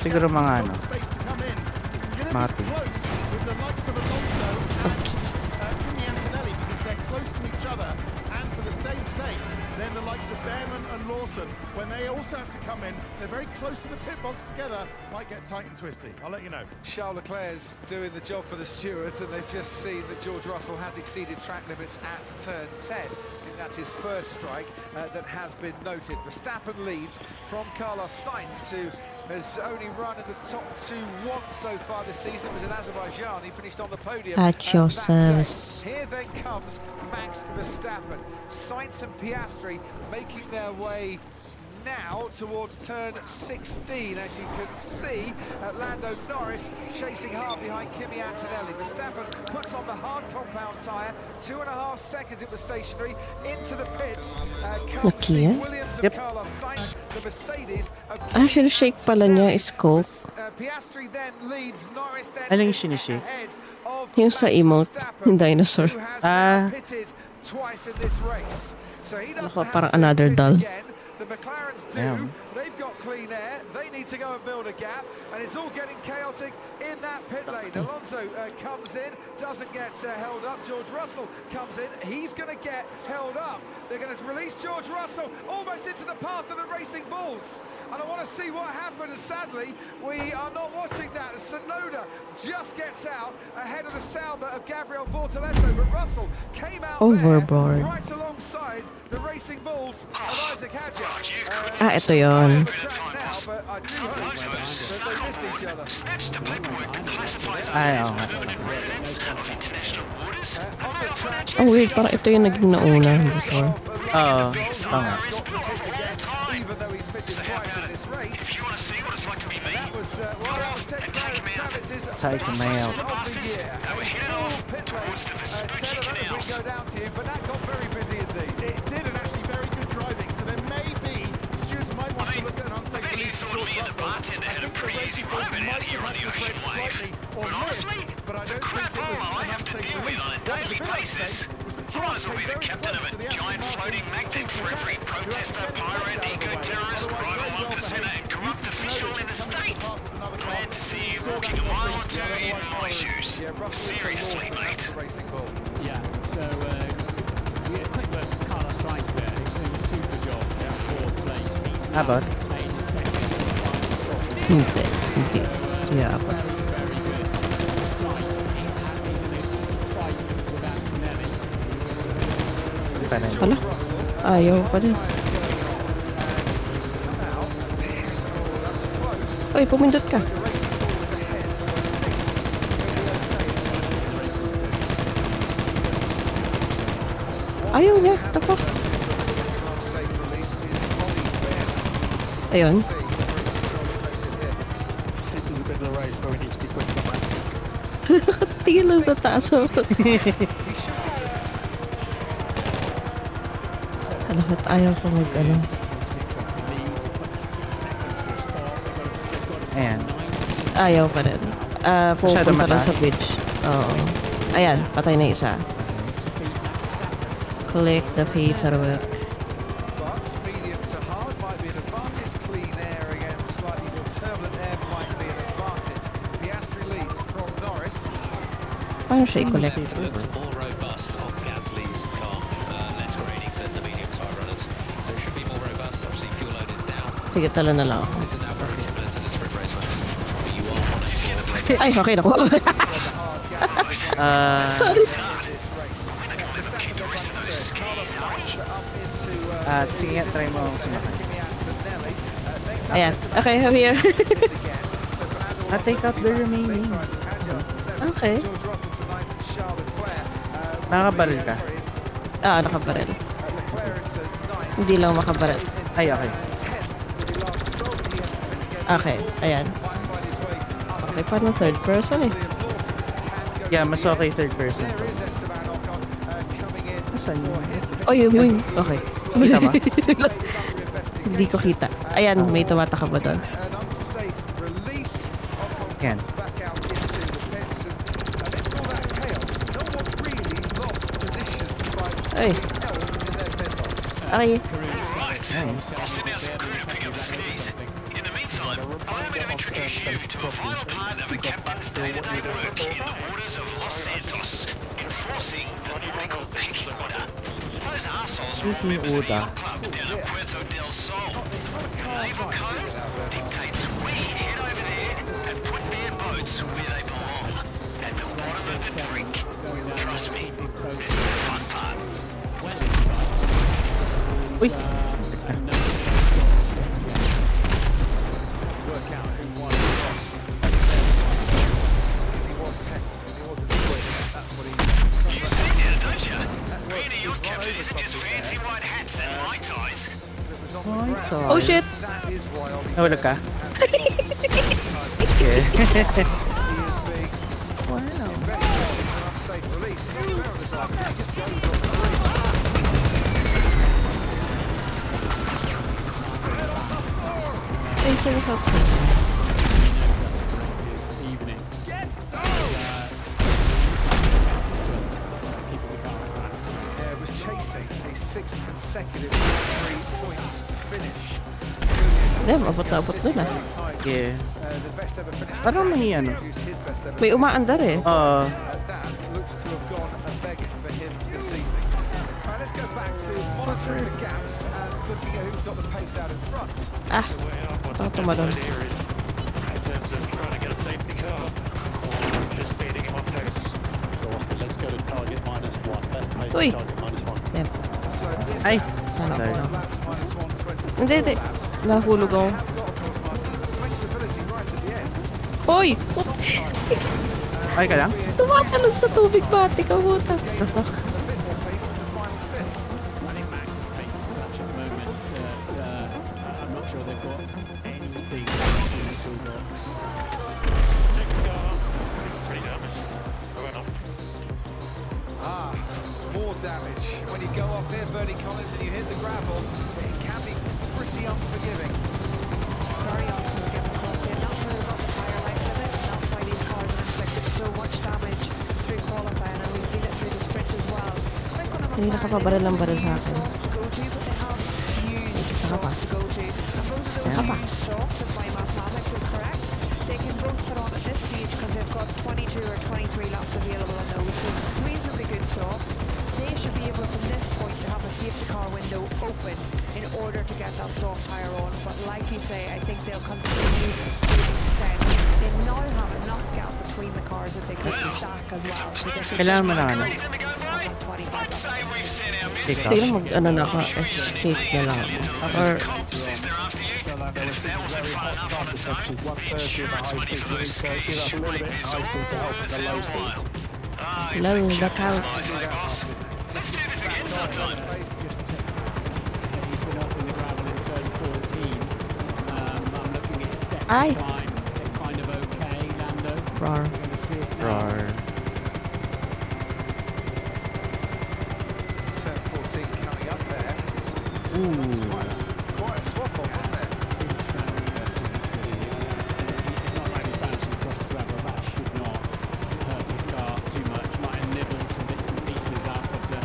Siguro mga ano. Mga team. Then the likes of Behrman and Lawson, when they also have to come in, they're very close to the pit box together, might get tight and twisty. I'll let you know. Charles Leclerc's doing the job for the stewards, and they've just seen that George Russell has exceeded track limits at turn 10. I think that's his first strike that has been noted. Verstappen leads from Carlos Sainz, who has only run in the top 2 once so far this season. It was in Azerbaijan. He finished on the podium. At your service. Here then comes Max Verstappen. Sainz and Piastri making their way now towards turn 16. As you can see, Lando Norris chasing hard behind Kimi Antonelli. Verstappen puts on the hard compound tyre. 2.5 seconds it was stationary. Into the pits comes the Williams of Carlos Sainz, the Mercedes of Actually, shake pala niya is Coke. Piastri then leads. Norris then Aling sinishake? Yung sa emote, yung dinosaur. pitted twice in this race. So he doesn't have Parang to another pit dull. again. The McLarens do. Damn. They've got clean air. They need to go and build a gap, and it's all getting chaotic in that pit lane. Alonso comes in, doesn't get held up. George Russell comes in. He's going to get held up. They're going to release George Russell almost into the path of the Racing Bulls. And I want to see what happened. And sadly, we are not watching that. Sonoda just gets out ahead of the Sauber of Gabriel Bortoleto. But Russell came out Overboard. there, right alongside the Racing Bulls of Isaac Hadjar. Ito yun. Oh wait, parang ito yung naging nauna before. Oo, tama. Take a mail. But that got very busy indeed. It did, and actually very good driving. So there may be, stewards might want to look at an unsafe release of George Russell. I think the Racing Bulls might have had to break slightly or miss, but I don't think it was an unsafe release. On a daily basis. I might as well be the captain of a giant floating magnet for every protester, pirate, eco-terrorist, rival one percenter, and corrupt official in the state. Glad to see you walking a mile or two in my shoes. Seriously, mate. Yeah, so quick look at Carlos Sainz there. He's doing a super job down 4th place. He's How about? made his second. Hindi. Yeah, but Very good. Sainz, he's in a decent fight with Antonelli. Hala, ayaw pa din. Oy, pumindot ka. Ayaw niya. Tapak. Ayun. Tingin lang sa taas. Lahat ayaw ko mag-ano. Ayan. Ayaw pa rin. Masyado Pupunta lang mataas. sa beach. Oo. Ayan, patay na isa. Click the paperwork. But medium to hard might be an advantage. Clean air against slightly more turbulent air might be an advantage. Piastri leads from Norris. Paano siya i-collect? More robust on Gasly's car, less rating than the medium tyre runners. So it should be more robust. Obviously, fuel load is down. Sige, tala na lang ako. This is now very similar to the sprint race ones. But you are wanting Ay, okay, naku. Sige, try mo sumakay. Ayan. Okay, I'm here. Take out the remaining. Okay. Nakabaril ka? Nakabaril. Hindi lang makabaril. Ay, okay. Okay, ayan. Okay, paano third person eh? Yeah, mas okay third person. Asan yun? Oh, yun. Okay. Kita ba? Hindi ko kita. Ayan, may tumatakab ba doon? Yan. Ay. Okay. Nice. I'll send out some crew to pick up the skis. In the meantime, allow me to introduce you to a vital part of a captain's day-to-day work in the waters of Los Santos, enforcing the nautical pecking order. Those arseholes were members of the yacht club down at Puerto del Sol. The naval code dictates we head over there and put their boats where they belong, at the bottom of the drink. Trust me, this is the fun part. Uy! Oh shit! Nahulog ka? Okay. Ay, sino sa Was chasing a 6th consecutive 3 points finish. Hindi, mabot-abot dun ah. Yeah. The best ever finish. Parang may ano. May umaandar eh. That looks to have gone a begging for him this evening. Right, let's go back to monitoring the gaps and looking at who's got the pace out in front. Baka tumalon. In terms of trying to get a safety car, or just beating him on pace. Let's go to target -1. Best pace Uy! target -1. Yep. Ay! Sana Sorry. ko. Hindi. Nahulog ako. Hoy! Ay ka lang? Tumatalon sa tubig, bati ka, puta. The fuck? I'm not sure they've got anything in the toolbox. More damage. When you go off there, Bernie Collins, and you hit the gravel, it can be pretty unforgiving. Very unforgiving. They're not sure about the tyre life limit, and that's why these cars are inflicted so much damage through qualifying, and we've seen it through the sprint as well. Quick one of Hindi nakapabaril ang baril sa akin. go to, but they have huge Saka pa. to go to. And both of those Saka pa. shocked, if my mathematics is correct, they can both put on at this stage because they've got 22 or 23 laps available on those, so reasonably good stop. They should be able from this point to have a safety car window open in order to get that soft tyre on, but like you say, I think they'll continue to extend. They now have enough gap between the cars that they could stack as well. So they should Kailangan mo na ano? Tignan mag-ano na ako. Escape na lang ako. Or... that wasn't fun enough on its own, the insurance money for those skis should make this all worth our while. Ah, it's a captain's life, eh, boss? Let's do this again sometime. He's been up in the gravel in turn 14. I'm looking at his sector Aye. times. They're kind of okay, Lando. Rar. Gonna see it now. Rar. Turn 14 coming up there. Ooh. Quite a swap on, wasn't it? It's not like he's bouncing across the gravel. That should not hurt his car too much. Might have nibbled some bits and pieces up of the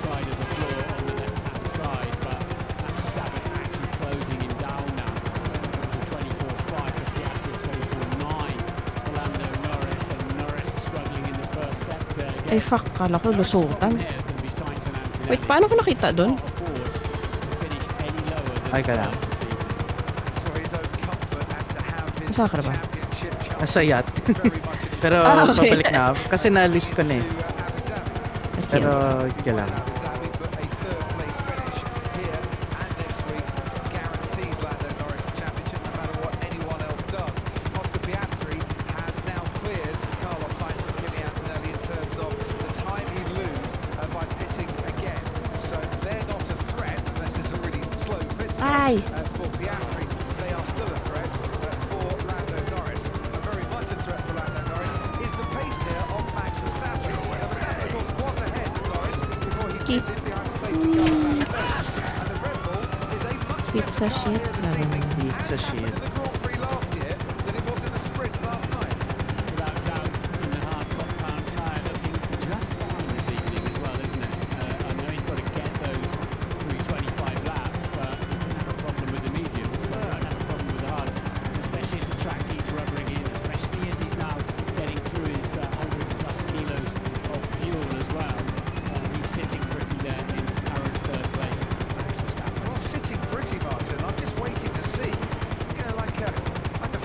side of the floor on the left-hand side, but Max Verstappen actually closing him down now. To 24.5 for Piastri, 24.9 for Lando Norris, and Norris struggling in the first sector. Ay, fuck. Kala ko lusutan. Wait, paano ko nakita dun? Ay, ka lang. Saan ka na ba? Nasa yacht. Pero okay. pabalik na. Kasi na-lose ko na eh. Pero kailangan. Guarantees Lando Norris the championship no matter what anyone else does. Oscar Piastri has now cleared Carlos Sainz and Kimi Antonelli in terms of the time he'd lose by pitting again. So they're not a threat unless it's a really slow pit stop for Piastri. They are still a threat for Lando Norris. And very much a threat for Lando Norris is the pace here of Max Verstappen. Verstappen got one ahead of Norris before he gets in behind the safety car. And the Red Bull is a much Pizza shit. Pizza shit. the Grand Prix last year than it was in the sprint last night. Without doubt, in the hard compound tyre looking just fine this evening as well, isn't it? I know he's got to get those through 25 laps, but he doesn't have a problem with the medium, so I don't have a problem with the hard, especially as the track keeps rubbering in, especially as he's now getting through his 100 plus kilos of fuel as well. He's sitting pretty there in current third place. Max Verstappen. Well, sitting pretty, Martin. I'm just waiting to see, like a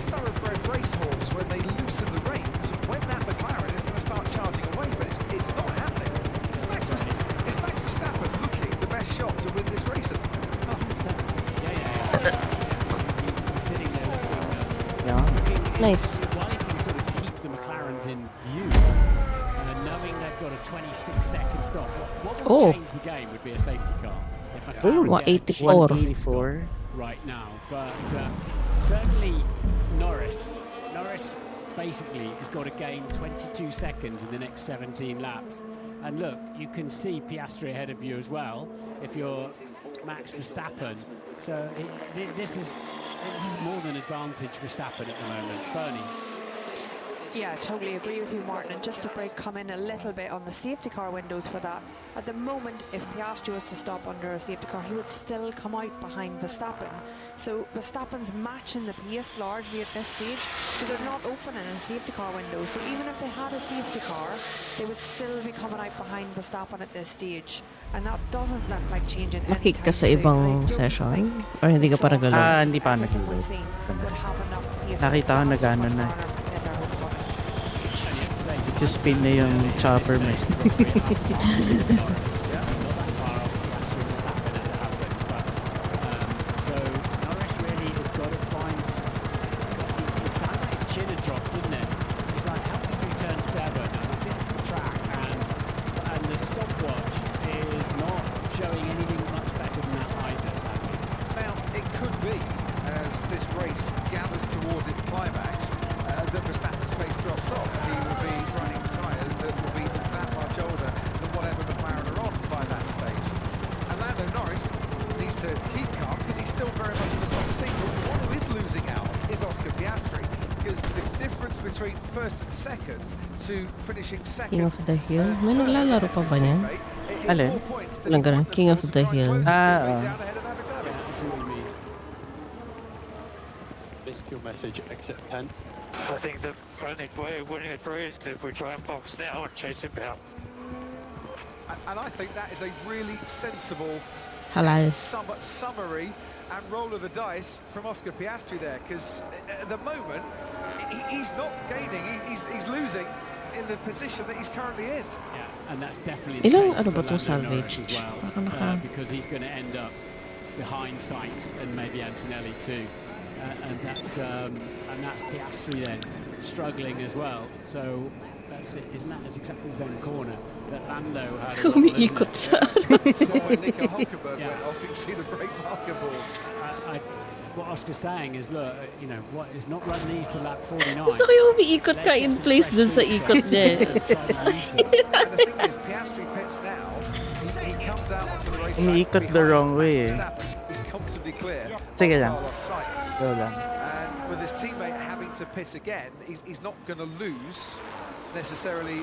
thoroughbred racehorse when they loosen the reins, when that McLaren is going to start charging away, but it's not happening. Is Max Verstappen looking the best shot to win this race at the moment? He's sitting there looking, Yeah. Nice. while he can sort of keep the McLarens in view, knowing they've got a 26-second stop, what would change the game would be a safety car. If McLaren get 184. right now, but certainly Norris basically has got to gain 22 seconds in the next 17 laps. And look, you can see Piastri ahead of you as well if you're Max Verstappen. So this is more than advantage Verstappen at the moment. Bernie. Yeah, I totally agree with you, Martin. And just to come in a little bit on the safety car windows for that, at the moment, if Piastri was to stop under a safety car, he would still come out behind Verstappen. So Verstappen's matching the pace largely at this stage, so they're not opening a safety car window. So even if they had a safety car, they would still be coming out behind Verstappen at this stage. And that doesn't look like changing Nakik ka sa ibang session? Or hindi ka pa nagalaw? Hindi pa nagalaw. Nakita ko nagano na. Just spin na yung chopper mo. King of the Hill? May naglalaro pa ba niyan? Alin? Walang ganun. King of the Hill. Miscue message, exit 10. I think the only way of winning a race is if we try and box now and chase him down. And I think that is a really sensible summary and roll of the dice from Oscar Piastri there, because at the moment he's not gaining, he's losing in the position that he's currently in. Yeah, and that's definitely the case for Lando salvage Norris as well, because he's going to end up behind Sainz and maybe Antonelli too. and that's Piastri then struggling as well. So that's it. Isn't that exactly the same corner that Lando had? Umiikot sa So when Nico Hulkenberg went off, you can see the brake marker board. What Oscar's saying is, look, you know, what is not run these to lap 49. Gusto ko yung umiikot ka in place dun sa ikot niya. And the thing is, Piastri pits now. He comes out onto the racetrack. Umiikot the wrong way. He's comfortably clear. Sige lang. Sights. Go lang. And with his teammate having to pit again, he's not going to lose necessarily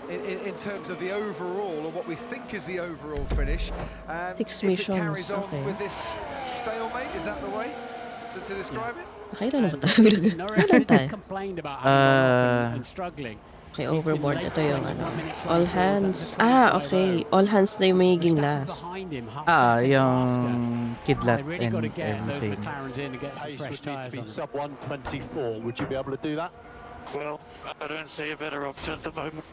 in terms of the overall, or what we think is the overall finish. Six if it missions, carries on okay. with this stalemate, is that the way to describe it? Nakailan na ba tayo? Ilan tayo? Complained about having and struggling. Okay, overboard. Ito yung ano. All hands. Okay. All hands na yung magiging last. Yung kidlat and everything. Pace would need to be sub 124. Would you be able to do that? Well, I don't see a better option at the moment.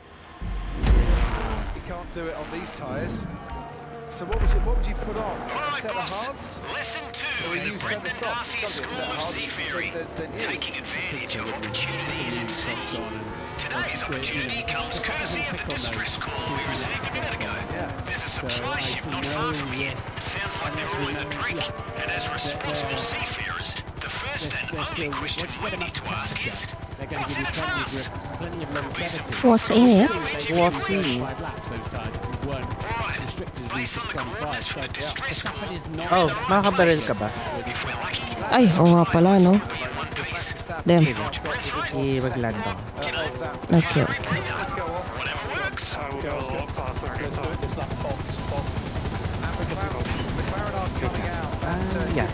You can't do it on these tyres. So what would you put on? Alright, Set of boss. hards? Listen to Or the you set Brendan the softs? Darcy Gotta be a School set of hards Seafaring, than you. taking advantage of opportunities at sea. Today's opportunity comes courtesy of the distress call we received a minute ago. There's a supply ship not far from here. Sounds like they're all in the drink. And as responsible seafarers, the first and only question we need to ask is, what's in it for us? What's in it? What's in it? Based on the coordinates from the distress call, Oh, makakabaril ka ba? Ay, oo nga pala, no? Damn. Wag-land ako. Okay. whatever works. I will go a lot faster every time. Yeah.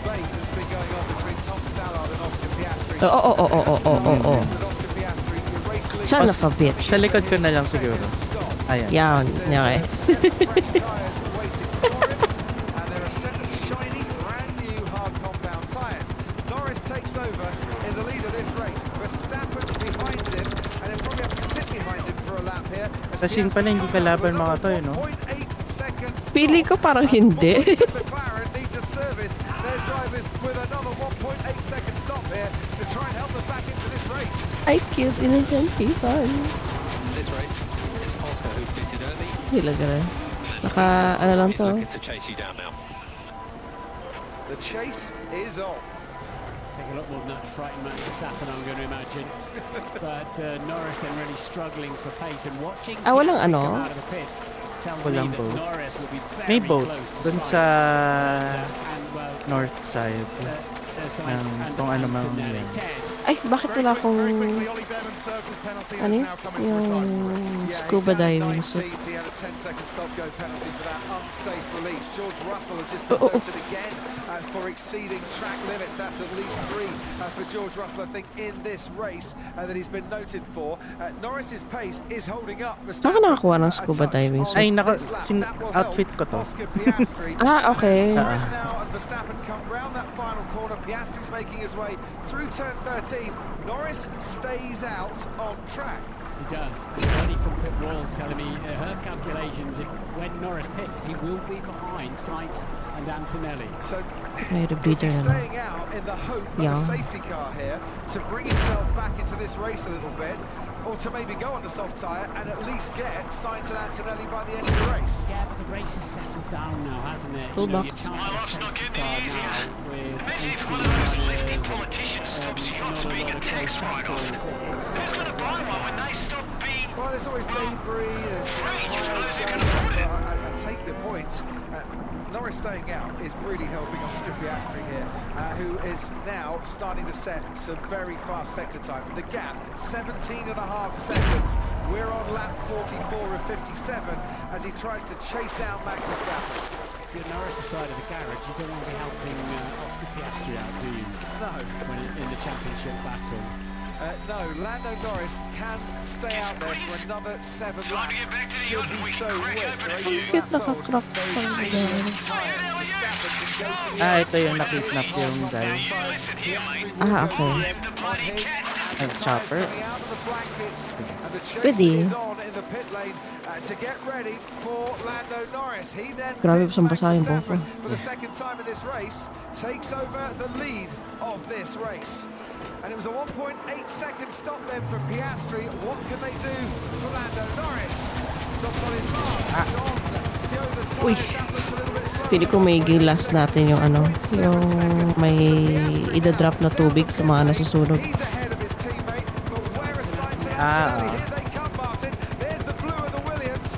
Oh. Son of a bitch. Sa likod ko na lang siguro. Ayan. Yan. Okay. Takes over in the lead of this race. Verstappen behind him, and he'll probably have to sit behind him for a lap here. Kasi pala hindi kalaban mga to, no? Pili ko parang hindi. McLaren needs a service. Their drivers with another 1.8 second stop here to try and help them back into this race. Ay, cute. Innocent people. This race, it's Oscar who pitted early. Sila gano'n. Ano lang to? He's looking to chase you down now. The chase is on. Take a lot more than that to frighten Max Verstappen, I'm going to imagine. But Norris then really struggling for pace and watching walang Piastri ano? come out of the pits tells me Walang that boat. Norris will be very May boat close to dun Sainz. sa And, well, north side. Sainz and Kung ano mang Antonelli. yun. Ay, bakit wala akong... Ano yun? Yung scuba diving suit. He had a 10-second stop go penalty for that unsafe release. George Russell has just been voted again for exceeding track limits. That's at least 3 for George Russell, I think, in this race that he's been noted for. Norris's pace is holding up. Saan ka nakakuha ng scuba diving suit? Ay, outfit ko to. Okay. Norris now and Verstappen come round that final corner. Piastri's making his way through turn 13. Norris stays out on track. He does. And Bonnie from pit walls telling me her calculations, when Norris pits, he will be behind Sainz and Antonelli. So he's staying out in the hope of a safety car here to bring himself back into this race a little bit, or to maybe go on the soft tyre and at least get Sainz and Antonelli by the end of the race. Yeah, but the race has settled down now, hasn't it? Cool box. Life's not getting any easier. Imagine if one of those lefty politicians stops yachts being a tax write-off. Who's going to buy one when they stop being... Well, there's always debris. Free, just for those who can afford it. I take the point. Norris staying out is really helping Oscar Piastri here, who is now starting to set some very fast sector times. The gap, 17.5 seconds. We're on lap 44 of 57 as he tries to chase down Max Verstappen. If you're Norris side of the garage, you don't want to be helping Oscar Piastri out, do you? No. When in the championship battle. No, Lando Norris can stay out there for another 7 laps. Time to get back to the yacht and we can crack open a few. Bakit nakakrok pa yun? Ito yung nakidnap yung guy. Okay. And chopper. And the chase Pwede. is on in the pit lane to get ready for Lando Norris. He then Grabe, pits Max basang-basa yung buhok ko. Verstappen for the second time in this race, takes over the lead of this race. And it was a 1.8-second stop then from Piastri. What can they do for Lando Norris? Stops on his mark. On the over Uy. that looks a little bit slow. Pili ko may gilas natin yung ano, yung may ida-drop na tubig sa mga nasusunog. Ah. There's the blue of the Williams,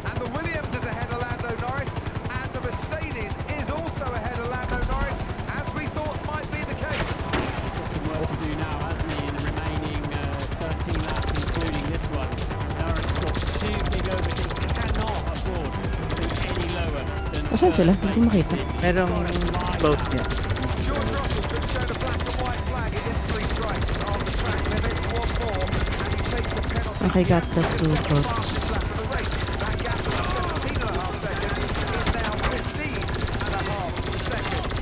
and the Williams is ahead of Lando Norris, and the Mercedes is also ahead of Lando Norris, as we thought might be the case. He's got some work to do now, hasn't he, in the remaining 13 laps, including this one. Norris has got two big overtakes, cannot afford to be any lower than Asan sila? Hindi ko makita. Merong boat niya. George Russell's been shown a black and white flag. It is 3 strikes on the track limit, one more, and he takes a penalty. Okay, got the two votes. That gap of 17.5 seconds is now 15.5 seconds.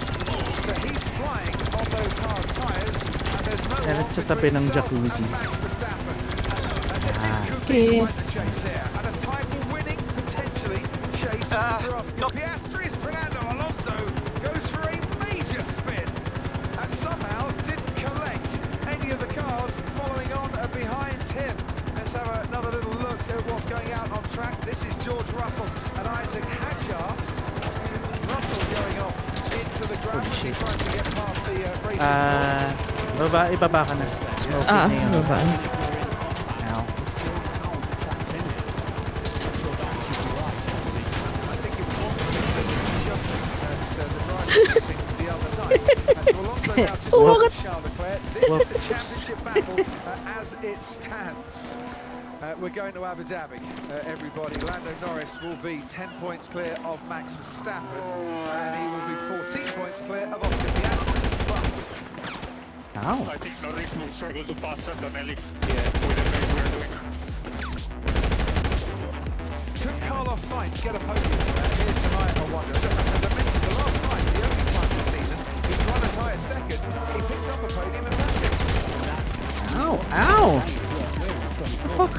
So he's flying on those hard tyres, and there's no Yan, sa tabi ng jacuzzi. Okay. and a title-winning, potentially, chase for Oscar Piastri's Fernando Alonso goes for a major spin and somehow didn't collect any of the cars following on behind him. Let's have another little look at what's going out on track. This is George Russell and Isaac Hadjar. Russell going off into the ground, trying to get past the racing. Ibaba ka na. Smoking na yun. Baba. Ow. As it stands, we're going to Abu Dhabi, everybody. Lando Norris will be 10 points clear of Max Verstappen, and he will be 14 points clear of Oscar Piastri. But Ow. I think Norris will struggle to pass Antonelli. Yeah, with the race we're doing. could Carlos Sainz get a podium here tonight, I wonder? As I mentioned, the last time, the only time this season, he's run as high as second. He picked up a podium and left it. Ow! Ow! What the fuck?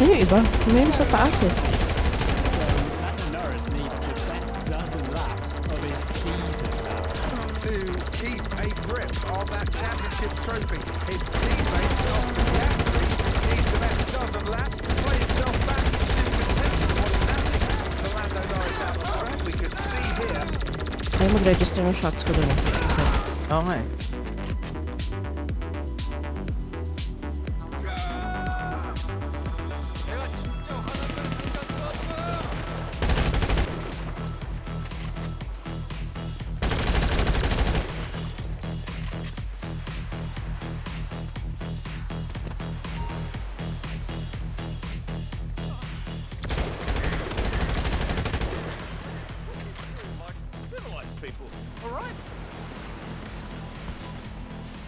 Ano yung iba? Meron sa taas eh. Lando Norris needs the best dozen laps of his season now to keep a grip on that championship trophy. His teammate, Oscar Piastri, needs the best dozen laps to play himself back into contention of what is happening to Lando Norris out the track. We can see here. Ay, mag-register ng shots ko dun eh. Oo nga eh.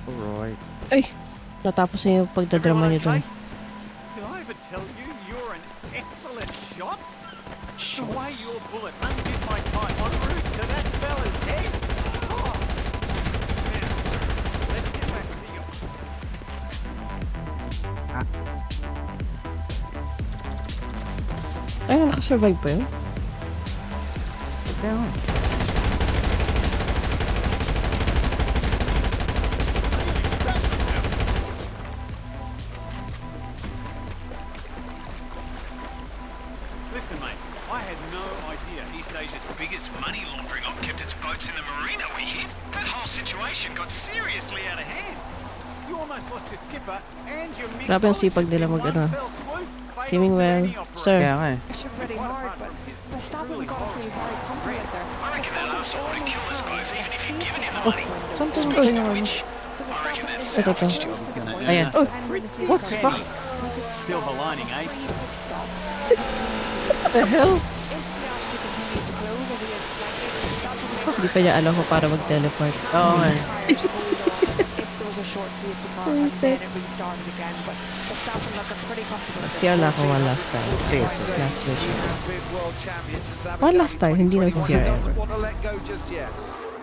Alright. Ay! Natapos na yung pagdadrama niyo dun. Did I ever tell you you're an excellent shot? The way your bullet undid my time en route to that fella's head. Oh. Now, let's get back to you. Ay, nakasurvive pa yun? Kaya nga. Listen, mate, I had no idea East Asia's biggest money laundering op kept its boats in the marina we hit. That whole situation got seriously out of hand. You almost lost your skipper and your Grabe ang sipag nila mag-ano. Swimming well. Sir. Kaya nga eh. Pretty hard, but Verstappen got to feel very confident there. I reckon that arsehole would have killed us both even if you'd given him the money. Something going on. Ito to. Ayan. Oh, what the fuck? Silver lining, eh? What the hell? Hindi pa niya alam ko para mag-teleport. Oo nga eh. CR lang ako one last time. Sige, sige. Last version. One last time, hindi na CR ever.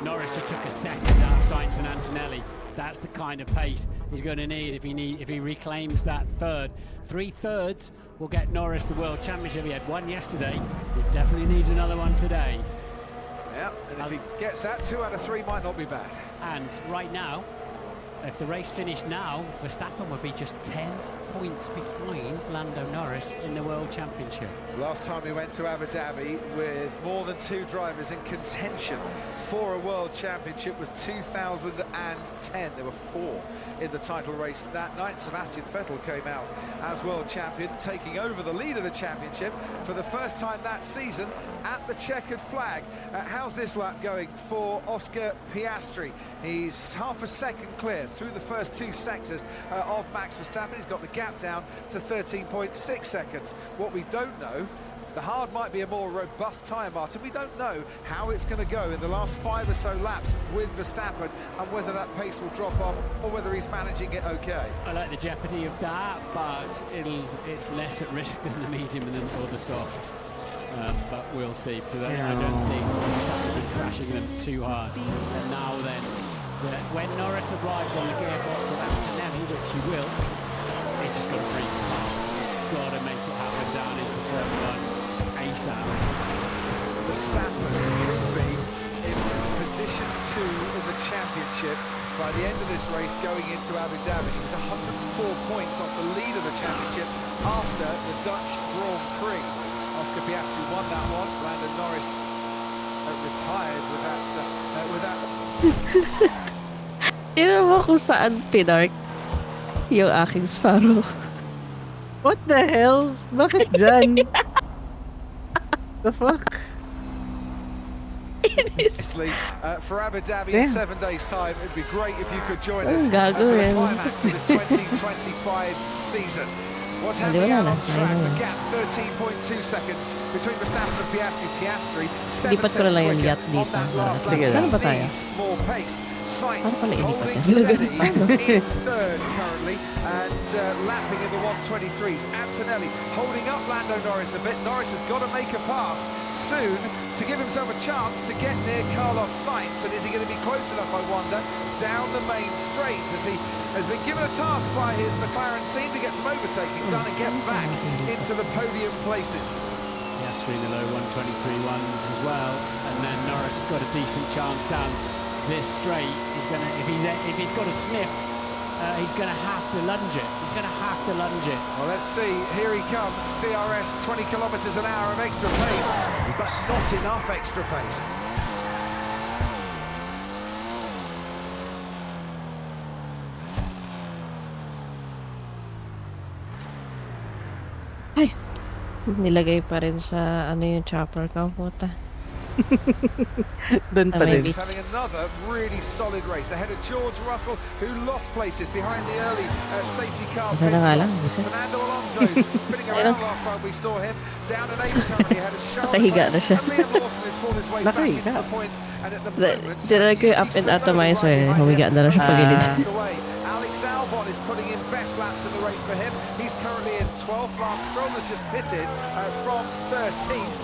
Norris just took a second out Sainz and Antonelli. That's the kind of pace he's going to need if he reclaims that third. 3/3 will get Norris the World Championship. He had one yesterday. He definitely needs another one today. Yeah, and if he gets that, 2 out of 3 might not be bad. And right now, if the race finished now, Verstappen would be just 10 points behind Lando Norris in the World Championship. Last time we went to Abu Dhabi with more than 2 drivers in contention for a World Championship was 2010. There were 4 in the title race that night. Sebastian Vettel came out as World Champion, taking over the lead of the championship for the first time that season at the checkered flag. How's this lap going for Oscar Piastri? He's half a second clear through the first 2 sectors of Max Verstappen. He's got the gap down to 13.6 seconds. What we don't know, the hard might be a more robust tyre, Martin. We don't know how it's going to go in the last 5 or so laps with Verstappen and whether that pace will drop off or whether he's managing it okay. I like the jeopardy of that, but it's less at risk than the medium or the soft. But we'll see, because I don't think Verstappen will be crashing them too hard. And now then, when Norris arrives on the gearbox of Antonelli, which he will, he's just got to breeze past. He's got to make it happen down into turn 1 ASAP. Verstappen could be in position 2 in the championship by the end of this race going into Abu Dhabi. He was 104 points off the lead of the championship after the Dutch Grand Prix. Oscar Piastri won that one. Lando Norris retired with that. Tignan mo kung saan pinark yung aking Sparrow. What the hell? Bakit dyan? The fuck? For Abu Dhabi in 7 days' time, it'd be great if you could join us for the gagawin? climax of this 2025 season. What's happening out on track? The gap 13.2 seconds between Verstappen and Piastri. 7 Lipat ko na lang yung yacht on dito. that last lap. Saan ba tayo? Needs more pace. Sainz Paano pala ilipat holding yan? steady in third currently and lapping in the 123s. Antonelli holding up Lando Norris a bit. Norris has got to make a pass soon to give himself a chance to get near Carlos Sainz. And is he going to be close enough, I wonder, down the main straight as he has been given a task by his McLaren team to get some overtaking done and get back into the podium places. Piastri in the low 123 ones as well, and then Norris has got a decent chance down this straight. He's going to, if he's got a sniff, he's going to have to lunge it. He's going to have to lunge it. Well, let's see. Here he comes. DRS 20 kilometres an hour of extra pace, but not enough extra pace. Ay, nilagay pa rin sa ano yung chopper ko, puta. Doon pa rin. He's having another really solid race ahead of George Russell, who lost places behind the early safety car. Fernando Alonso spinning around last time we saw him. Down an 8 currently ahead of Charles. Nakahiga na siya. And Liam Lawson has fought his way back into the points. And at the moment, Tinry ko yung up and atomizer eh. Humiga na siya pagilid. Alex Albon is putting in best laps in the race for him. He's currently in 12th. Lance Stroll has just pitted from 13th.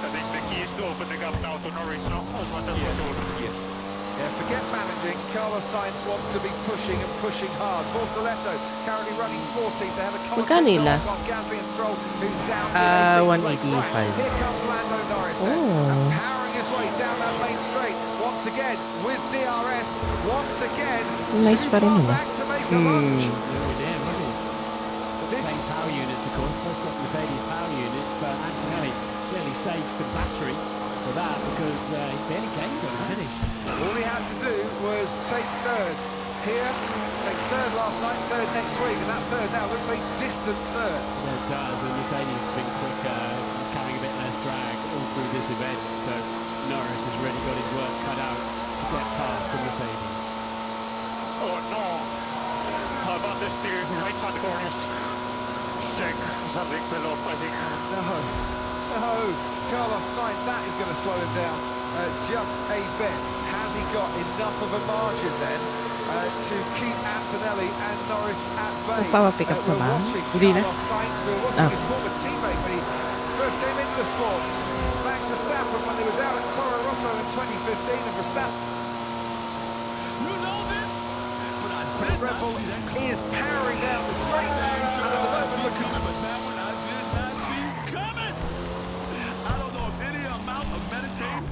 I think the key is to open the gap now to Norris, no? As much as possible. Yeah, forget managing. Carlos Sainz wants to be pushing and pushing hard. Bortoletto currently running 14th. They have a couple of Gasly and Stroll, who's down in 18th place. Right, here comes Lando Norris then, powering his way down that main straight. Once again, with DRS. Once again, nice too far back to make a lunge. Same power units, of course. Both got Mercedes power units, but Antonelli clearly saved some battery for that because he barely gained on the finish. All he had to do was take third here, take third last night, third next week, and that third now looks a distant third. Yeah, it does, and Mercedes has been quicker, carrying a bit less drag all through this event, so Norris has really got his work cut out to get past the Mercedes. Oh no! How about the steering right-hand corners? Check, something fell off, I think. No, Carlos Sainz, that is going to slow him down just a bit. Has he got enough of a margin then to keep Antonelli and Norris at bay? We're watching Carlos Sainz, we're watching his former teammate when he first came into the sports. Max Verstappen when they were down at Toro Rosso in 2015, and Verstappen The Red Bull is powering down the straight. I don't know if any amount of meditating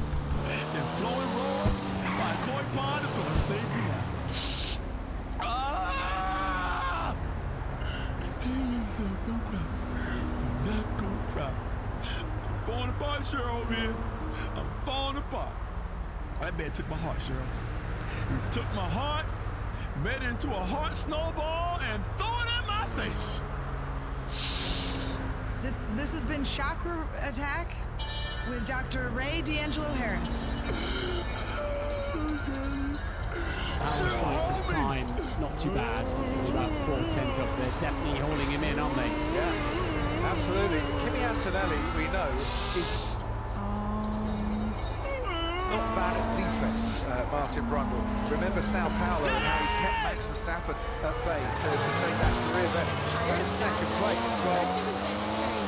and flowing roar by a koi pond is going to save me now. Continue yourself, don't cry. Not gonna cry. I'm falling apart, Cheryl, over here. I'm falling apart. That man took my heart, Cheryl. He took my heart, made it into a heart snowball, and threw it in my face. This has been Chakra Attack with Dr. Ray D'Angelo Harris. Scientist time, not too bad. There's about 4 tenths up there, definitely hauling him in, aren't they? Yeah, absolutely. Kimi Antonelli, we know, is not bad at defense, Martin Brundle. Remember Sao Paulo and how he kept Max Verstappen at bay to take that career best in second place. Well,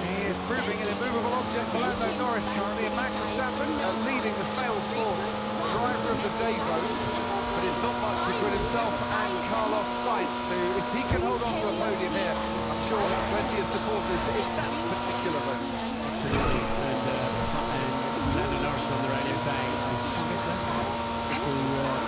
he is proving an immovable object for Lando Norris currently, and Max Verstappen leading the Salesforce driver of the day vote. But it's not much between himself and Carlos Sainz, who, if he can hold on to a podium here, I'm sure will have plenty of supporters in that particular vote. Absolutely, and Lando Norris on the radio saying, I just can't get this to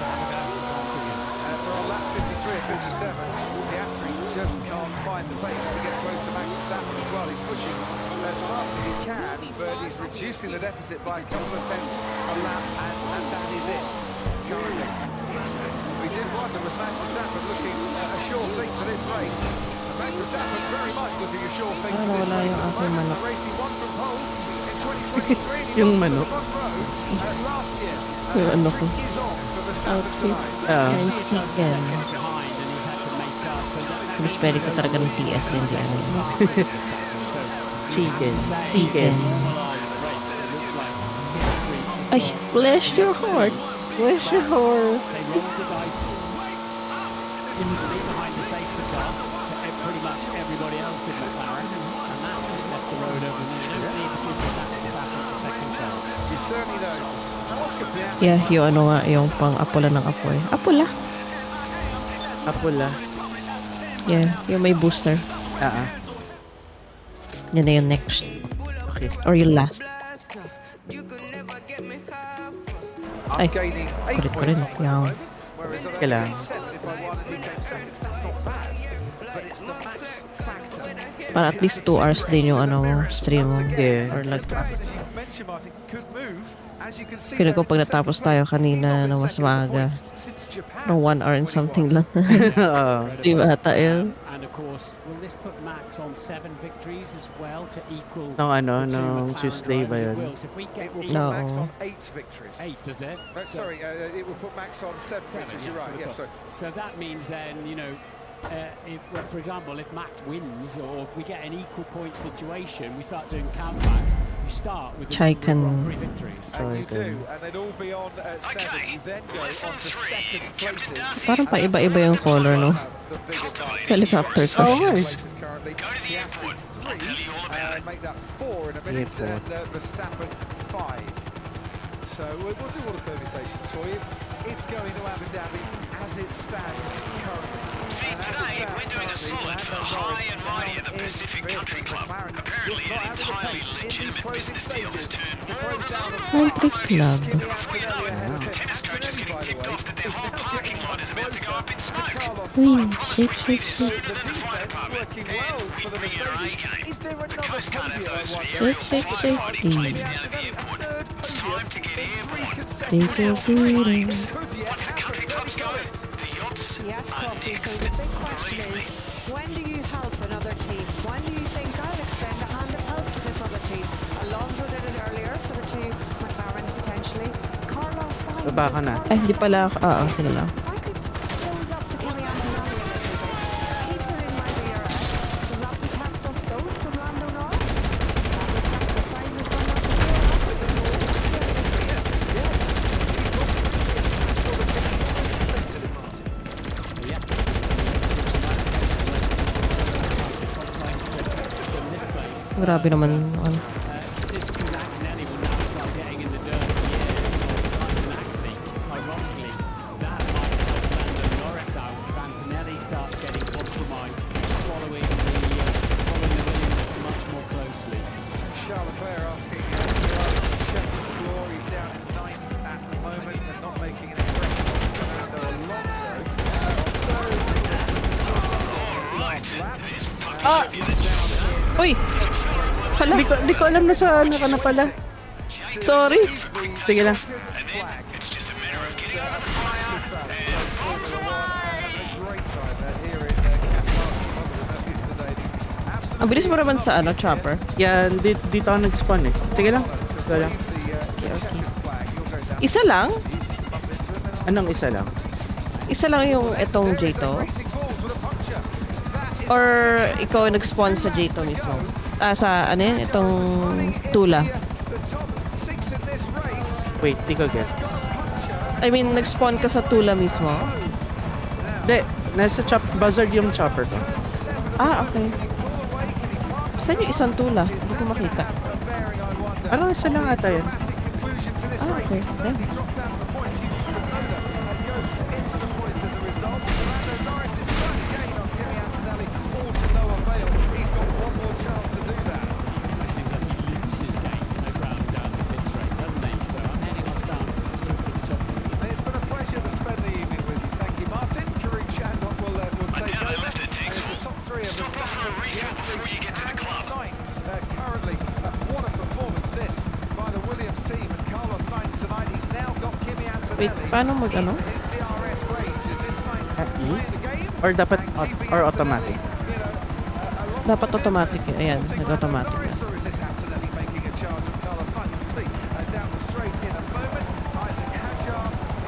have a go once again. We're on lap 53 and 57. The Astrid just can't find the pace to get close to Max Verstappen as well. He's pushing as fast as he can, but he's reducing the deficit by a couple of tenths a lap, and that is it currently. We did wonder, was Max Verstappen looking a sure thing for this race? Max Verstappen very much looking a sure thing for this race. At the moment, the race he won from pole in 2023. Yung manok. Last year. Yung ano ko. Is on for Verstappen tonight. And chicken. Mas pwede ko talaga ng TS, hindi ano yun. Chicken. Ay, bless your heart. Bless your heart. Behind the safety car to pretty much everybody else did McLaren, and that just left the road open. You don't need to give back at the second chance. You certainly don't. Yeah, yung ano nga, yung pang apula ng apoy. Apula? Apula. Yeah, yung may booster. Yan na yung next. Okay. Or yung last. Ay, gaining 8 kulit ko rin. points. Yan. Kailangan. Para at least 2 hours din yung ano mo, stream mo. Yeah. Or like, feel ko pag natapos tayo kanina na mas maaga. No, 1 hour and something lang. Di ba tayo? And of course, will this put Max on 7 victories as well to equal Nung Tuesday ba yun? It will put No. Max on 8 victories. 8, does it? Sorry, it will put Max on 7 victories. You're right. Yeah, sorry. So that means then, you know, well, for example, if Max wins or if we get an equal point situation, we start doing countbacks. You start with the Chicken. 3 victories. And you do, and they'd all be on 7. You then go on to second places. Parang pa-iba-iba yung color, no? Helicopter ko. Oh, nice. Make that 4 in a minute, and Verstappen 5. So we'll do all the permutations for you. It's going to Abu Dhabi as it stands currently. See, today we're doing a solid for high and mighty of the Pacific Country Club. Apparently an entirely legitimate business deal has turned Country Club. Tennis coaches getting tipped off that their whole parking lot is about to go up in smoke. Uy, shake. Sooner than the fire department. And we bring in our A game. The Coast Guard have those aerial firefighting planes down at the airport. It's time to get airborne. Once the country clubs go, the yachts Yes, are Coffee. next. So the big question is, when do you help another team? When do you think I'll extend a hand of help to this other team? Alonso did it earlier for the two McLarens potentially. Carlos Sainz. Baba ka na. Ay, hindi pala ako. Sige lang. Close up to Kimi Antonelli a little bit. Keep it in my DRS. Does that protect us both from Lando Norris? That would protect the Sainz has done that Grabe naman. Ano. This Antonelli will now start getting in the dirt. Yeah, and actually, ironically, that might help Charles Leclerc asking to check the floor. He's down in 9th at the moment and not making an impression on Fernando Alonso. Uy! Hala. Di ko alam na sa ano ka na pala. Sorry. Sige lang. Ang bilis mo naman sa ano, chopper. Yan, dito ako nag-spawn eh. Sige lang. Sige lang. Okay. Isa lang? Anong isa lang? Isa lang yung itong J2? Or ikaw nag-spawn sa J2 mismo? Sa ano yun? Itong Tula? Wait, di ko gets. I mean, nag-spawn ka sa Tula mismo? Hindi, nasa buzzard yung chopper ko. Okay. Saan yung isang Tula? Hindi ko makita. Parang isa lang ata yan. Okay. Then. Wait, paano mag-ano? E? Or dapat or automatic? Dapat automatic eh. Ayan, nag-automatic na.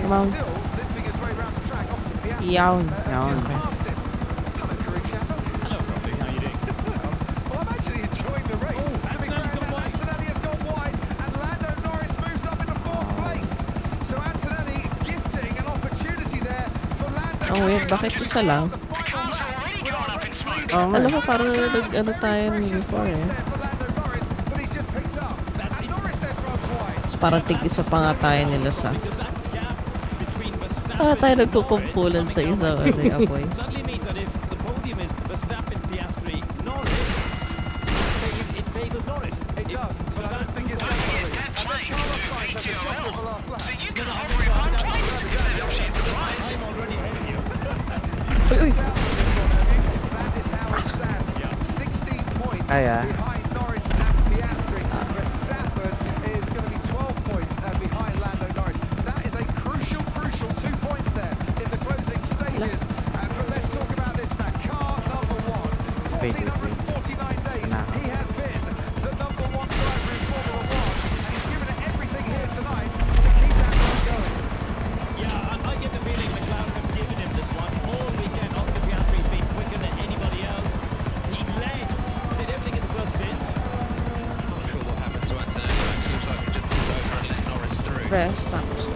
Come on. Yawn. Yawn. Okay. Oh wait, bakit isa lang? Alam mo, parang ano tayo before eh. Parang tig-isa pa nga tayo nila sa... tayo nagkukumpulan sa isa o sa apoy. Uy, uy! Kaya. Wait. Nah. Rest, tapos.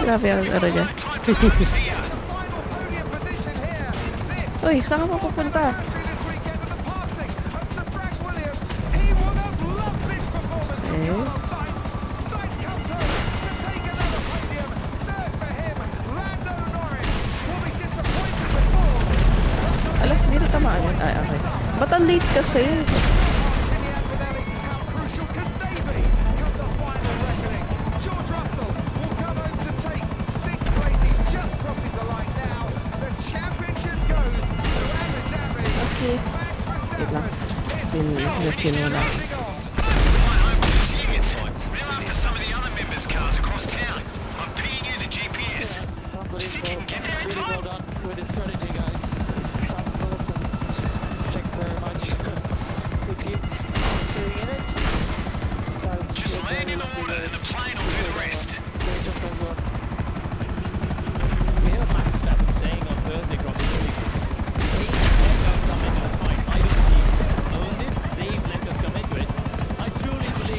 Grabe ang ano niya. Uy, saan ka mapupunta? Alam, hindi na tamaan yun. Ay, okay. Ba't ang late kasi? Okay. Wait lang. Pin mo lang.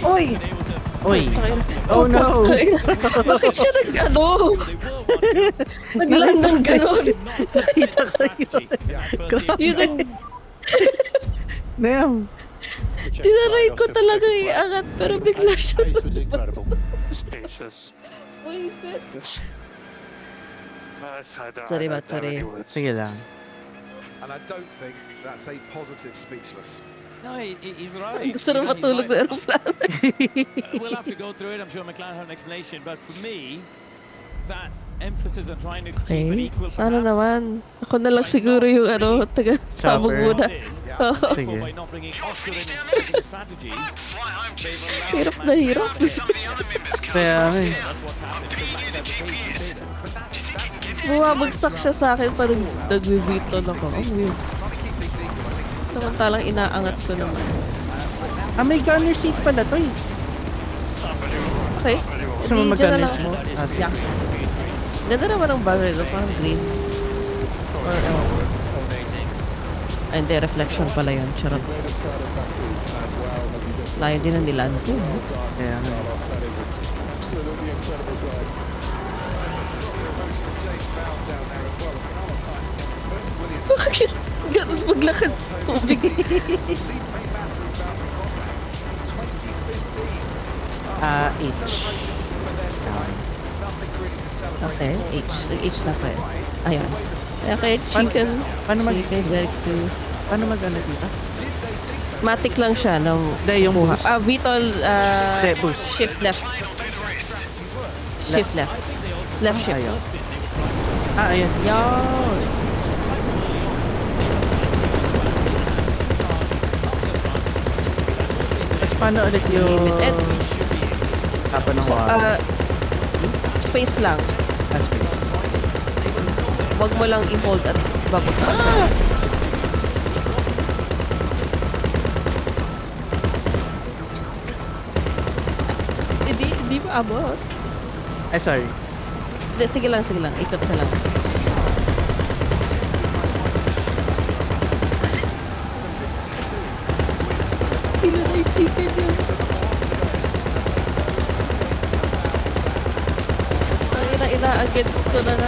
Oy! Oy. Oh no. Bakit siya naglaan ng ganon? Nakita ko yun. Damn. Tinaray ko talaga iangat pero bigla siya Spacious. Sorry ba, sorry. Sige lang. And I don't think that's a positive speechless. No, he's right. Gusto na matulog na aeroplano. We'll have to go through it. I'm sure McLaren have an explanation. But for me, that emphasis on trying to keep it Okay, equal, sana naman. Ako na lang siguro yung taga sabog muna. Sige. by not bringing Oscar in as strategy, Hirap na hirap. Kaya that's what's happened. Bumabagsak siya sa akin pa nag-viton ako. Ang weird. Samantalang inaangat ko naman. May gunner seat pala to eh. Okay. Gusto mo mag-gunner seat? Yeah. Ganda naman ang barrel. Parang green. Or ay, hindi. Reflection pala yun. Charot. Layo din ang nilan ko. Kaya nga. Bakit? Ganun maglakad sa tubig. H. Okay, H. H na pa eh. Ayun. Okay, chicken. Paano mag... Chicken is very cool. Paano mag-ano dito? Matic lang siya ng yung buha. boost. VTOL, boost. Shift left. Shift left. Left shift. Ayun. Ayan. Yan. Tapos paano ulit yung... Tapa ng water? Space lang. Space. Huwag mo lang i-hold at babot. Hindi ba abot? Ay, sorry. Sige lang. Ikot ka lang. Pila na yung chicken yun. Ina-against ko na nga.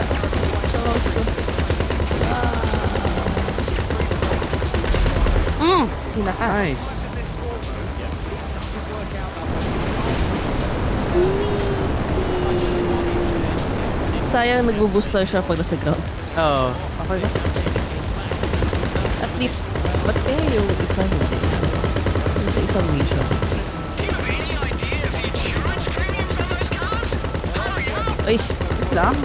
Sa house ko. Hinakas. Nice. Sayang nagbo-boost lang siya pag nasa ground. Oo. Okay na. At least, ba't kaya yung isa hindi? Yung sa isang mission. Ay, wait lang.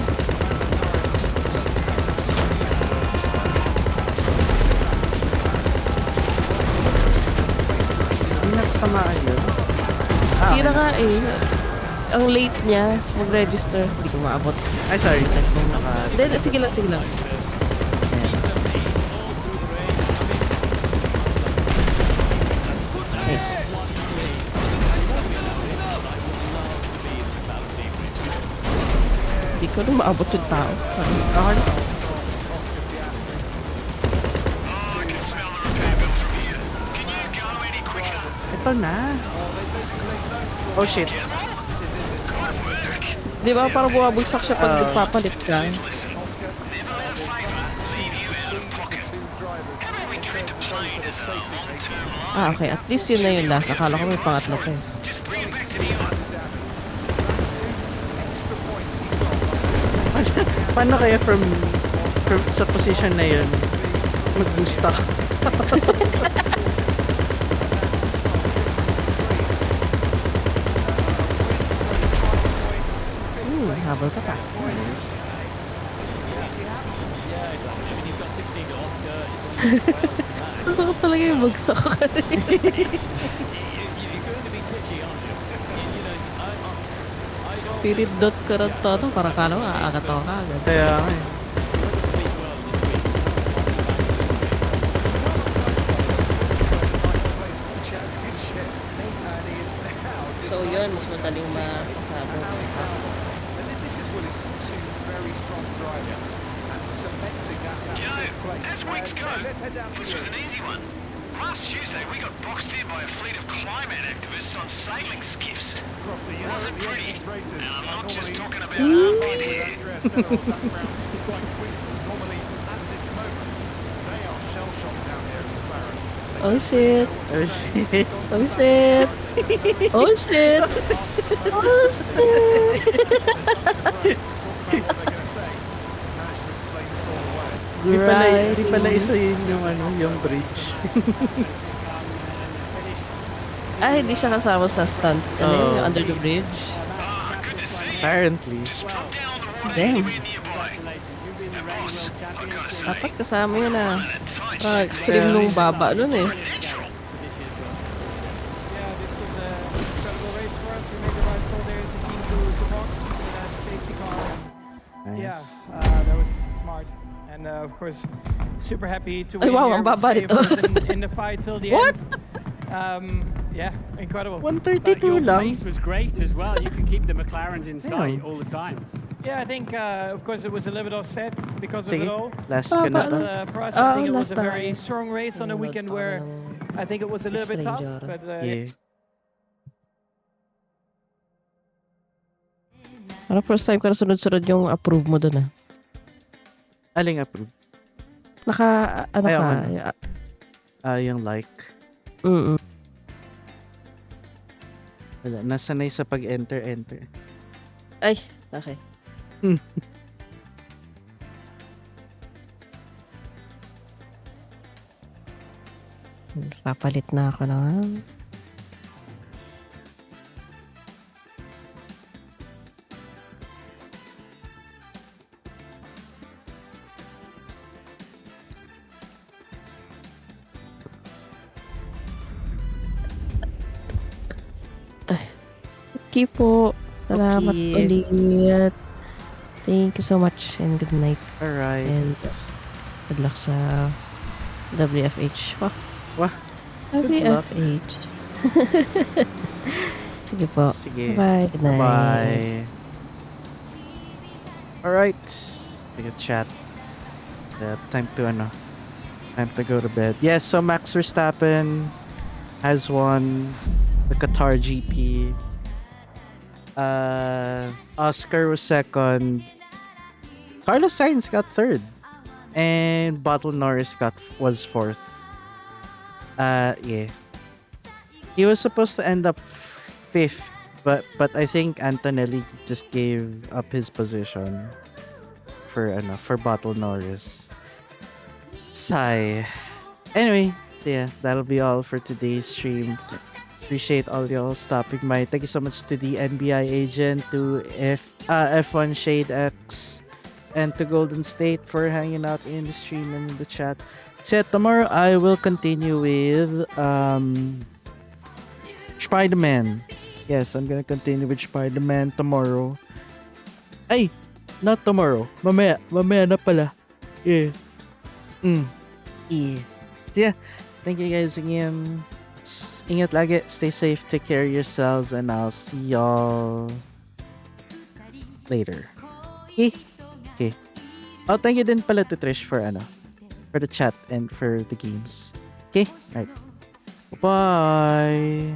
Hindi na kasamaan yun. Hindi na nga eh. Ang late niya mag-register. Hindi ko maabot. Ay, sorry. Hindi, sige lang. Nice. Hindi ko na maabot yung tao. Okay. Ito na. Oh shit. Di ba parang bumabagsak siya pag nagpapalit ka? Okay. At least yun na yung last. Akala ko may pangatlo pa eh. Paano kaya from sa position na yun mag-boost ako? Habol ka pa. Bakit talaga yung bagsak ka rin? Spirit dot ka rin to. Parang kala mo, aakatawa ka agad. Kaya nga eh. So yun, mas madaling makasabot. Joe, as weeks go, this was an easy one. Last Tuesday, we got boxed in by a fleet of climate activists on sailing skiffs. It wasn't pretty, and I'm not just talking about Albion here. Oh shit. Oh shit. Oh shit. Oh shit. Oh shit. Di pala isa yun yung bridge. Hindi siya kasama sa stunt. Yung under the bridge. Apparently. Damn. Dapat kasama yun extreme nung baba nun eh. Nice. That was smart. And of course, super happy to win wow, here. ang baba Stay nito. in the fight till the What? end. Yeah, incredible. 132 lang. Pace was great as well. You can keep the McLarens in sight all the time. Yeah, I think, of course, it was a little bit offset because of Sige, it all. last ka na to. But for us, I think it was last a very na. strong race on a weekend where I think it was a little bit tough. Stranger. But Yeah. Parang first time ko na sunod-sunod yung approve mo dun Aling approve? Ano Ayaw ka? man. Yung like. Wala, nasanay sa pag-enter. Ay, okay. Papalit na ako na. Okay po. Salamat ulit. Thank you so much and good night. Alright. And good luck sa WFH. Wah. Good luck. WFH. Sige po. Sige. Bye. Good night. Bye. Alright. Take a chat. Time to go to bed. Yes, so Max Verstappen has won the Qatar GP. Oscar was second. Carlos Sainz got third. And Bottle Norris was fourth. Yeah. He was supposed to end up fifth, but I think Antonelli just gave up his position for Bottle Norris. Sigh. Anyway, so yeah, that'll be all for today's stream. Appreciate all y'all stopping by. Thank you so much to the NBI agent, to F1 Shade X, and to Golden State for hanging out in the stream and in the chat. So tomorrow I will continue with Spider-Man. Yes, I'm gonna continue with Spider-Man tomorrow. Ay, not tomorrow. Mamaya na pala. Yeah. Yeah. So yeah, thank you guys again. Ingat lagi, stay safe, take care of yourselves, and I'll see y'all later. Okay. Oh, thank you din pala to Trish for the chat and for the games. Okay? Right. Bye.